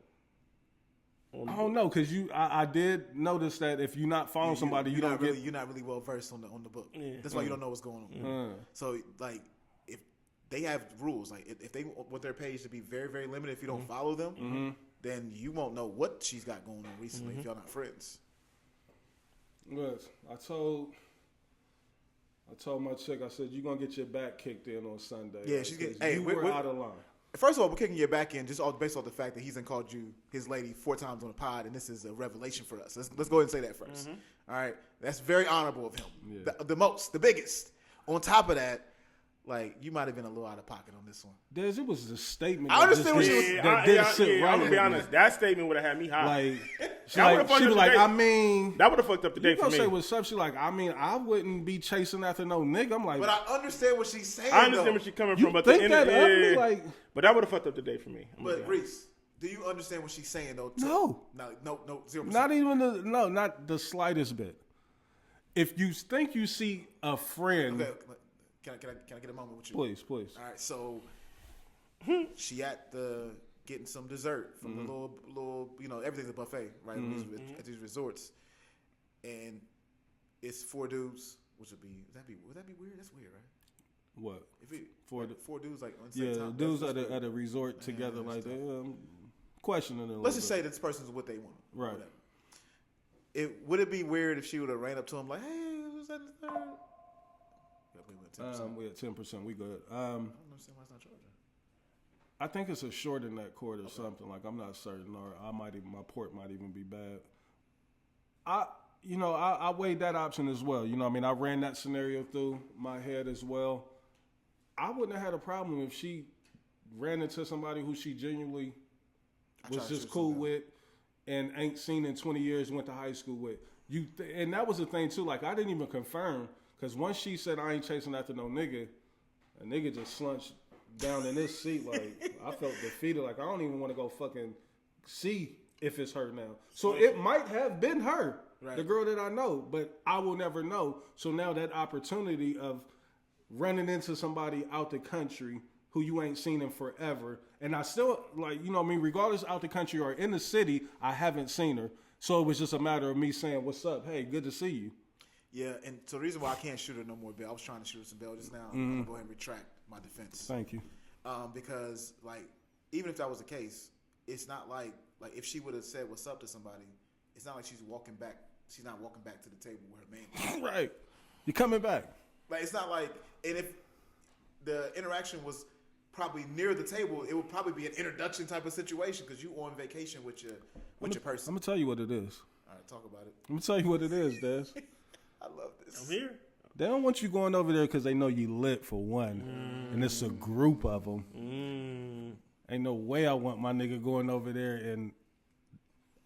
I don't know because I did notice that if you're not following somebody, you don't get. You're not really well versed on the book. Yeah. That's why you don't know what's going on. So like, if they have rules, like if they want their page to be very very limited, if you don't follow them, then you won't know what she's got going on recently if y'all not friends. Look, I told my chick, I said, you're going to get your back kicked in on Sunday. Yeah, like, she's getting. 'cause Hey, you we're were out of line. First of all, we're kicking your back in just based off the fact that he's called you his lady 4 times on the pod, and this is a revelation for us. Let's go ahead and say that 1st. All right, that's very honorable of him. Yeah. The biggest. On top of that, like you might have been a little out of pocket on this one. Des, it was a statement. I understand what that she just- was- that didn't sit I'm right gonna with be me. honest. That statement would have had me high. Like, That would've fucked she up was the like, day. I mean, That would have fucked up the day you for gonna me. say what's up? She like, I mean, I wouldn't be chasing after no nigga. I'm like, But I understand what she's saying. I understand though. where she's coming you from, but think the that end, of me? yeah. Like, But that would have fucked up the day for me. I'm gonna But be honest. Reese, do you understand what she's saying though? No. No, 0%. not even not the slightest bit. If you think you see a friend, Okay, can I get a moment with you? please. All right, so she at the getting some dessert from the little everything's a buffet, right? At these resorts, and it's 4 dudes, which would that be weird? That's weird, right? what? If it, Four like, 4 dudes like on the same Yeah, time, dudes that's at a resort together like that. Questioning it. a Let's little just bit. say this person's what they want, Right. Whatever. Would it be weird if she would have ran up to him like, "Hey, who's that?" Yeah, we went 10%. We at 10%. We good. I don't understand why it's not charging. I think it's a short in that court or something. Like I'm not certain, or my port might even be bad. I weighed that option as well. You know, what I mean, I ran that scenario through my head as well. I wouldn't have had a problem if she ran into somebody who she genuinely was just cool with, and ain't seen in 20 years, went to high school with. And that was the thing too. Like I didn't even confirm because once she said I ain't chasing after no nigga, a nigga just slunched down in this seat. Like I felt defeated. Like I don't even want to go fucking see if it's her now. So it might have been her, the girl that I know, but I will never know. So now that opportunity of running into somebody out the country who you ain't seen in forever, and I still, like, you know what I mean, regardless out the country or in the city, I haven't seen her. So it was just a matter of me saying, what's up? Hey, good to see you. Yeah, and so the reason why I can't shoot her no more, Bill, I was trying to shoot her some bail just now. I'm going to go ahead and retract my defense. Thank you. Because, like, even if that was the case, it's not like if she would have said what's up to somebody, it's not like she's walking back. She's not walking back to the table where her man is. Right. You're coming back. Like, it's not like, and if the interaction was probably near the table, it would probably be an introduction type of situation because you on vacation with your person. I'm going to tell you what it is. All right, talk about it. I'm going to tell you what it is, Des. I love this. I'm here. They don't want you going over there because they know you lit for one. And it's a group of them. Ain't no way I want my nigga going over there and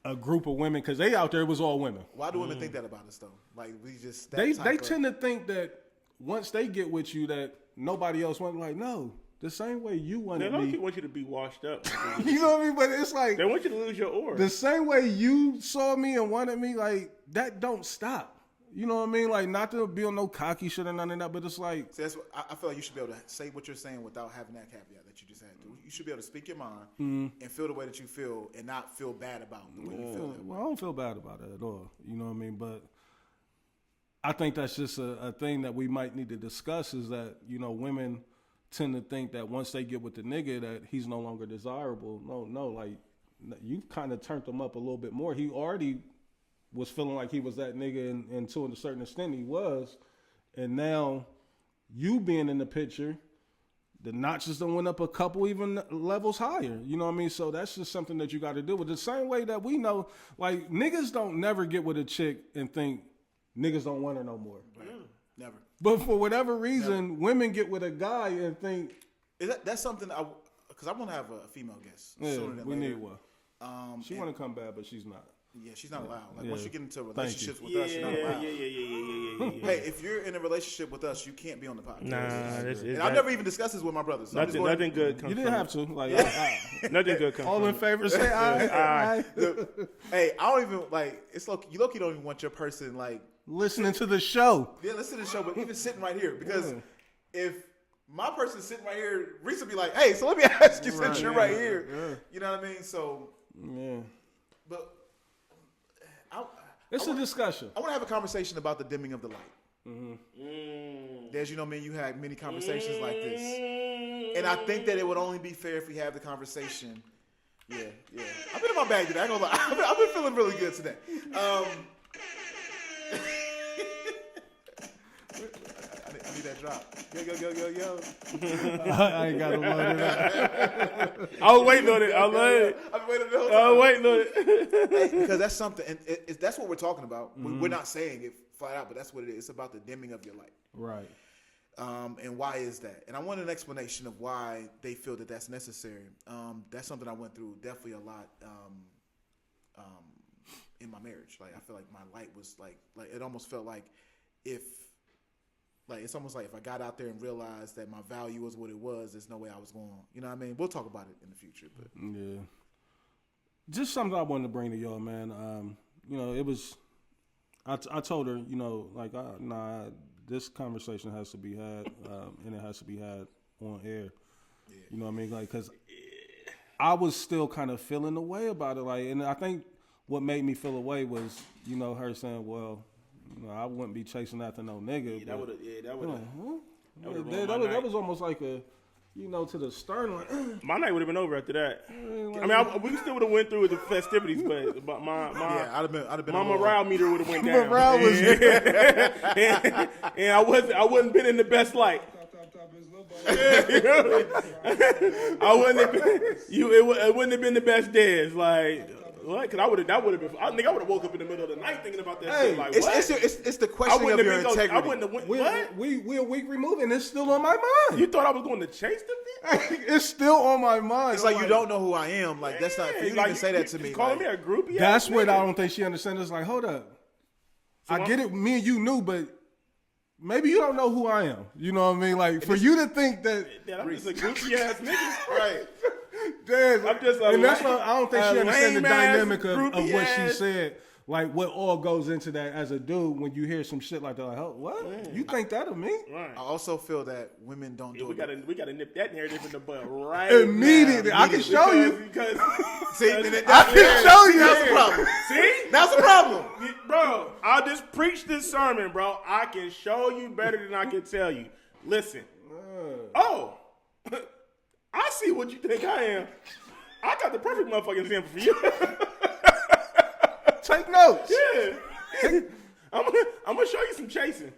a group of women because they out there, it was all women. Why do women think that about us, though? Like, we just... They tend to think that once they get with you that nobody else wants, like, no, the same way you wanted me. They want you to be washed up. You know what I mean? But it's like... They want you to lose your aura. The same way you saw me and wanted me, like, that don't stop. You know what I mean? Like, not to be on no cocky shit or none of that, but it's like... See, that's what, I feel like you should be able to say what you're saying without having that caveat that you just had to. You should be able to speak your mind and feel the way that you feel and not feel bad about the way you feel. Well, I don't feel bad about it at all. You know what I mean? But I think that's just a thing that we might need to discuss is that, you know, women tend to think that once they get with the nigga that he's no longer desirable. No, like, you kind of turned him up a little bit more. He already... was feeling like he was that nigga and to a certain extent he was. And now you being in the picture, the notches done went up a couple even levels higher. You know what I mean? So that's just something that you got to do. With the same way that we know, like niggas don't never get with a chick and think niggas don't want her no more. Never. But for whatever reason, women get with a guy and think. That's something because I want to have a female guest. Yeah, sooner than we later. need one. She want to come back, but she's not. Yeah, she's not allowed. Like Yeah. once you get into relationships with Yeah, us, you're not allowed. yeah. Hey, if you're in a relationship with us, you can't be on the podcast. Nah, and I've never even discussed this with my brothers. So nothing good comes You didn't from have to. Like, Nothing good comes all from in favor, say aye. Hey, I don't even like. It's you don't even want your person like Listening to the show. Yeah, listen to the show, but even sitting right here because if my person's sitting right here, Reese would be like, "Hey, so let me ask you since you're right here." Yeah. You know what I mean? So, Yeah. but. It's a discussion. I want to have a conversation about the dimming of the light. Des, you know, man, you had many conversations like this, and I think that it would only be fair if we have the conversation. Yeah. I've been in my bag today. I ain't gonna lie. I've been feeling really good today. I need that drop. Yo. I ain't got to load it up. I was waiting on it. I love it. I've been waiting the whole time. I was waiting on it. Because that's something, and that's what we're talking about. We're not saying it flat out, but that's what it is. It's about the dimming of your light. Right. And why is that? And I want an explanation of why they feel that that's necessary. That's something I went through definitely a lot in my marriage. Like I feel like my light was like it almost felt like it's almost like if I got out there and realized that my value was what it was, there's no way I was going. You know what I mean? We'll talk about it in the future. But yeah, just something I wanted to bring to y'all, man. You know, it was. I told her, you know, like, nah, this conversation has to be had, and it has to be had on air. Yeah. You know what I mean? Like, because I was still kind of feeling the way about it. Like, and I think what made me feel away was, you know, her saying, well, you know, I wouldn't be chasing after no nigga. That would that was almost like a, you know, to the stern. Like, my night would have been over after that. I mean, we still would have went through the festivities, but my I'd have been my morale meter would have went down. Morale was and I wouldn't been in the best light. I wouldn't have been, it wouldn't have been the best days. Like What? Because that would have been. I think I would have woke up in the middle of the night thinking about that Hey, shit. Like, It's, what? it's the question of your integrity. I wouldn't have went. What? We a week removed, and it's still on my mind. You thought I was going to chase the bitch? It's still on my mind. It's like you don't know who I am. Like that's not. For you to even say that to me. Calling Like, me a groupie. That's ass what nigga. I don't think she understands. It's like, hold up. So I get it. Me and you knew, but maybe you don't know who I am. You know what I mean? Like for you to think that. That I'm just a goofy ass nigga. right. Damn, I'm just a and that's lame- why I don't think she a understands the lame-ass, dynamic of what she groupie-ass. said. Like what all goes into that as a dude when you hear some shit like that. Like, oh, what? You think that of me? Right. I also feel that women don't do We it. gotta nip that narrative in the butt right Immediately. now. I can show you. Because See, I can show you. That's the problem. see, That's the problem. bro, I'll just preach this sermon, bro. I can show you better than I can tell you. Listen. Oh, I see what you think I am. I got the perfect motherfucking example for you. Take notes. Yeah. I'm gonna show you some chasing.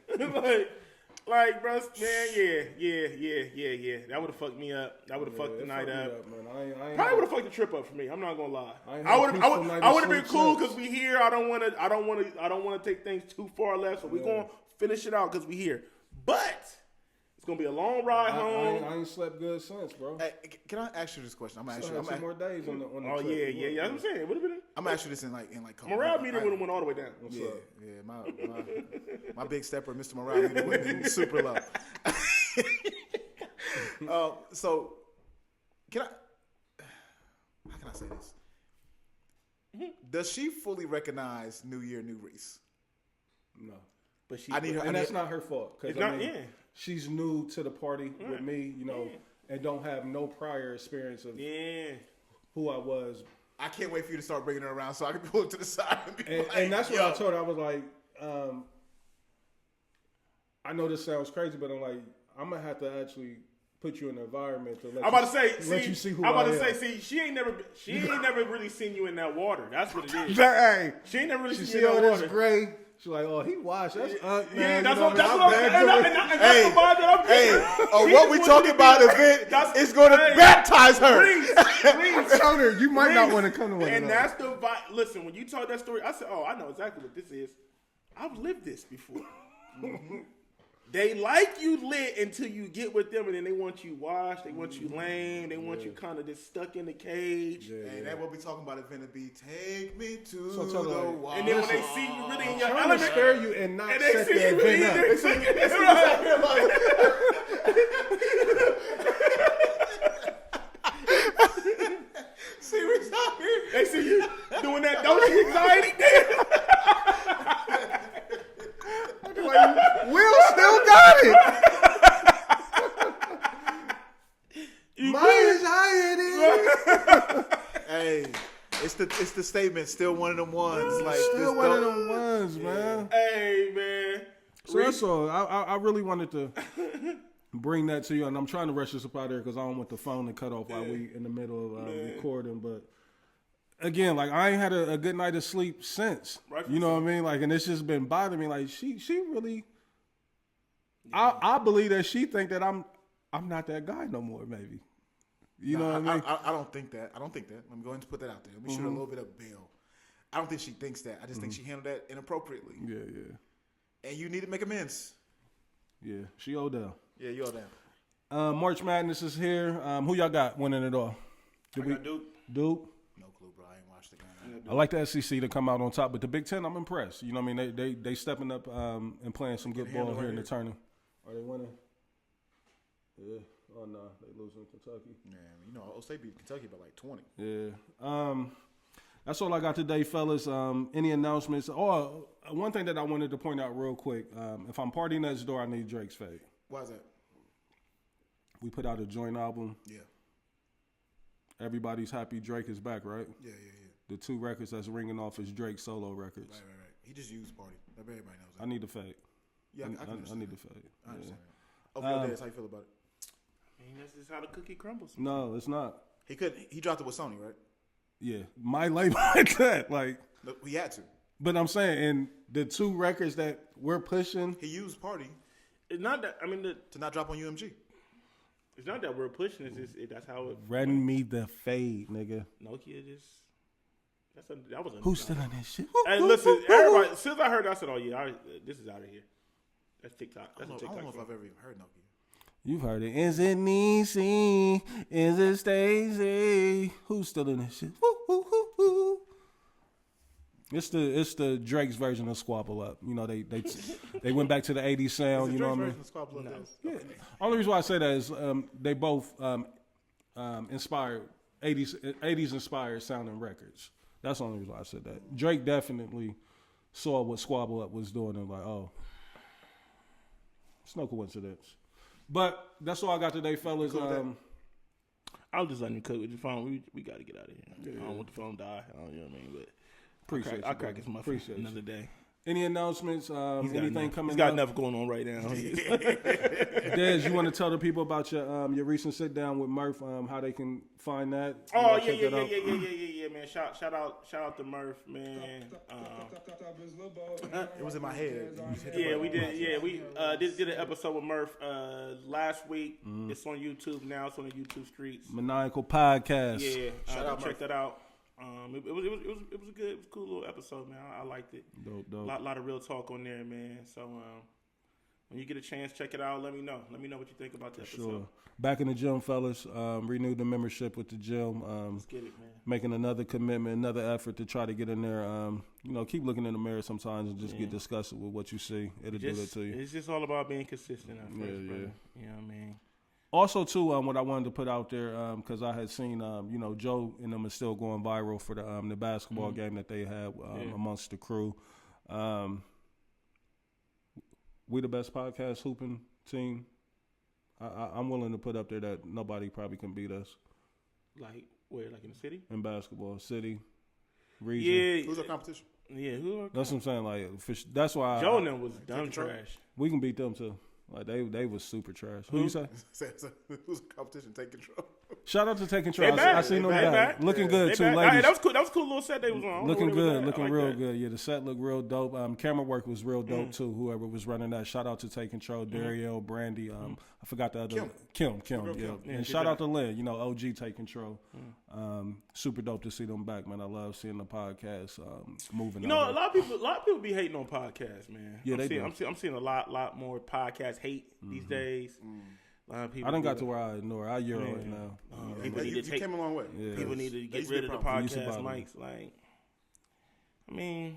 like, bro, man, yeah. That would have fucked me up. That would have fucked the night up. Probably would have fucked the trip up for me. I'm not gonna lie. I would have been cool because we here. I don't want to take things too far left. So we gonna finish it out because we here. But it's gonna be a long ride home. I ain't slept good since, bro. Hey, can I ask you this question? I'm gonna ask Still you. have 2 more days on the Oh trip. yeah. That's what I'm saying. It would have been. I'm gonna ask you this in like. Morale meter would have went all the way down. Yeah, my big stepper, Mr. Morale, meter would have been super low. So, how can I say this? Does she fully recognize New Year, New Reese? No. But she. And that's not her fault. It's not. Yeah. She's new to the party with me, and don't have no prior experience of who I was. I can't wait for you to start bringing her around so I can pull it to the side and be like, and that's what yo. I told her. I was like, I know this sounds crazy, but I'm like, I'm gonna have to actually put you in an environment to let I'm about to let you see who I'm about I to am. say, she ain't never really seen you in that water. That's what it is. Hey, She ain't never really she seen see you all in that this water. gray. She's like, oh, he washed. That's man. Yeah, that's you know what I'm bad saying. doing. And that's the vibe that I'm getting. Hey, what we talking about event is going to baptize her. Please. Told her, you might not want to come to one. And that's the vibe. Listen, when you told that story, I said, oh, I know exactly what this is. I've lived this before. They like you lit until you get with them, and then they want you washed, they want you lame, they want you kind of just stuck in the cage. Hey, that's what we talking about. It's gonna be take me to So the tell her, water. And then when they see you really in your trying to element, scare you and not and they set see the you really event in up. See what's out here. they see you doing that doji anxiety dance. Will still got it. Mine is higher than Hey, it's the statement. Still one of them ones. Like still this one of don't- them ones, man. Hey, man. So that's all. I really wanted to bring that to you, and I'm trying to rush this up out there because I don't want the phone to cut off while we in the middle of recording. But again, like I ain't had a good night of sleep since. Right. You know what I mean? Like, and it's just been bothering me. Like she really. I believe that she think that I'm not that guy no more. Maybe. You know what I mean? I don't think that. I'm going to put that out there. Let me shoot a little bit of bail. I don't think she thinks that. I just think she handled that inappropriately. Yeah. And you need to make amends. Yeah. She Odell. Yeah, you all down. March Madness is here. Who y'all got winning it all? I got Duke. Duke. No clue, bro. I ain't watched the game. I like the SEC to come out on top, but the Big Ten, I'm impressed. You know what I mean? They stepping up and playing some good ball here in the tournament. Are they winning? Yeah. Oh, no. They losing to Kentucky. Yeah, you know, O State beat Kentucky by like 20. Yeah. That's all I got today, fellas. Any announcements? Oh, one thing that I wanted to point out real quick. If I'm partying next door, I need Drake's fade. Why is that? We put out a joint album. Yeah. Everybody's happy Drake is back, right? Yeah. The 2 records that's ringing off is Drake solo records. Right. He just used party. Everybody knows that. I need the fade. Yeah, I need the fade. I understand that. Okay, Dez, how you feel about it? I mean, that's just how the cookie crumbles. No, it's not. He dropped it with Sony, right? Yeah, my label like that. Like, Look, he had to. but I'm saying, and the 2 records that we're pushing. He used party It's not that. I mean, to not drop on UMG. it's not that we're pushing. It's just that's how it. Run me the fade, nigga. Nokia just That was a Who's still in this shit? Hey, listen, everybody. As soon as I heard that, I said, "Oh yeah, this is out of here." That's TikTok. I That's a don't TikTok. know if song. I've ever even heard Nokia. You've heard it. Is it Niecy? Is it Stacey? Who's still in this shit? Woo, woo, woo, woo. It's the Drake's version of Squabble Up. You know, they went back to the 80s sound. You know what I mean? Yeah. Only reason why I say that is they both inspired 80s inspired sounding records. That's the only reason why I said that. Drake definitely saw what Squabble Up was doing and like, oh, it's no coincidence. But that's all I got today, fellas. I'll just let him cook with your phone. We got to get out of here. I don't want the phone to die. You know what I mean? But Appreciate I'll you, crack brother. his muffin Appreciate another you. day. Any announcements? Anything coming He's got up? enough going on right now. Des, you want to tell the people about your recent sit down with Murph? How they can find that? Oh check that out. yeah, man. Shout out to Murph, man. It was in my head. Yeah, we did. Yeah, we did an episode with Murph last week. It's on YouTube now. It's on the YouTube streets. Maniacal Podcast. Yeah, Shout out, check Murph. that out. It was a cool little episode, man. I liked it. Dope. Lot of real talk on there, man. So when you get a chance, check it out. Let me know. Let me know what you think about the episode. Sure. Back in the gym, fellas. Renewed the membership with the gym. Let's get it, man. Making another commitment, another effort to try to get in there. Keep looking in the mirror sometimes and just get disgusted with what you see. It'll do that to you. It's just all about being consistent at first, bro. Yeah. You know what I mean? Also, too, what I wanted to put out there, because I had seen, Joe and them is still going viral for the basketball game that they had amongst the crew. We the best podcast hooping team. I'm willing to put up there that nobody probably can beat us Like where? Like in the city? in basketball, city, region. Yeah. Who's our competition? Yeah. Who are That's what I'm saying. Like, that's why Joe and them was dumb trash. we can beat them too. Like they was super trash. Who you say? Who's our competition? Take control. Shout out to Take Control. They back. I seen them They back. back. Looking good They too, back. ladies. Hey, that was cool. That was a cool little set they was on. I don't know Looking where they was good, at. I looking like real that. good. Yeah, the set looked real dope. Camera work was real dope too. Whoever was running that, shout out to Take Control, Dario, Brandy. I forgot the other Kim. Yeah, and shout out to Lynn. OG Take Control. Super dope to see them back, man. I love seeing the podcast moving. You know, over. a lot of people be hating on podcasts, man. Yeah, they do. I'm seeing a lot more podcast hate these days. A lot of people. I done got to where I ignore. I Euro it now. People need to You take. came a long way. Yeah. People need to That get used to be rid a of the problem. Used to podcast bother me. mics. Like, I mean,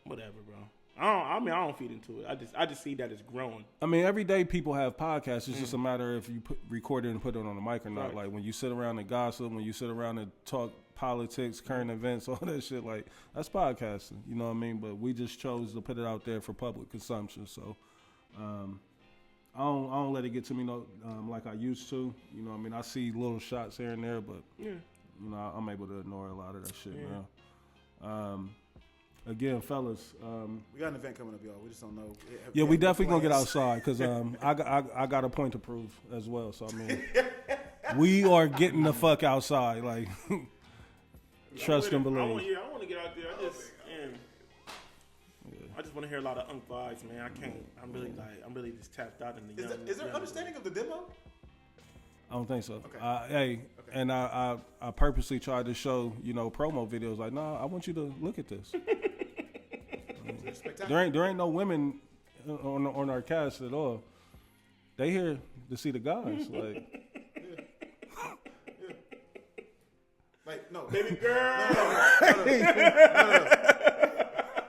whatever, bro. I don't feed into it. I just see that it's growing. I mean, every day people have podcasts. It's just a matter if you record it and put it on the mic or not. Right. Like when you sit around and gossip, when you sit around and talk politics, current events, all that shit. Like that's podcasting. You know what I mean? But we just chose to put it out there for public consumption. So I don't let it get to me like I used to. You know what I mean? I see little shots here and there, but I'm able to ignore a lot of that shit now. Again, fellas. We got an event coming up, y'all. We just don't know. Yeah, we definitely gonna get plans. outside because I got a point to prove as well. So I mean, we are getting the fuck outside. Like, trust and believe. I want to get out there. I just want to hear a lot of unk vibes, man. I can't. I'm really just tapped out in the young. Is there understanding of the demo? I don't think so. Okay. And I purposely tried to show promo videos. Like, nah, I want you to look at this. There ain't no women on our cast at all. They here to see the guys. Like, Like, no. baby girl.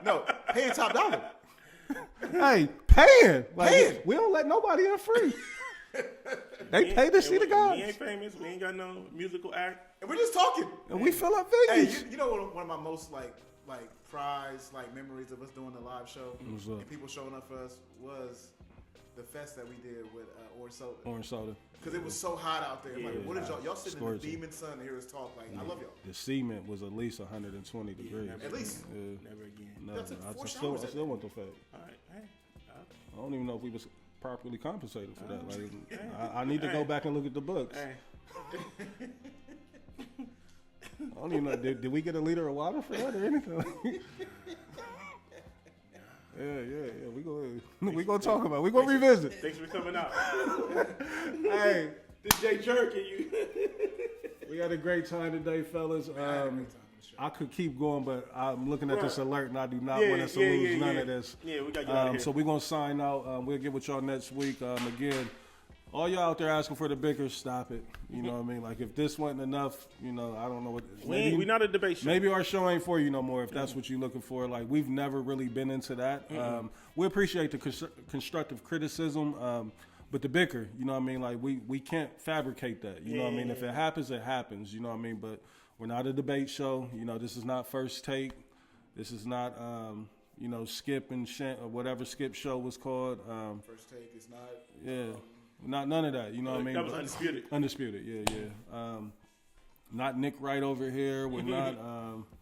No, paying top dollar. hey, paying. Like, Paying. we don't let nobody in free. They pay to see the We guys, ain't famous. We ain't got no musical act. And we're just talking. and we fill up Hey, Vegas. you know one of my most like prized memories of us doing the live show What's up? and people showing up for us was the fest that we did with Orange Soda. Orange soda. Because it was so hot out there. Like, what did y'all sitting in the Scorching. beaming sun to hear us talk? Like, I love y'all. The cement was at least 120 degrees. At least. Yeah. Never again. No, Y'all took 4 I showers still want the fact. All right. Hey. I don't even know if we was properly compensated for that. Like, I need to go back and look at the books. Hey. I don't even know. Did we get a liter of water for that or anything? Yeah. We gonna talk about it. We gonna revisit. Thanks for coming out. Hey, This Jay Jerk and you. we had a great time today, fellas. I could keep going, but I'm looking at this alert, and I do not want us to lose none of this. Yeah, we got to get out of here. So we're going to sign out. We'll get with y'all next week. Again, all y'all out there asking for the bicker, stop it. You know what I mean? Like, if this wasn't enough, I don't know what. We're not a debate show. Maybe our show ain't for you no more if that's what you're looking for. Like, we've never really been into that. We appreciate the constructive criticism, but the bicker, you know what I mean? Like, we can't fabricate that. You know what I mean? If it happens, it happens. You know what I mean? But we're not a debate show. This is not First Take. This is not, Skip and Shant or whatever Skip show was called. First Take is not. Yeah. Not none of that, you know what I mean? That was Undisputed. Undisputed, yeah. Not Nick Wright over here. We're not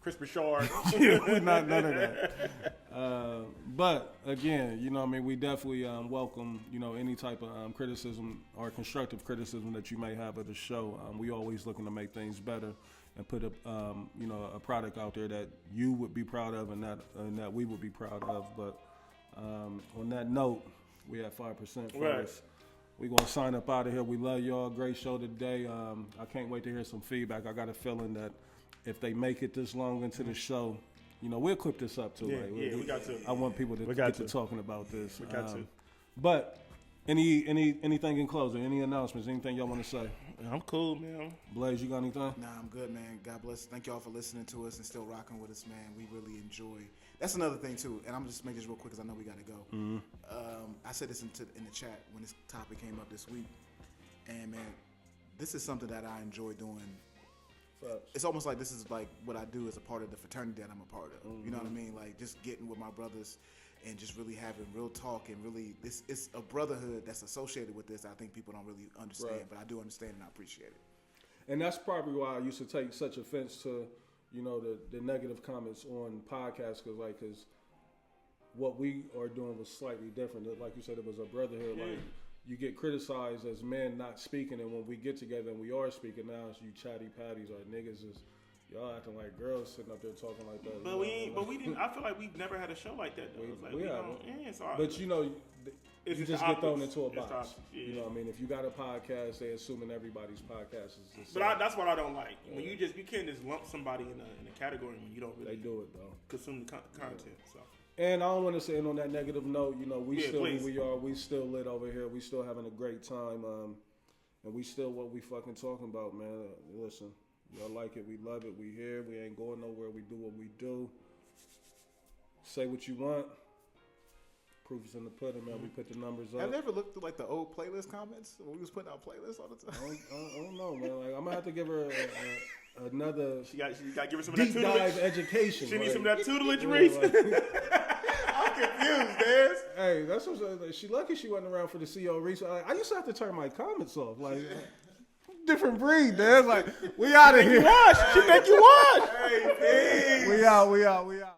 Chris Bouchard. we're not none of that. But again, you know what I mean, we definitely welcome, any type of criticism or constructive criticism that you may have of the show. We always looking to make things better and put a product out there that you would be proud of and that we would be proud of. But on that note, we at 5% for us. We're going to sign up out of here. We love y'all. Great show today. I can't wait to hear some feedback. I got a feeling that if they make it this long into the show, we'll clip this up too. We got to. I want people to get to talking about this. We got to. But anything in closing? Any announcements? Anything y'all want to say? I'm cool, man. Blaze, you got anything? Nah, I'm good, man. God bless. Thank y'all for listening to us and still rocking with us, man. We really enjoy. That's another thing too, and I'm just making this real quick because I know we got to go. Mm-hmm. I said this in the chat when this topic came up this week, and man, this is something that I enjoy doing. It's almost like this is like what I do as a part of the fraternity that I'm a part of. You know what I mean? Like just getting with my brothers and just really having real talk and really it's a brotherhood that's associated with this. I think people don't really understand, but I do understand and I appreciate it. And that's probably why I used to take such offense to, the negative comments on podcasts, because what we are doing was slightly different. Like you said, it was a brotherhood. Like you get criticized as men not speaking, and when we get together and we are speaking, now it's you chatty patties or niggas is y'all acting like girls sitting up there talking like that. But we didn't. I feel like we've never had a show like that though. We haven't. But you just get thrown into a box. Optics, yeah. You know what I mean? If you got a podcast, they assuming everybody's podcast is the same. But that's what I don't like. When you can't just lump somebody in a category when you don't really. They do it though. Consume the content. So. And I don't want to say on that negative note. We still please. who we are. We still lit over here. We still having a great time. And we still what we fucking talking about, man. Listen, y'all like it. We love it. We here. We ain't going nowhere. We do what we do. Say what you want. Proof is in the pudding, man. We put the numbers up. Have you ever looked through like the old playlist comments when we was putting out playlists all the time? I don't know, man. Like I'm gonna have to give her another. She got to give her some deep of that tutelage. dive education. She needs some of that tutelage, yeah, Reese. I'm confused, man. Hey, that's what she lucky she wasn't around for the CEO Reese. I used to have to turn my comments off. Like different breed, man. Like we out of here. She think you watch. Hey, peace. We out.